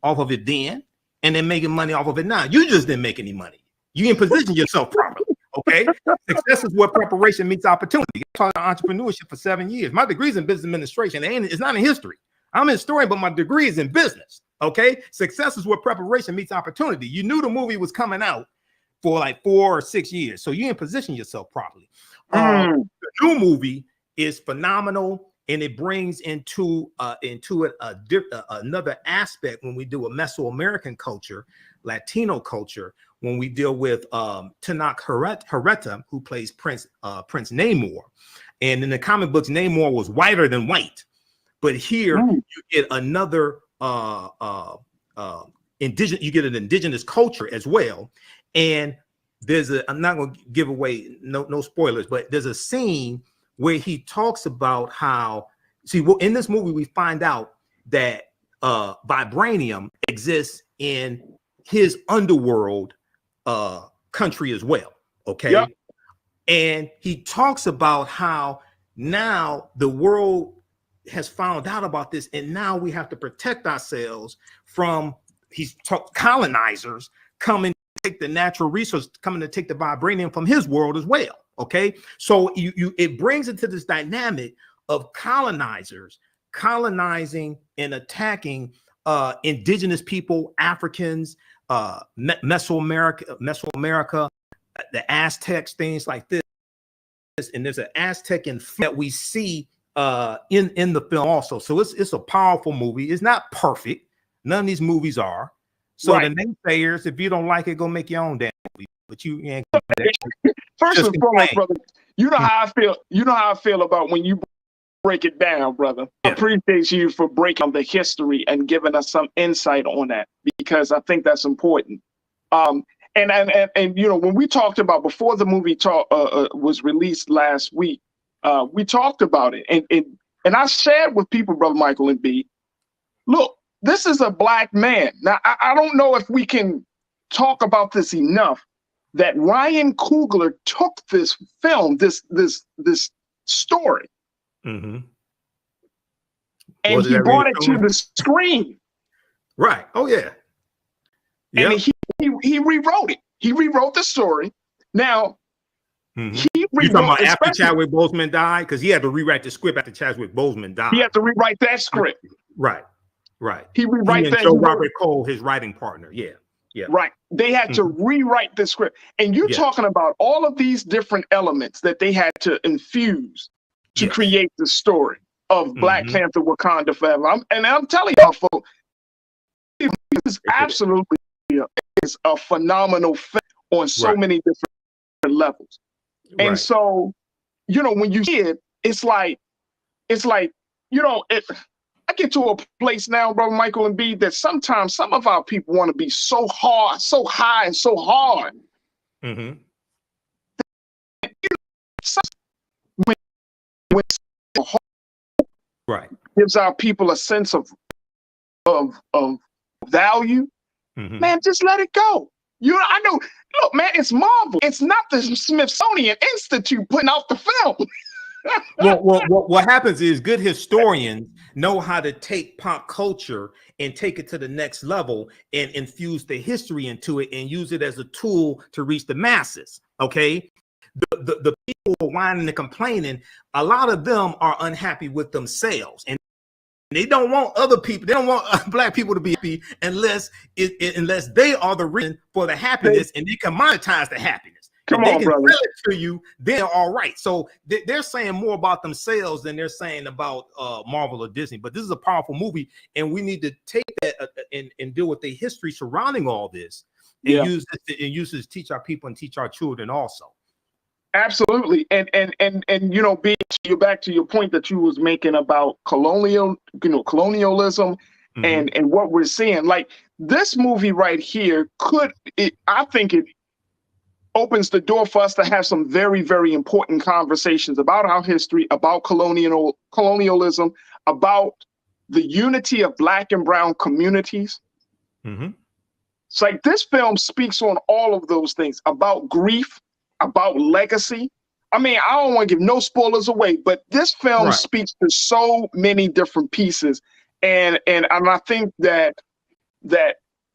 of it then, and they're making money off of it now. You just didn't make any money. You didn't position yourself properly. Okay, success is where preparation meets opportunity. I taught entrepreneurship for 7 years. My degree is in business administration, and it's not in history. I'm a historian, but my degree is in business. Okay, success is where preparation meets opportunity. You knew the movie was coming out for like 4 or 6 years, so you didn't position yourself properly. The new movie is phenomenal, and it brings into it another aspect when we do a Mesoamerican culture, Latino culture. When we deal with Tanakh Hereta, who plays Prince Namor, and in the comic books, Namor was whiter than white, but here you get another indigenous. You get an indigenous culture as well, and I'm not going to give away no spoilers, but there's a scene where he talks about how in this movie we find out that vibranium exists in his underworld country as well. Okay. And he talks about how now the world has found out about this, and now we have to protect ourselves from colonizers coming to take the natural resource, coming to take the vibranium from his world as well. Okay, so it brings into this dynamic of colonizers colonizing and attacking indigenous people, Africans, Mesoamerica, the Aztecs, things like this. And there's an Aztec that we see in the film also. So it's a powerful movie. It's not perfect. None of these movies are. So the naysayers, if you don't like it, go make your own damn movie. But you ain't. First and foremost, brother, you know how I feel. You know how I feel about when you break it down, brother. I appreciate you for breaking the history and giving us some insight on that, because I think that's important. And you know, when we talked about before the movie was released last week, we talked about it, and I shared with people, brother Michael and B. Look, this is a black man. Now I don't know if we can talk about this enough. That Ryan Coogler took this film, this story, and he brought it to the screen. Right. Oh yeah. And he rewrote it. He rewrote the story. Now he rewrote. You talking about after Chadwick Boseman died? Because he had to rewrite the script after Chadwick Boseman died. He had to rewrite that script. Right. Right. He rewrite that. Joe Robert Cole, his writing partner. Yeah. Yeah. Right. They had to rewrite the script. And you're talking about all of these different elements that they had to infuse to create the story of Black Panther Wakanda Forever. I'm telling y'all, folks, this is absolutely a phenomenal film on so many different levels. And so, you know, when you see it, it's like, you know, I get to a place now, brother Michael and B, that sometimes some of our people want to be so hard, so high, and so hard. When gives our people a sense of value, man, just let it go. I know. Look, man, it's Marvel. It's not the Smithsonian Institute putting out the film. Well, what happens is good historians know how to take pop culture and take it to the next level and infuse the history into it and use it as a tool to reach the masses. Okay, the people whining and complaining, a lot of them are unhappy with themselves, and they don't want other people. They don't want Black people to be happy unless they are the reason for the happiness, and they can monetize the happiness. Come they on, can brother. sell it to you, they're all right. So they're saying more about themselves than they're saying about Marvel or Disney. But this is a powerful movie, and we need to take that and deal with the history surrounding all this, and use it to teach our people and teach our children also. Absolutely, and you know, back to your point that you was making about colonialism, and what we're seeing. Like this movie right here, I think opens the door for us to have some very, very important conversations about our history, about colonialism, about the unity of Black and brown communities. Mm-hmm. It's like this film speaks on all of those things, about grief, about legacy. I mean, I don't want to give no spoilers away, but this film speaks to so many different pieces. And I think that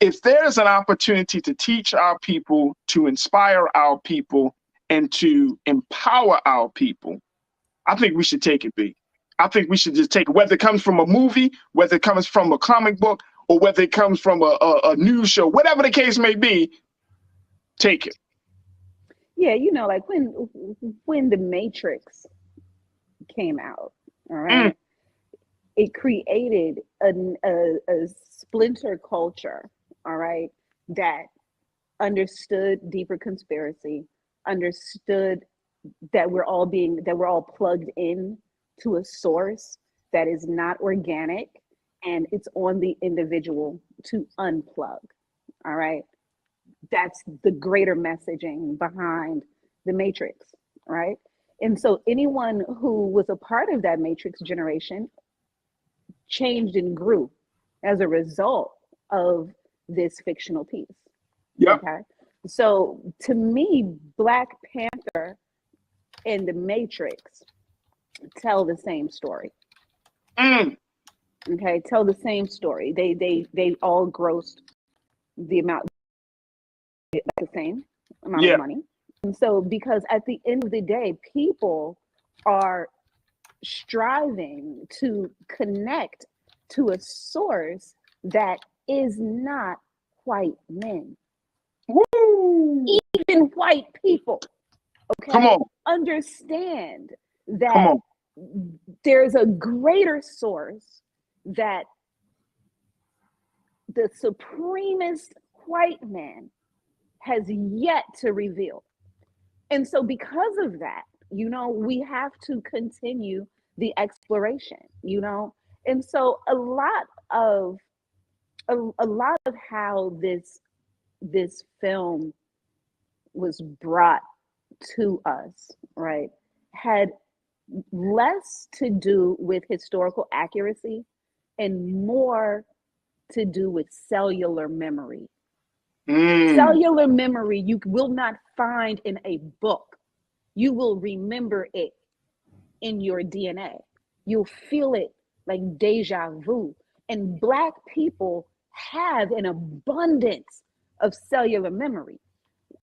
if there's an opportunity to teach our people, to inspire our people, and to empower our people, I think we should take it big. I think we should just take it, whether it comes from a movie, whether it comes from a comic book, or whether it comes from a news show, whatever the case may be, take it. Yeah, you know, like when The Matrix came out, all right, it created a splinter culture, all right, that understood deeper conspiracy, understood that we're all plugged in to a source that is not organic, and it's on the individual to unplug. All right. That's the greater messaging behind The Matrix, right? And so anyone who was a part of that Matrix generation changed and grew as a result of this fictional piece. Yeah. Okay. So to me, Black Panther and The Matrix tell the same story. Okay, tell the same story. They all grossed the same amount of money. And so because at the end of the day, people are striving to connect to a source that is not white men. Woo! Even white people, okay, come on, understand that there's a greater source that the supremest white man has yet to reveal. And so because of that, you know, we have to continue the exploration, you know. And so a lot of how this film was brought to us, right, had less to do with historical accuracy and more to do with cellular memory. Cellular memory you will not find in a book. You will remember it in your DNA. You'll feel it like deja vu. And Black people have an abundance of cellular memory.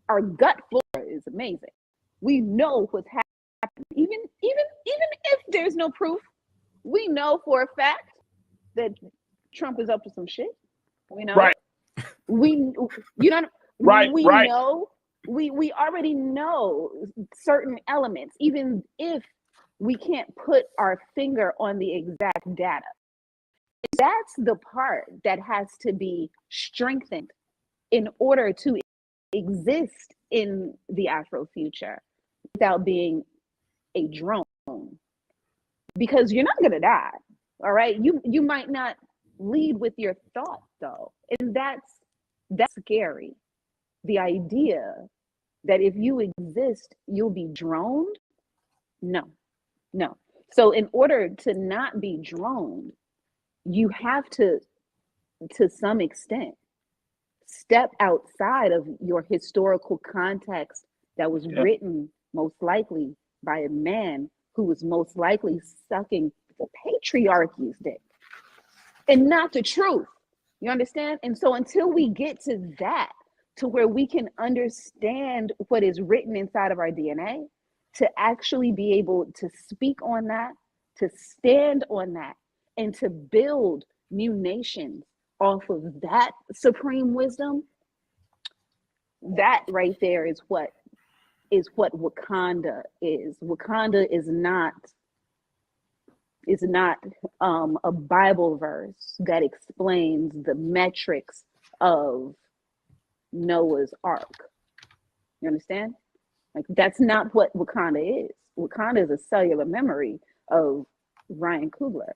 Our gut flora is amazing. We know what's happening. Even if there's no proof, we know for a fact that Trump is up to some shit. We know. Right. We Right. know. We already know certain elements, even if we can't put our finger on the exact data. That's the part that has to be strengthened in order to exist in the Afrofuture without being a drone, because you're not going to die. All right. You might not lead with your thought though. And that's scary. The idea that if you exist, you'll be droned. No. So in order to not be droned, you have to some extent, step outside of your historical context that was written most likely by a man who was most likely sucking the patriarchy's dick and not the truth. You understand? And so until we get to that, to where we can understand what is written inside of our DNA, to actually be able to speak on that, to stand on that, and to build new nations off of that supreme wisdom, that right there is what Wakanda is. Wakanda is not a Bible verse that explains the metrics of Noah's Ark. You understand? Like, that's not what Wakanda is. Wakanda is a cellular memory of Ryan Coogler.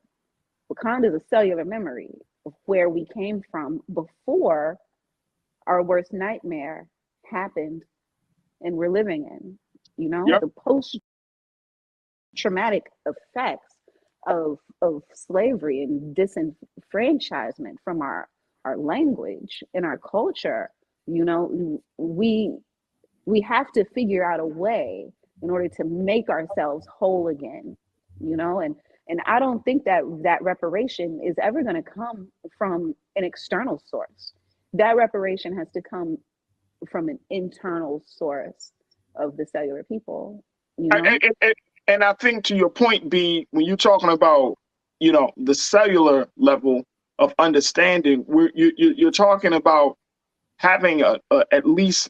Wakanda is a cellular memory of where we came from before our worst nightmare happened and we're living in, you know, Yep. the post-traumatic effects of slavery and disenfranchisement from our language and our culture. You know, we have to figure out a way in order to make ourselves whole again, you know, and I don't think that reparation is ever going to come from an external source. That reparation has to come from an internal source of the cellular people, you know? And I think, to your point, B, when you're talking about, you know, the cellular level of understanding, you're talking about having at least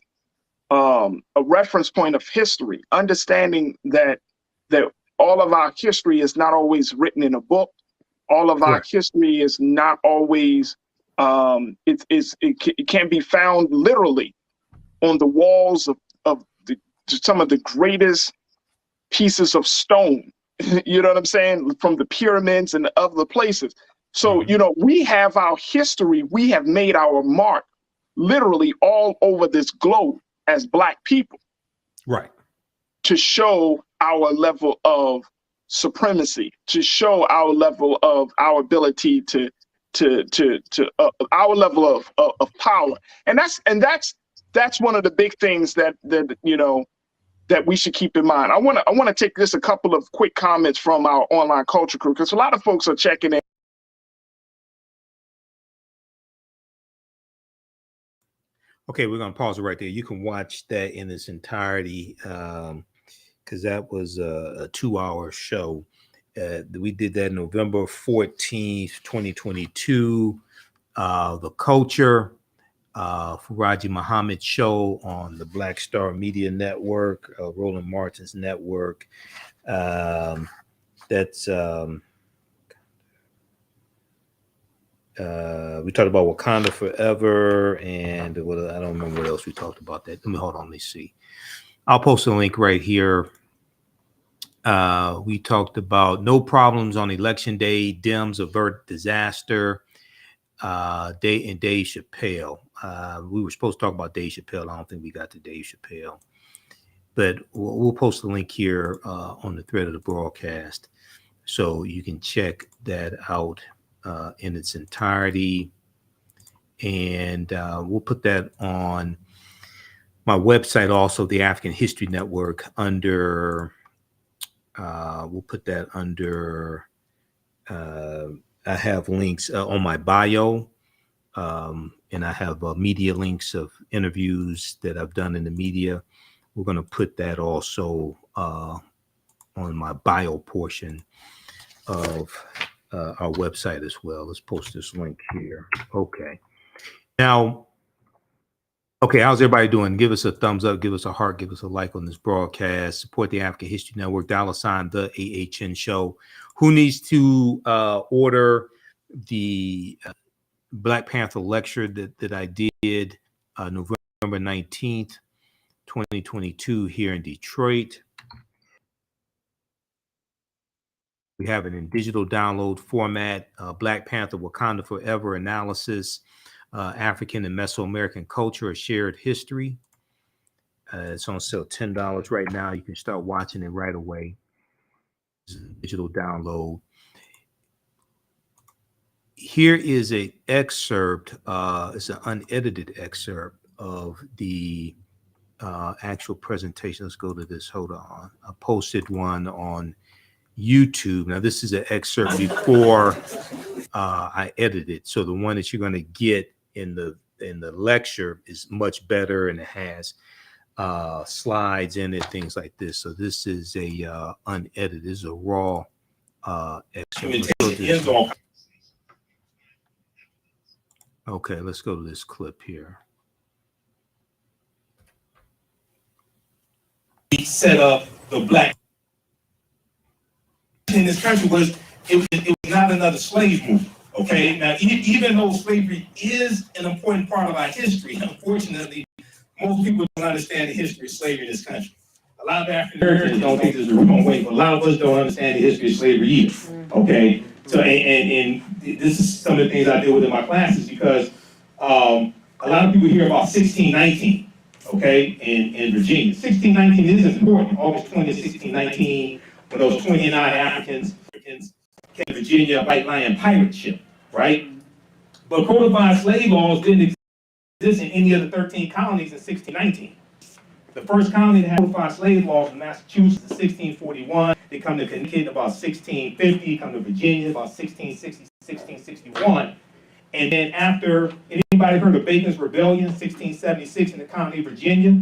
a reference point of history, understanding that all of our history is not always written in a book. All of our history is not always it can be found literally on the walls of some of the greatest pieces of stone. You know what I'm saying? From the pyramids and other places. So, you know, we have our history. We have made our mark literally all over this globe as Black people. Right. To show our level of supremacy, to show our level of our ability to our level of power. And that's one of the big things that you know, that we should keep in mind. I want to take just a couple of quick comments from our online culture crew, because a lot of folks are checking in. Okay, we're gonna pause it right there. You can watch that in its entirety, because that was a 2-hour show. We did that November 14th, 2022. The Culture, Faraji Muhammad show on the Black Star Media Network, Roland Martin's network. We talked about Wakanda Forever, and I don't remember what else we talked about. That. Let me see. I'll post a link right here. We talked about no problems on election day, Dems avert disaster, Dave Chappelle. We were supposed to talk about Dave Chappelle. I don't think we got to Dave Chappelle, but we'll post the link here on the thread of the broadcast, so you can check that out in its entirety. And we'll put that on my website, also the African History Network, under we'll put that under I have links on my bio, and I have media links of interviews that I've done in the media. We're going to put that also on my bio portion of our website as well. Let's post this link here. Okay. Now, okay, how's everybody doing? Give us a thumbs up, give us a heart, give us a like on this broadcast. Support the African History Network, $ the TheAHNShow. Who needs to order the Black Panther lecture that I did November 19th, 2022 here in Detroit? We have it in digital download format, Black Panther, Wakanda Forever analysis, African and Mesoamerican culture, a shared history. It's on sale $10 right now. You can start watching it right away. It's a digital download. Here is an excerpt. It's an unedited excerpt of the actual presentation. Let's go to this. Hold on. I posted one on YouTube. Now, this is an excerpt before I edited. So the one that you're going to get in the lecture is much better, and it has slides in it, things like this. So this is a unedited. This is a raw excerpt. Okay, let's go to this clip here. He set up the black in this country was it was not another slave movement. Okay, now even though slavery is an important part of our history, unfortunately, most people don't understand the history of slavery in this country. A lot of African Americans don't think this is the wrong way, but a lot of us don't understand the history of slavery either. Okay, so and this is some of the things I deal with in my classes, because a lot of people hear about 1619, okay, in Virginia. 1619 is important. August 20, 1619, when those 29 Africans came to Virginia, White Lion pirate ship, right? But codified slave laws didn't exist in any of the 13 colonies in 1619. The first colony that had codified slave laws was Massachusetts in 1641. They come to Connecticut about 1650, come to Virginia about 1660, 1661. And then after, anybody heard of Bacon's Rebellion, 1676 in the colony of Virginia?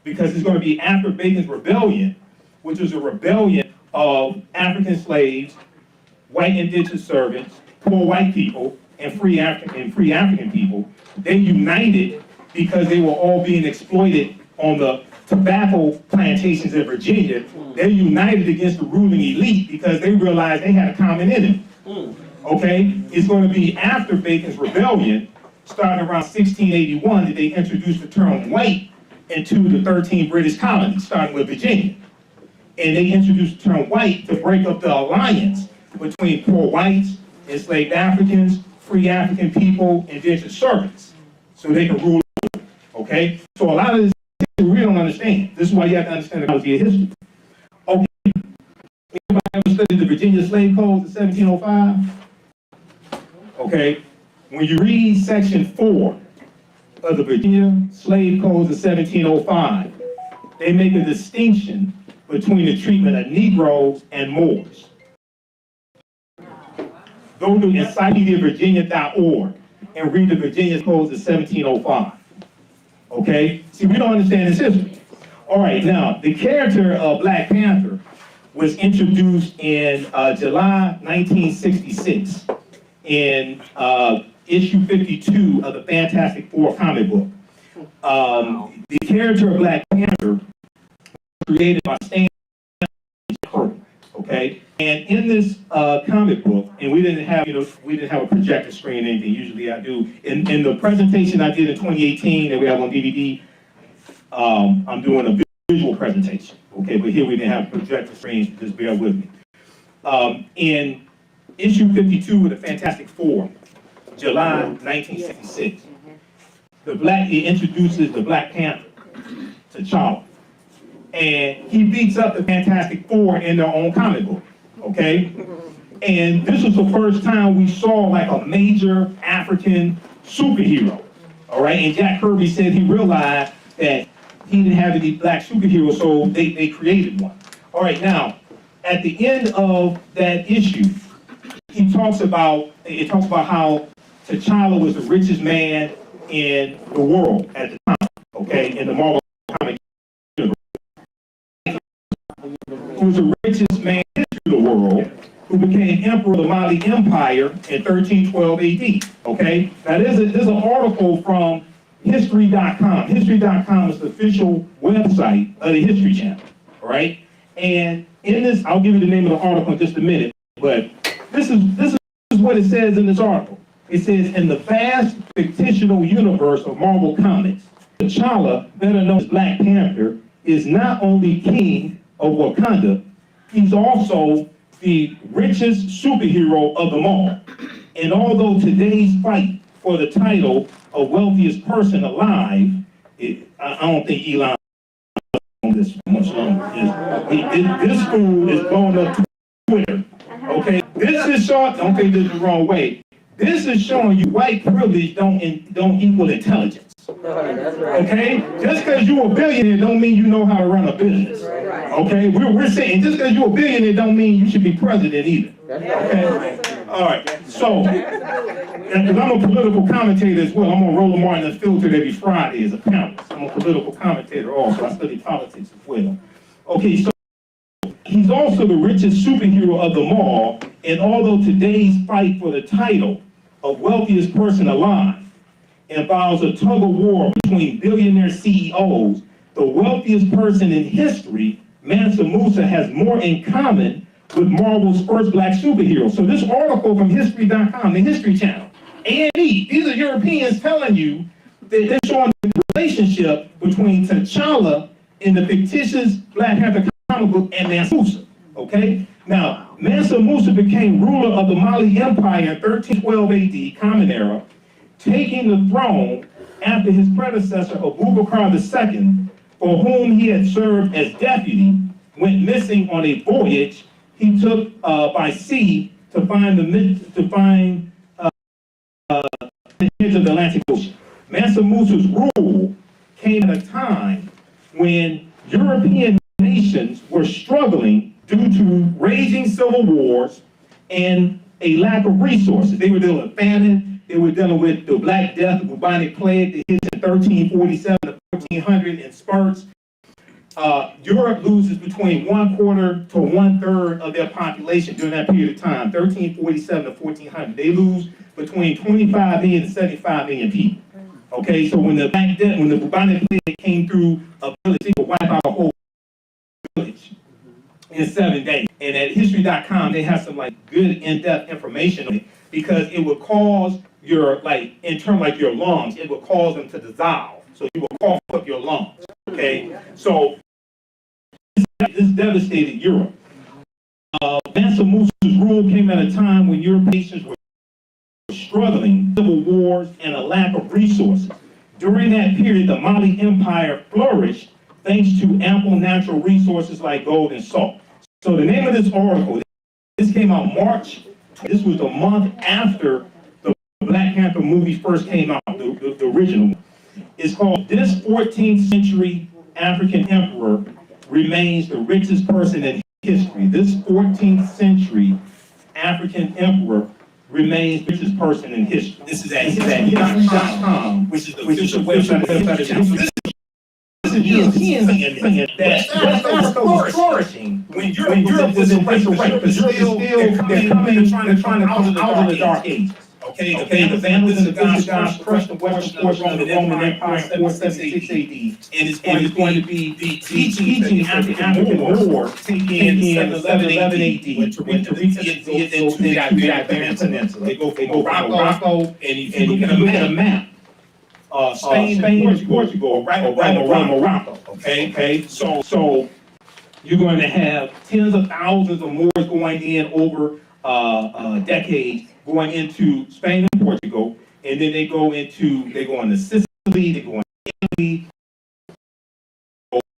Because it's going to be after Bacon's Rebellion, which was a rebellion of African slaves, white indigenous servants, poor white people, and free African people. They united because they were all being exploited on the tobacco plantations in Virginia. They united against the ruling elite because they realized they had a common enemy. Okay, it's going to be after Bacon's Rebellion, starting around 1681, that they introduced the term white into the 13 British colonies, starting with Virginia. And they introduced the term white to break up the alliance between poor whites, enslaved Africans, free African people, and indentured servants, so they can rule. Okay, so a lot of this we really don't understand. This is why you have to understand the chronology of history. Okay, anybody ever studied the Virginia Slave Codes of 1705? Okay, when you read section 4 of the Virginia Slave Codes of 1705, they make a distinction between the treatment of Negroes and Moors. Go to encyclopediavirginia.org and read the Virginia Codes of 1705. Okay, see, we don't understand this history. All right, now, the character of Black Panther was introduced in July 1966. In issue 52 of the Fantastic Four comic book. The character of Black Panther was created by Stan Lee, okay? And in this comic book, and we didn't have a projector screen or anything. Usually I do. In the presentation I did in 2018 that we have on DVD, I'm doing a visual presentation, okay? But here we didn't have projector screens, just bear with me. In issue 52 of the Fantastic Four, July 1966, he introduces the Black Panther, T'Challa. And he beats up the Fantastic Four in their own comic book, okay? And this was the first time we saw like a major African superhero, all right? And Jack Kirby said he realized that he didn't have any black superheroes, so they created one. All right, now, at the end of that issue, it talks about how T'Challa was the richest man in the world at the time, okay, in the Marvel comic universe. He was the richest man in the world who became emperor of the Mali Empire in 1312 AD, okay? Now there's an article from History.com. History.com is the official website of the History Channel, all right? And in this, I'll give you the name of the article in just a minute, but this is what it says in this article. It says, in the vast fictional universe of Marvel Comics, T'Challa, better known as Black Panther, is not only king of Wakanda, he's also the richest superhero of them all. And although today's fight for the title of wealthiest person alive, I don't think Elon on this much longer. This fool is blowing up Twitter. Okay, this is showing, don't take this the wrong way. This is showing you white privilege don't equal intelligence. Okay, just because you're a billionaire don't mean you know how to run a business. Okay, we're saying just because you're a billionaire don't mean you should be president either. Okay, all right. So, because I'm a political commentator as well, I'm on Roland Martin Unfiltered every Friday as a panelist. I'm a political commentator also. I study politics as well. Okay, so he's also the richest superhero of them all, and although today's fight for the title of wealthiest person alive involves a tug of war between billionaire CEOs, the wealthiest person in history, Mansa Musa, has more in common with Marvel's first black superhero. So this article from History.com, the History Channel, A&E, these are Europeans telling you that they're showing the relationship between T'Challa in the fictitious Black Panther comic book and Mansa Musa, okay? Now, Mansa Musa became ruler of the Mali Empire in 1312 AD, Common Era, taking the throne after his predecessor, Abubakar II, for whom he had served as deputy, went missing on a voyage he took by sea to find the edge of the Atlantic Ocean. Mansa Musa's rule came at a time when European nations were struggling due to raging civil wars and a lack of resources. They were dealing with famine, they were dealing with the Black Death, the bubonic plague that hit in 1347 to 1400 in spurts. Europe loses between 1/4 to 1/3 of their population during that period of time, 1347 to 1400. They lose between 25 million and 75 million people. Okay, so when the Black Death, when the bubonic plague came through a village, it would wipe out a whole village in 7 days. And at history.com, they have some like good in-depth information on it, because it would cause your, like, in terms like your lungs, it would cause them to dissolve. So you will cough up your lungs. Okay, so this devastated Europe. Mansa Musa's rule came at a time when European nations were struggling, civil wars, and a lack of resources. During that period, the Mali Empire flourished thanks to ample natural resources like gold and salt. So the name of this article, this came out March. This was the month after the Black Panther movie first came out, the original one. It's called "This 14th Century African Emperor Remains the Richest Person in History." This 14th century African emperor remains the richest person in history. This is at TheAHNShow.com, which is the website of the channel. This is Europeans saying that West Africa was flourishing when Europe was in disarray, because they're coming trying to come out of the Dark Ages. Okay, the Vandals and the Visigoths crushed the western portion of the Roman Empire in 476 AD, and it's going to be the teaching African war taking in 711 AD. When Teresa goes into the Iberian Peninsula, they go Morocco, and if you look at a map, Spain and Portugal right around Morocco. Okay, so you're going to have tens of thousands of Moors going in over decades, going into Spain and Portugal, and then they go into Sicily, they go into Italy,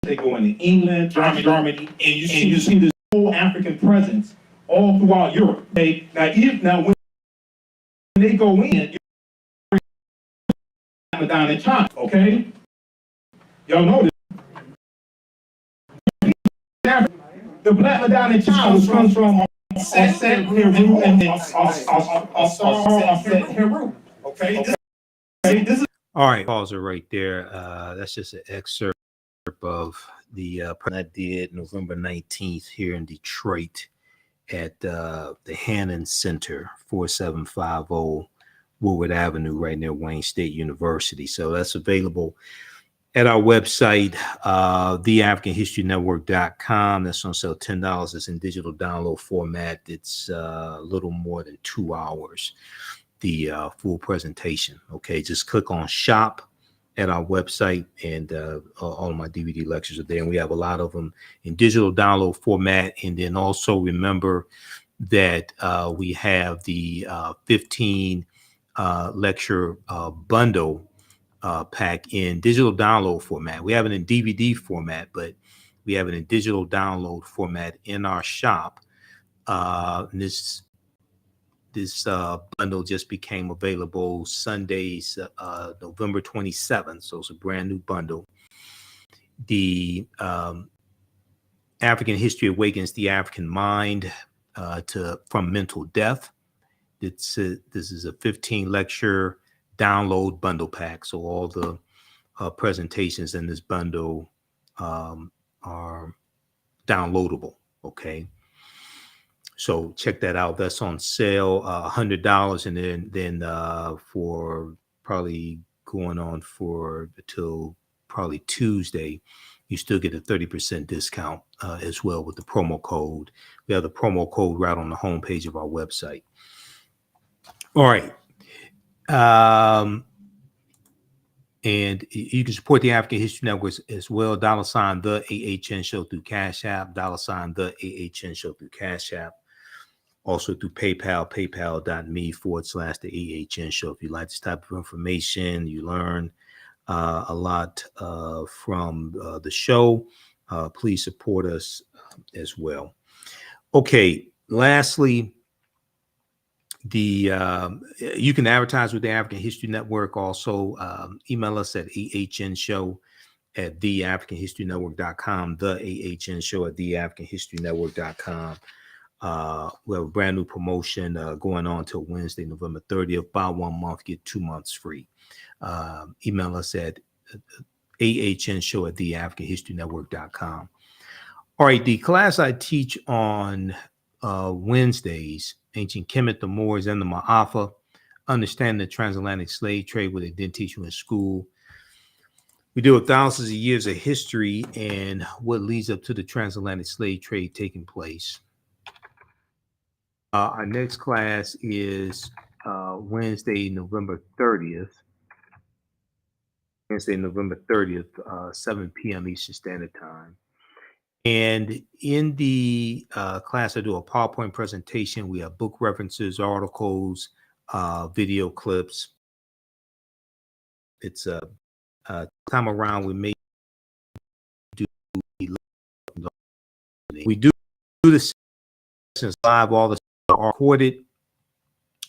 they go into England, Germany, and you see this whole African presence all throughout Europe. Okay, now when they go in, you're down in China. Okay, y'all know this. The Black Madonna in China comes from Offset Heru and Offset Heru. Okay, this is all right. Pause it right there. That's just an excerpt of the I did November 19th here in Detroit at the Hannon Center, 4750 Woodward Avenue, right near Wayne State University. So that's available at our website, theAfricanHistoryNetwork.com. That's on sale $10. It's in digital download format. It's a little more than 2 hours, the full presentation. Okay, just click on shop at our website, and all of my DVD lectures are there. And we have a lot of them in digital download format. And then also remember that we have the 15 lecture bundle pack in digital download format. We have it in DVD format, but we have it in digital download format in our shop. This bundle just became available Sundays, November 27th. So it's a brand new bundle. The African History Awakens the African Mind from Mental Death. This is a 15 lecture download bundle pack. So all the presentations in this bundle are downloadable. Okay. So check that out. That's on sale, $100, and then for probably going on for until probably Tuesday, you still get a 30% discount as well with the promo code. We have the promo code right on the homepage of our website. All right. And you can support the African History Network as well. $ the AHN Show through Cash App. $ the AHN Show through Cash App. Also through PayPal, paypal.me/the AHN Show. If you like this type of information, you learn a lot from the show. Please support us as well. Okay, lastly, you can advertise with the African History Network. Also, email us at AHNShow at TheAHNShow.com, TheAHNShow at TheAHNShow.com. We have a brand new promotion going on till Wednesday, November 30th. Buy 1 month, get 2 months free. Email us at AHNShow at TheAHNShow.com. All right, the class I teach on Wednesdays, Ancient Kemet, the Moors, and the Maafa, understanding the transatlantic slave trade, what they didn't teach you in school. We deal with thousands of years of history and what leads up to the transatlantic slave trade taking place. Our next class is Wednesday, November 30th. Wednesday, November 30th, 7 p.m. Eastern Standard Time. And in the class, I do a PowerPoint presentation. We have book references, articles, video clips. It's a time around we may do the sessions live. All the are recorded.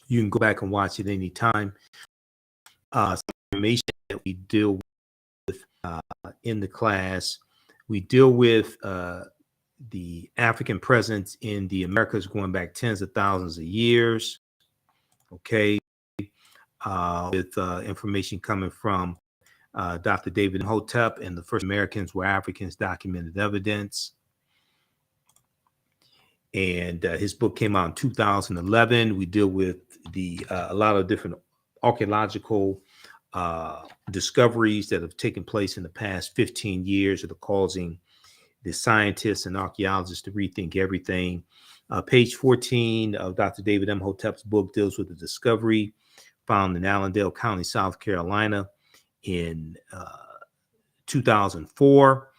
You can go back and watch it anytime. Some information that we deal with in the class. We deal with the African presence in the Americas going back tens of thousands of years. Okay. With information coming from Dr. David Imhotep and the first Americans were Africans, documented evidence. And his book came out in 2011. We deal with a lot of different archaeological discoveries that have taken place in the past 15 years that are causing the scientists and archaeologists to rethink everything. Page 14 of Dr. David Imhotep's book deals with the discovery found in Allendale County, South Carolina in 2004.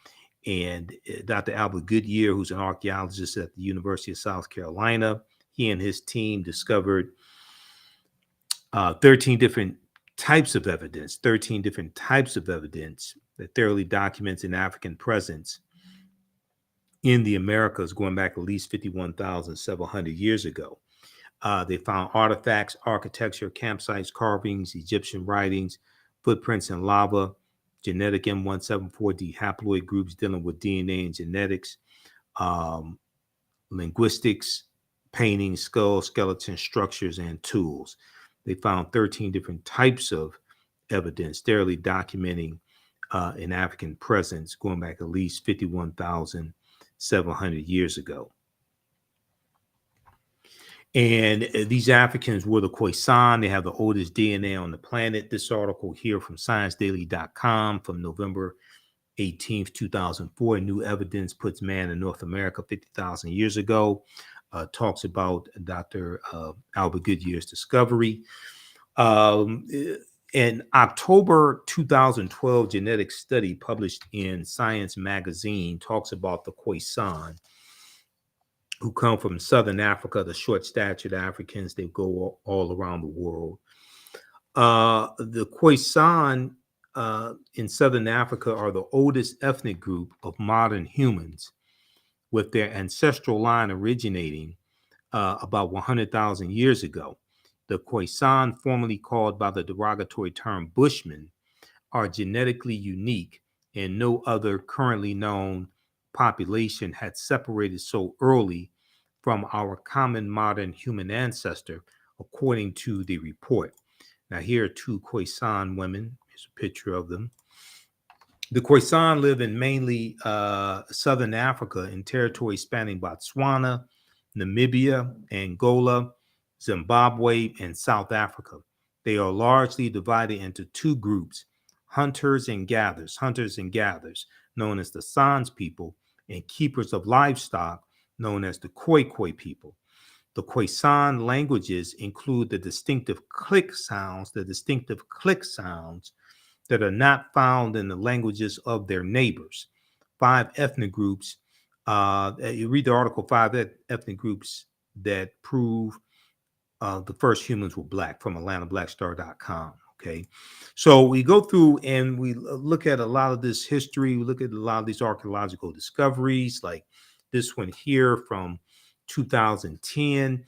And Dr. Albert Goodyear, who's an archaeologist at the University of South Carolina, he and his team discovered 13 different types of evidence that thoroughly documents an African presence in the Americas going back at least 51,700 years ago. They found artifacts, architecture, campsites, carvings, Egyptian writings, footprints in lava, genetic M174D haploid groups dealing with DNA and genetics, linguistics, paintings, skulls, skeletons, structures, and tools. They found 13 different types of evidence thoroughly documenting an African presence going back at least 51,700 years ago. And these Africans were the Khoisan. They have the oldest DNA on the planet. This article here from ScienceDaily.com from November 18th, 2004. New evidence puts man in North America 50,000 years ago. Talks about Dr. Albert Goodyear's discovery. In October 2012, genetic study published in Science magazine talks about the Khoisan, who come from Southern Africa, the short-statured Africans. They go all around the world. The Khoisan in Southern Africa are the oldest ethnic group of modern humans, with their ancestral line originating about 100,000 years ago. The Khoisan, formerly called by the derogatory term Bushmen, are genetically unique, and no other currently known population had separated so early from our common modern human ancestor, according to the report. Now, here are two Khoisan women. Here's a picture of them. The Khoisan live in mainly Southern Africa in territory spanning Botswana, Namibia, Angola, Zimbabwe, and South Africa. They are largely divided into two groups, hunters and gatherers, known as the Sans people, and keepers of livestock, known as the Khoi people. The Khoisan languages include the distinctive click sounds that are not found in the languages of their neighbors. 5 ethnic groups, you read the article, 5 ethnic groups that prove the first humans were Black from AtlantaBlackStar.com. Okay, so we go through and we look at a lot of this history. We look at a lot of these archaeological discoveries, like this one here from 2010.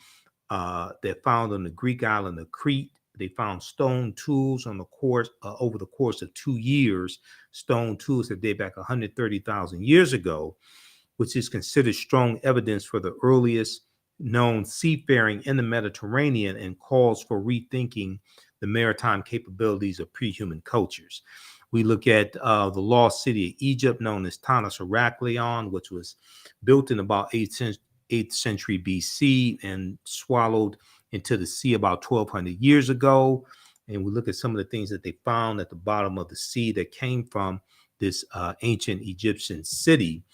They found on the Greek island of Crete. They found stone tools on the course over the course of 2 years. Stone tools that date back 130,000 years ago, which is considered strong evidence for the earliest known seafaring in the Mediterranean and calls for rethinking the maritime capabilities of pre-human cultures. We look at the lost city of Egypt known as Tanis Heraklion, which was built in about 8th century BC and swallowed into the sea about 1,200 years ago. And we look at some of the things that they found at the bottom of the sea that came from this ancient Egyptian city,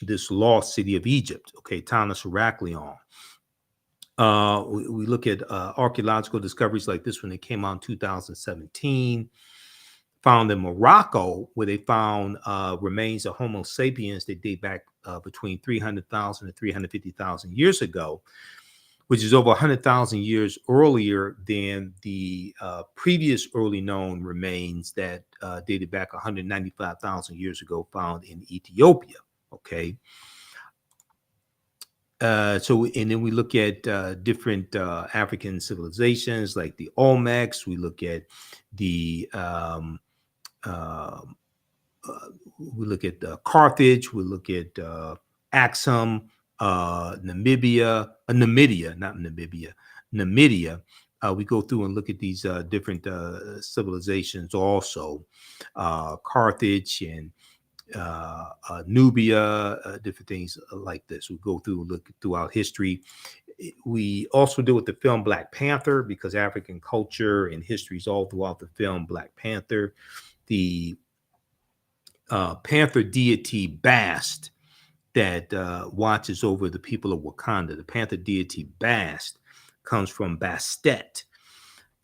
this lost city of Egypt, okay, Tanis Heraklion. We look at archaeological discoveries like this one that came out in 2017, found in Morocco, where they found remains of Homo sapiens that date back between 300,000 and 350,000 years ago, which is over 100,000 years earlier than the previous early known remains that dated back 195,000 years ago found in Ethiopia, okay? And then we look at different African civilizations like the Olmecs. We look at the Carthage. We look at Axum, Namibia, not Namibia, Namidia. We go through and look at these different civilizations also, Carthage and Nubia, different things like this. We go through and look throughout history. We also deal with the film Black Panther because African culture and history is all throughout the film Black Panther. The Panther deity Bast that watches over the people of Wakanda. The Panther deity Bast comes from Bastet,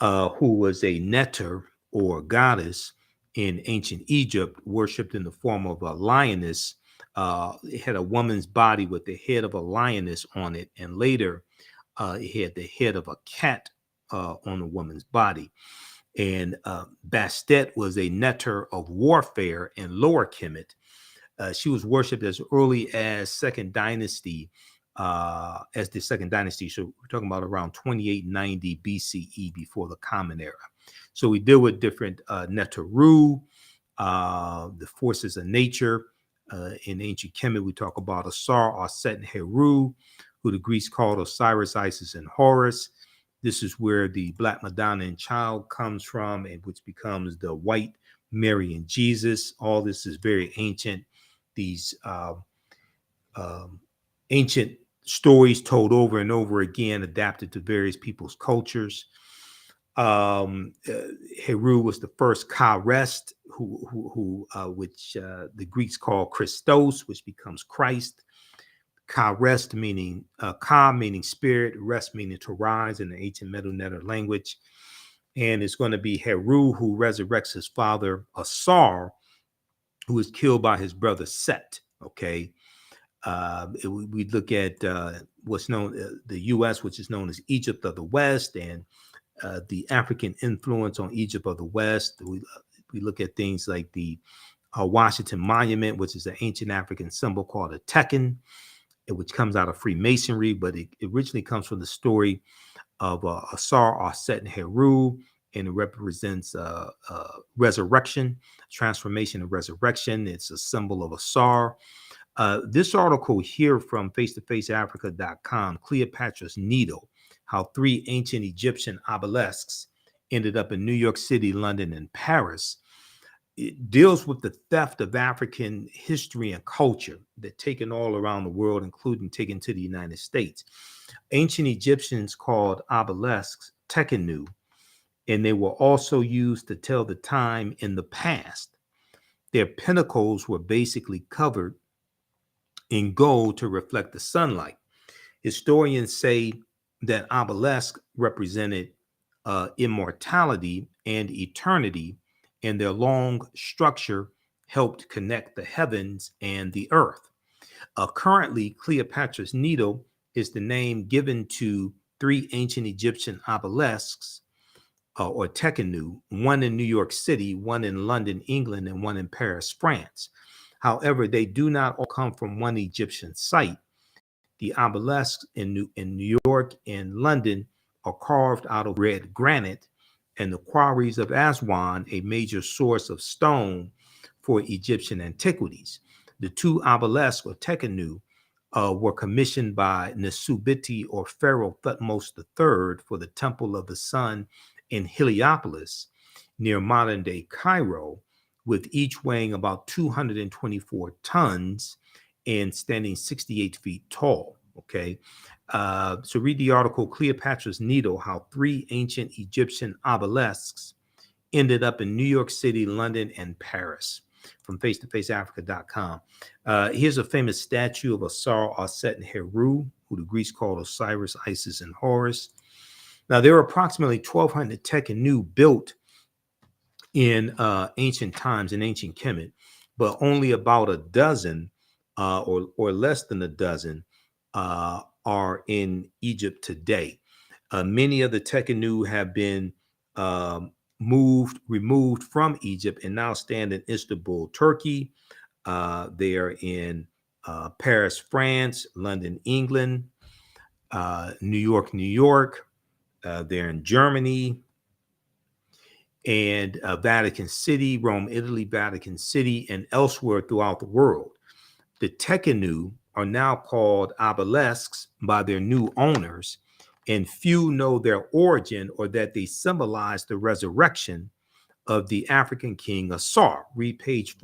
who was a neter or goddess in ancient Egypt, worshipped in the form of a lioness. It had a woman's body with the head of a lioness on it, and later it had the head of a cat on a woman's body. And Bastet was a neter of warfare in Lower Kemet. She was worshipped as early as Second Dynasty, as the Second Dynasty. So we're talking about around 2890 BCE, before the Common Era. So we deal with different Neteru, the forces of nature. In Ancient Kemet, we talk about Asar, Aset, and Heru, who the Greeks called Osiris, Isis, and Horus. This is where the Black Madonna and Child comes from, and which becomes the White Mary and Jesus. All this is very ancient. These ancient stories told over and over again, adapted to various people's cultures. Heru was the first Ka-rest, which the Greeks call Christos, which becomes Christ. Ka-rest meaning Ka meaning spirit, rest meaning to rise in the ancient Medu Neter language. And it's going to be Heru who resurrects his father Asar, who is killed by his brother Set. Okay. We look at what's known, the U.S., which is known as Egypt of the West, and the African influence on Egypt of the West. We look at things like the Washington Monument, which is an ancient African symbol called a Tekken, which comes out of Freemasonry, but it originally comes from the story of Asar, Aset, and Heru, and it represents resurrection, transformation and resurrection. It's a symbol of Asar. This article here from face-to-faceafrica.com, Cleopatra's Needle, how 3 ancient Egyptian obelisks ended up in New York City, London, and Paris. It deals with the theft of African history and culture that taken all around the world, including taken to the United States. Ancient Egyptians called obelisks tekenu, and they were also used to tell the time in the past. Their pinnacles were basically covered in gold to reflect the sunlight. Historians say that obelisk represented immortality and eternity, and their long structure helped connect the heavens and the earth. Currently, Cleopatra's Needle is the name given to 3 ancient Egyptian obelisks or Tekenu, one in New York City, one in London, England, and one in Paris, France. However, they do not all come from one Egyptian site. The obelisks in New York and London are carved out of red granite, and the quarries of Aswan, a major source of stone for Egyptian antiquities. The two obelisks, or Tekenu, were commissioned by Nesubiti or Pharaoh Thutmose III for the Temple of the Sun in Heliopolis, near modern-day Cairo, with each weighing about 224 tons and standing 68 feet tall. Okay, so read the article Cleopatra's Needle, How Three Ancient Egyptian Obelisks Ended Up in New York City, London, and Paris, from FaceToFaceAfrica.com. Here's a famous statue of Asar, Aset, and Heru, who the Greeks called Osiris, Isis, and Horus. Now, there were approximately 1,200 Tekenu built in ancient times in ancient Kemet, but only about a dozen or less than a dozen are in Egypt today. Many of the Tekenu have been removed from Egypt and now stand in Istanbul, Turkey. They are in Paris, France, London, England, New York, New York. They're in Germany and Vatican City, Rome, Italy, Vatican City, and elsewhere throughout the world. The Tekenu are now called obelisks by their new owners, and few know their origin or that they symbolize the resurrection of the African king Asar. Read page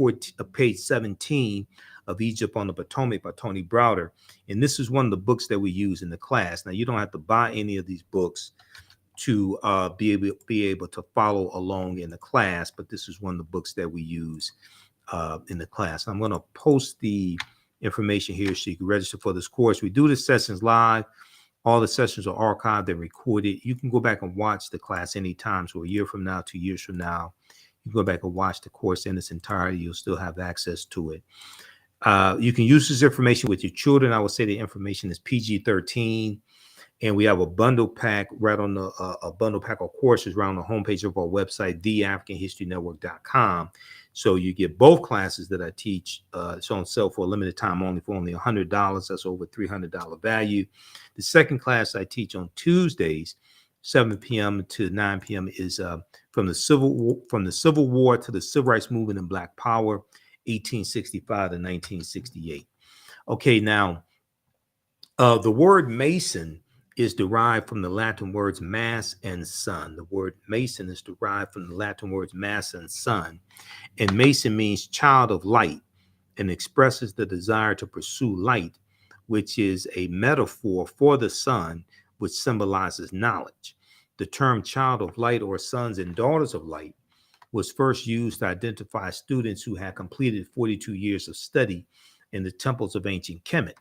17 of Egypt on the Potomac by Tony Browder. And this is one of the books that we use in the class. Now, you don't have to buy any of these books to be able to follow along in the class, but this is one of the books that we use in the class. I'm going to post the information here so you can register for this course. We do the sessions live. All the sessions are archived and recorded. You can go back and watch the class anytime. So a year from now, 2 years from now, you can go back and watch the course in its entirety. You'll still have access to it. You can use this information with your children. I would say the information is PG-13. And we have a bundle pack right on the a bundle pack of courses right on the homepage of our website, TheAfricanHistoryNetwork.com. So you get both classes that I teach. It's on sale for a limited time only for only $100. That's over $300 value. The second class I teach on Tuesdays, 7 p.m. to 9 p.m. is from the Civil War to the Civil Rights Movement and Black Power, 1865 to 1968. Okay, now the word Mason is derived from the Latin words mass and sun. The word Mason is derived from the Latin words mass and sun. And Mason means child of light and expresses the desire to pursue light, which is a metaphor for the sun, which symbolizes knowledge. The term child of light or sons and daughters of light was first used to identify students who had completed 42 years of study in the temples of ancient Kemet.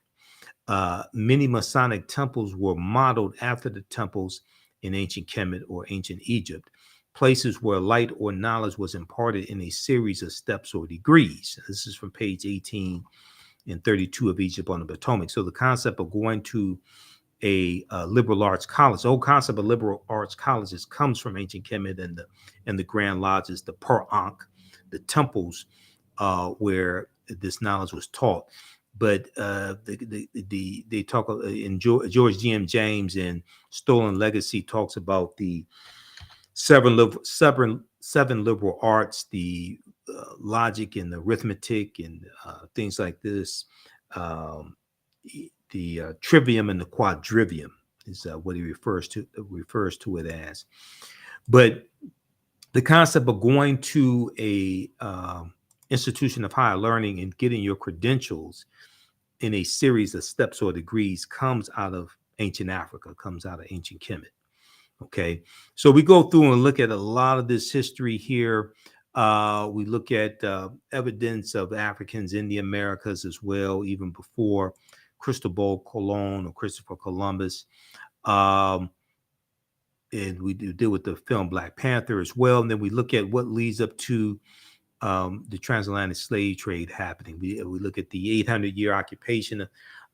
Many Masonic temples were modeled after the temples in ancient Kemet or ancient Egypt, places where light or knowledge was imparted in a series of steps or degrees. This is from page 18 and 32 of Egypt on the Potomac. So the concept of going to a liberal arts college, the whole concept of liberal arts colleges comes from ancient Kemet and the Grand Lodges, the Per-Ankh, the temples where this knowledge was taught. But they talk in George G.M. James in Stolen Legacy talks about the seven liberal arts, the logic and the arithmetic and things like this. The trivium and the quadrivium is what he refers to it as. But the concept of going to a institution of higher learning and getting your credentials in a series of steps or degrees comes out of ancient Africa, comes out of ancient Kemet. Okay, so we go through and look at a lot of this history here. We look at evidence of Africans in the Americas as well, even before Cristobal Colon or Christopher Columbus. And we deal with the film Black Panther as well. And then we look at what leads up to the transatlantic slave trade happening. We look at the 800-year occupation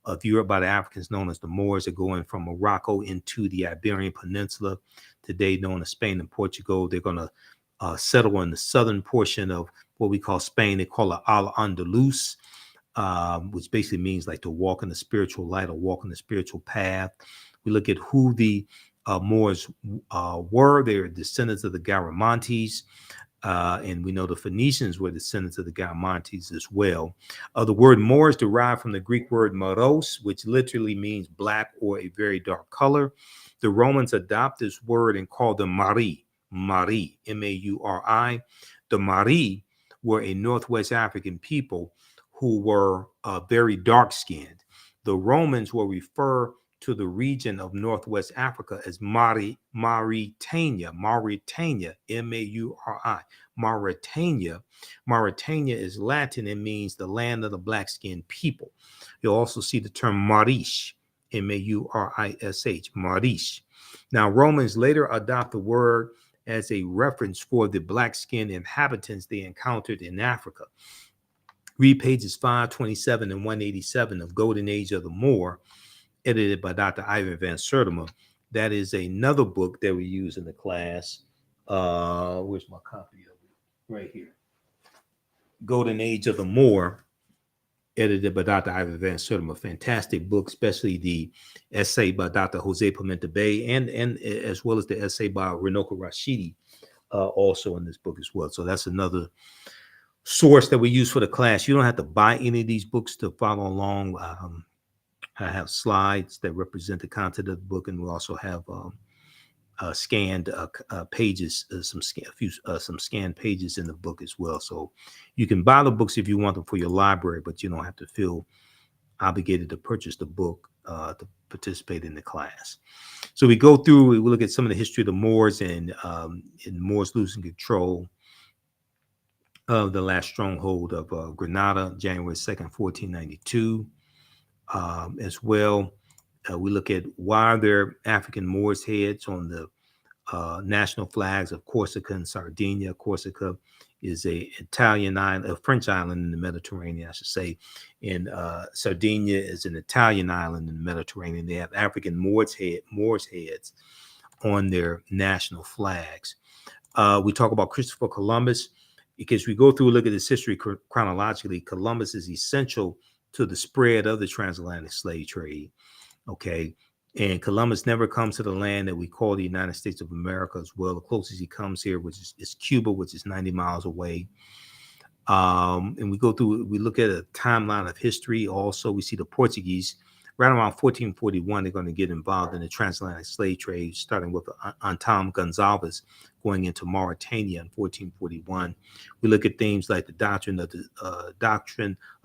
of Europe by the Africans known as the Moors, are going from Morocco into the Iberian Peninsula today known as Spain and Portugal. They're going to settle in the southern portion of what we call Spain. They call it Al-Andalus, which basically means like to walk in the spiritual light or walk in the spiritual path. We look at who the Moors were. They were descendants of the Garamantes. And we know the Phoenicians were descendants of the Garamantes as well. The word Moor is derived from the Greek word moros, which literally means black or a very dark color. The Romans adopted this word and called them Mari, M-A-U-R-I. The Mari were a Northwest African people who were very dark-skinned. The Romans will refer to the region of Northwest Africa as Mauritania, M-A-U-R-I, Mauritania. Mauritania is Latin and means the land of the black-skinned people. You'll also see the term Marish, M-A-U-R-I-S-H, Marish. Now, Romans later adopt the word as a reference for the black-skinned inhabitants they encountered in Africa. Read pages 527 and 187 of Golden Age of the Moor, edited by Dr. Ivan Van Sertima. That is another book that we use in the class. Where's my copy of it? Right here. Golden Age of the Moor, edited by Dr. Ivan Van Sertima. Fantastic book, especially the essay by Dr. Jose Pimenta Bay and as well as the essay by Renoka Rashidi, also in this book as well. So that's another source that we use for the class. You don't have to buy any of these books to follow along. I have slides that represent the content of the book, and we also have scanned pages, some scanned pages in the book as well. So you can buy the books if you want them for your library, but you don't have to feel obligated to purchase the book to participate in the class. So we go through, we look at some of the history of the Moors and Moors losing control of the last stronghold of Granada, January 2nd, 1492. As well, we look at why are there African Moors heads on the national flags of Corsica and Sardinia. Corsica is a French island in the Mediterranean, I should say, and Sardinia is an Italian island in the Mediterranean. They have African Moors heads on their national flags. We talk about Christopher Columbus because we go through, look at this history chronologically. Columbus is essential to the spread of the transatlantic slave trade, okay? And Columbus never comes to the land that we call the United States of America as well. The closest he comes here, which is Cuba, which is 90 miles away. And we go through, we look at a timeline of history. Also, we see the Portuguese, right around 1441, they're going to get involved in the transatlantic slave trade, starting with Anton Gonzalez going into Mauritania in 1441. We look at themes like the doctrine of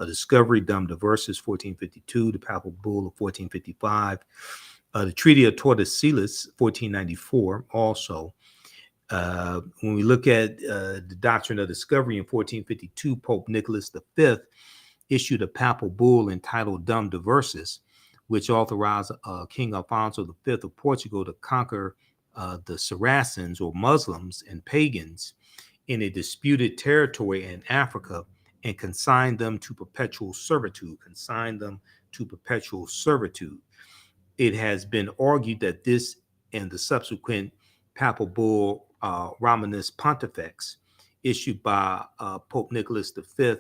discovery, Dum Diversas, 1452, the Papal Bull of 1455, the Treaty of Tordesillas, 1494. Also, when we look at the doctrine of discovery in 1452, Pope Nicholas V issued a papal bull entitled Dum Diversas, which authorized King Alfonso V of Portugal to conquer the Saracens or Muslims and pagans in a disputed territory in Africa and consign them to perpetual servitude. It has been argued that this and the subsequent papal bull Romanus Pontifex, issued by Pope Nicholas V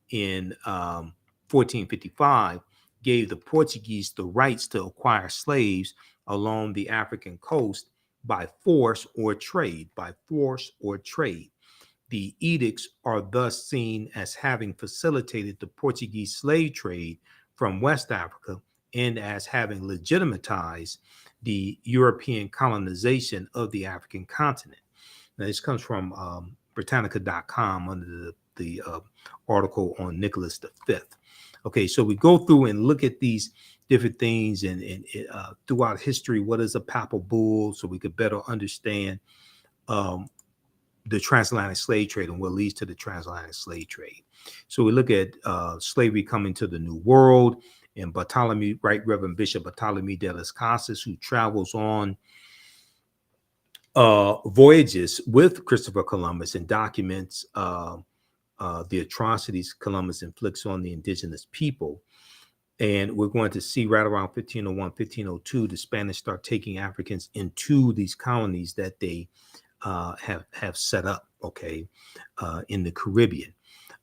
in 1455, gave the Portuguese the rights to acquire slaves along the African coast by force or trade. The edicts are thus seen as having facilitated the Portuguese slave trade from West Africa and as having legitimatized the European colonization of the African continent. Now, this comes from Britannica.com under the article on Nicholas V. Okay, so we go through and look at these different things and throughout history, what is a papal bull, so we could better understand the transatlantic slave trade and what leads to the transatlantic slave trade. So we look at slavery coming to the New World, and Bartholomew, Right Reverend Bishop Bartholomew de las Casas, who travels on voyages with Christopher Columbus and documents the atrocities Columbus inflicts on the indigenous people. And we're going to see right around 1501, 1502, the Spanish start taking Africans into these colonies that they have set up, okay, in the Caribbean.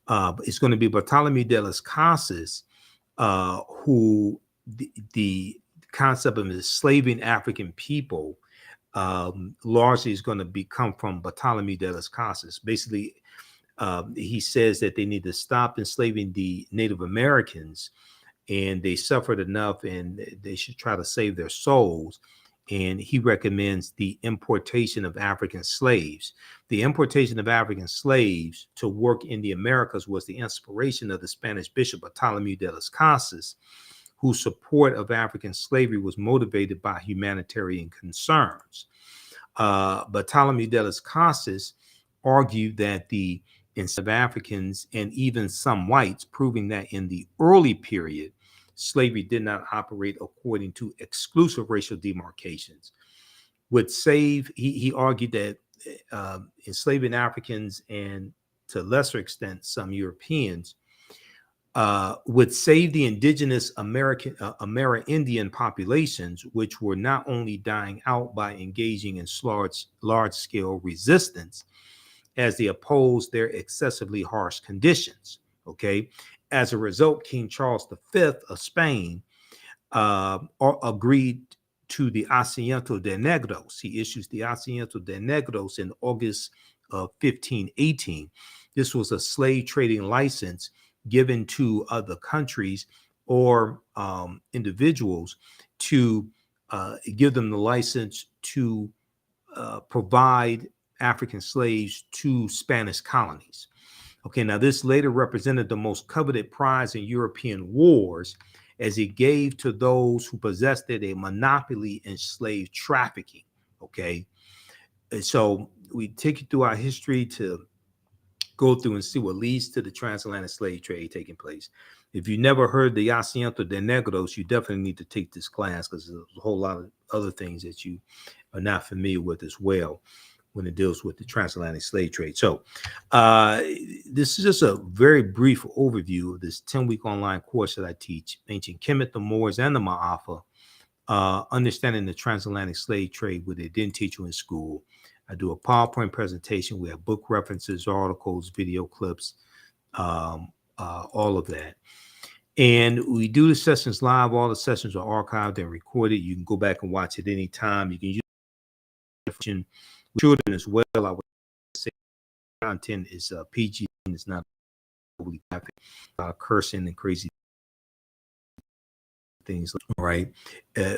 It's going to be Bartolome de las Casas, who the concept of enslaving African people largely is going to come from Bartolome de las Casas. Basically, he says that they need to stop enslaving the Native Americans, and they suffered enough, and they should try to save their souls. And he recommends the importation of African slaves. The importation of African slaves to work in the Americas was the inspiration of the Spanish bishop Bartolome de las Casas, whose support of African slavery was motivated by humanitarian concerns. Bartolome de las Casas argued that the enslaved Africans and even some whites, proving that in the early period, slavery did not operate according to exclusive racial demarcations. Would save, he argued that enslaving Africans and to a lesser extent some Europeans would save the indigenous Amerindian populations, which were not only dying out by engaging in large-scale resistance, as they opposed their excessively harsh conditions. Okay, as a result, King Charles V of Spain agreed to the Asiento de Negros. He issues the Asiento de Negros in August of 1518. This was a slave trading license given to other countries or individuals to give them the license to provide African slaves to Spanish colonies. Okay, now this later represented the most coveted prize in European wars, as it gave to those who possessed it a monopoly in slave trafficking. Okay, and so we take you through our history to go through and see what leads to the transatlantic slave trade taking place. If you never heard the Asiento de Negros, you definitely need to take this class, because there's a whole lot of other things that you are not familiar with as well when it deals with the transatlantic slave trade. So this is just a very brief overview of this 10-week online course that I teach, Ancient Kemet, the Moors, and the Maafa, understanding the transatlantic slave trade, what they didn't teach you in school. I do a PowerPoint presentation. We have book references, articles, video clips, all of that. And we do the sessions live. All the sessions are archived and recorded. You can go back and watch it anytime. You can use it with children as well. I would say content is PG, and it's not overly graphic, cursing and crazy things. All right.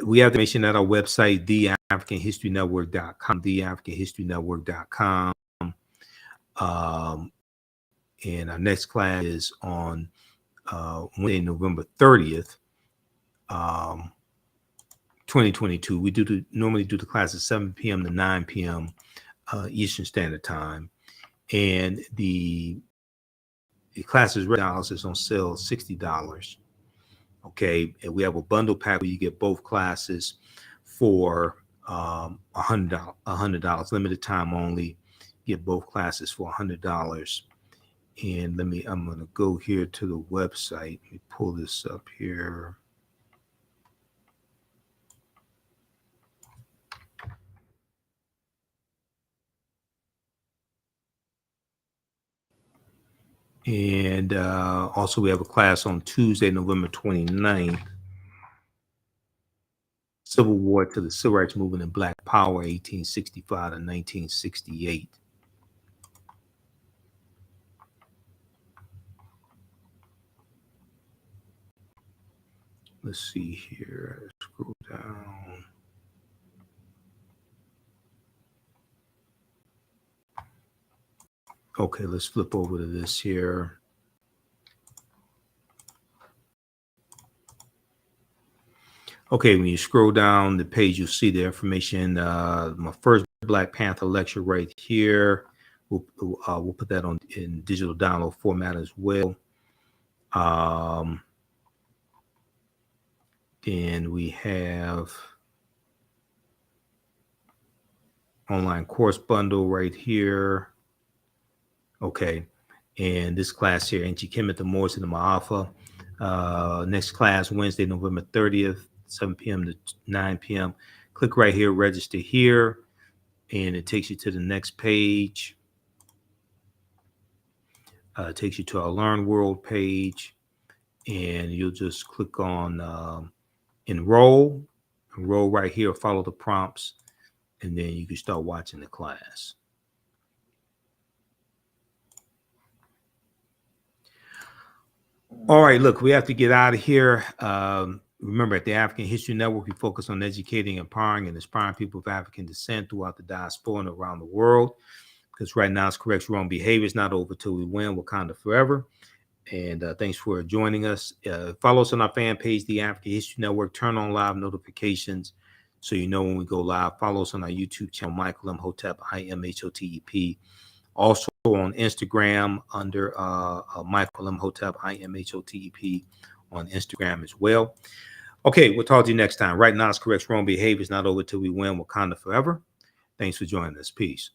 We have information at our website, TheAfricanHistoryNetwork.com, TheAfricanHistoryNetwork.com. And our next class is on Wednesday, November 30th, 2022. We normally do the class at 7 p.m. to 9 p.m. Eastern Standard Time. And the class is $100, on sale, $60. Okay, and we have a bundle pack where you get both classes for $100, limited time only. You get both classes for $100. And I'm going to go here to the website. Let me pull this up here. And also we have a class on Tuesday, November 29th. Civil War to the Civil Rights Movement and Black Power, 1865 to 1968. Let's see here. Scroll down. Okay, let's flip over to this here. Okay, when you scroll down the page, you'll see the information. My first Black Panther lecture right here. We'll put that on in digital download format as well. Then we have online course bundle right here. Okay, And this class here, Ancient Kemet, the Moors, and the Maafa. Next class, Wednesday, November 30th, 7 p.m. to 9 p.m. Click right here, register here, and it takes you to the next page. It takes you to our Learn World page, and you'll just click on enroll right here, follow the prompts, and then you can start watching the class. All right, look, we have to get out of here. Remember, at the African History Network, we focus on educating, empowering, and inspiring people of African descent throughout the diaspora and around the world. Because right now, it's correct wrong behavior. It's not over till we win. Wakanda forever. And thanks for joining us. Follow us on our fan page, the African History Network. Turn on live notifications so you know when we go live. Follow us on our YouTube channel, Michael Imhotep, IMHOTEP. Also on Instagram under Michael Imhotep, IMHOTEP on Instagram as well. Okay, we'll talk to you next time. Right now, it's correct wrong behavior. It's not over till we win. Wakanda forever. Thanks for joining us. Peace.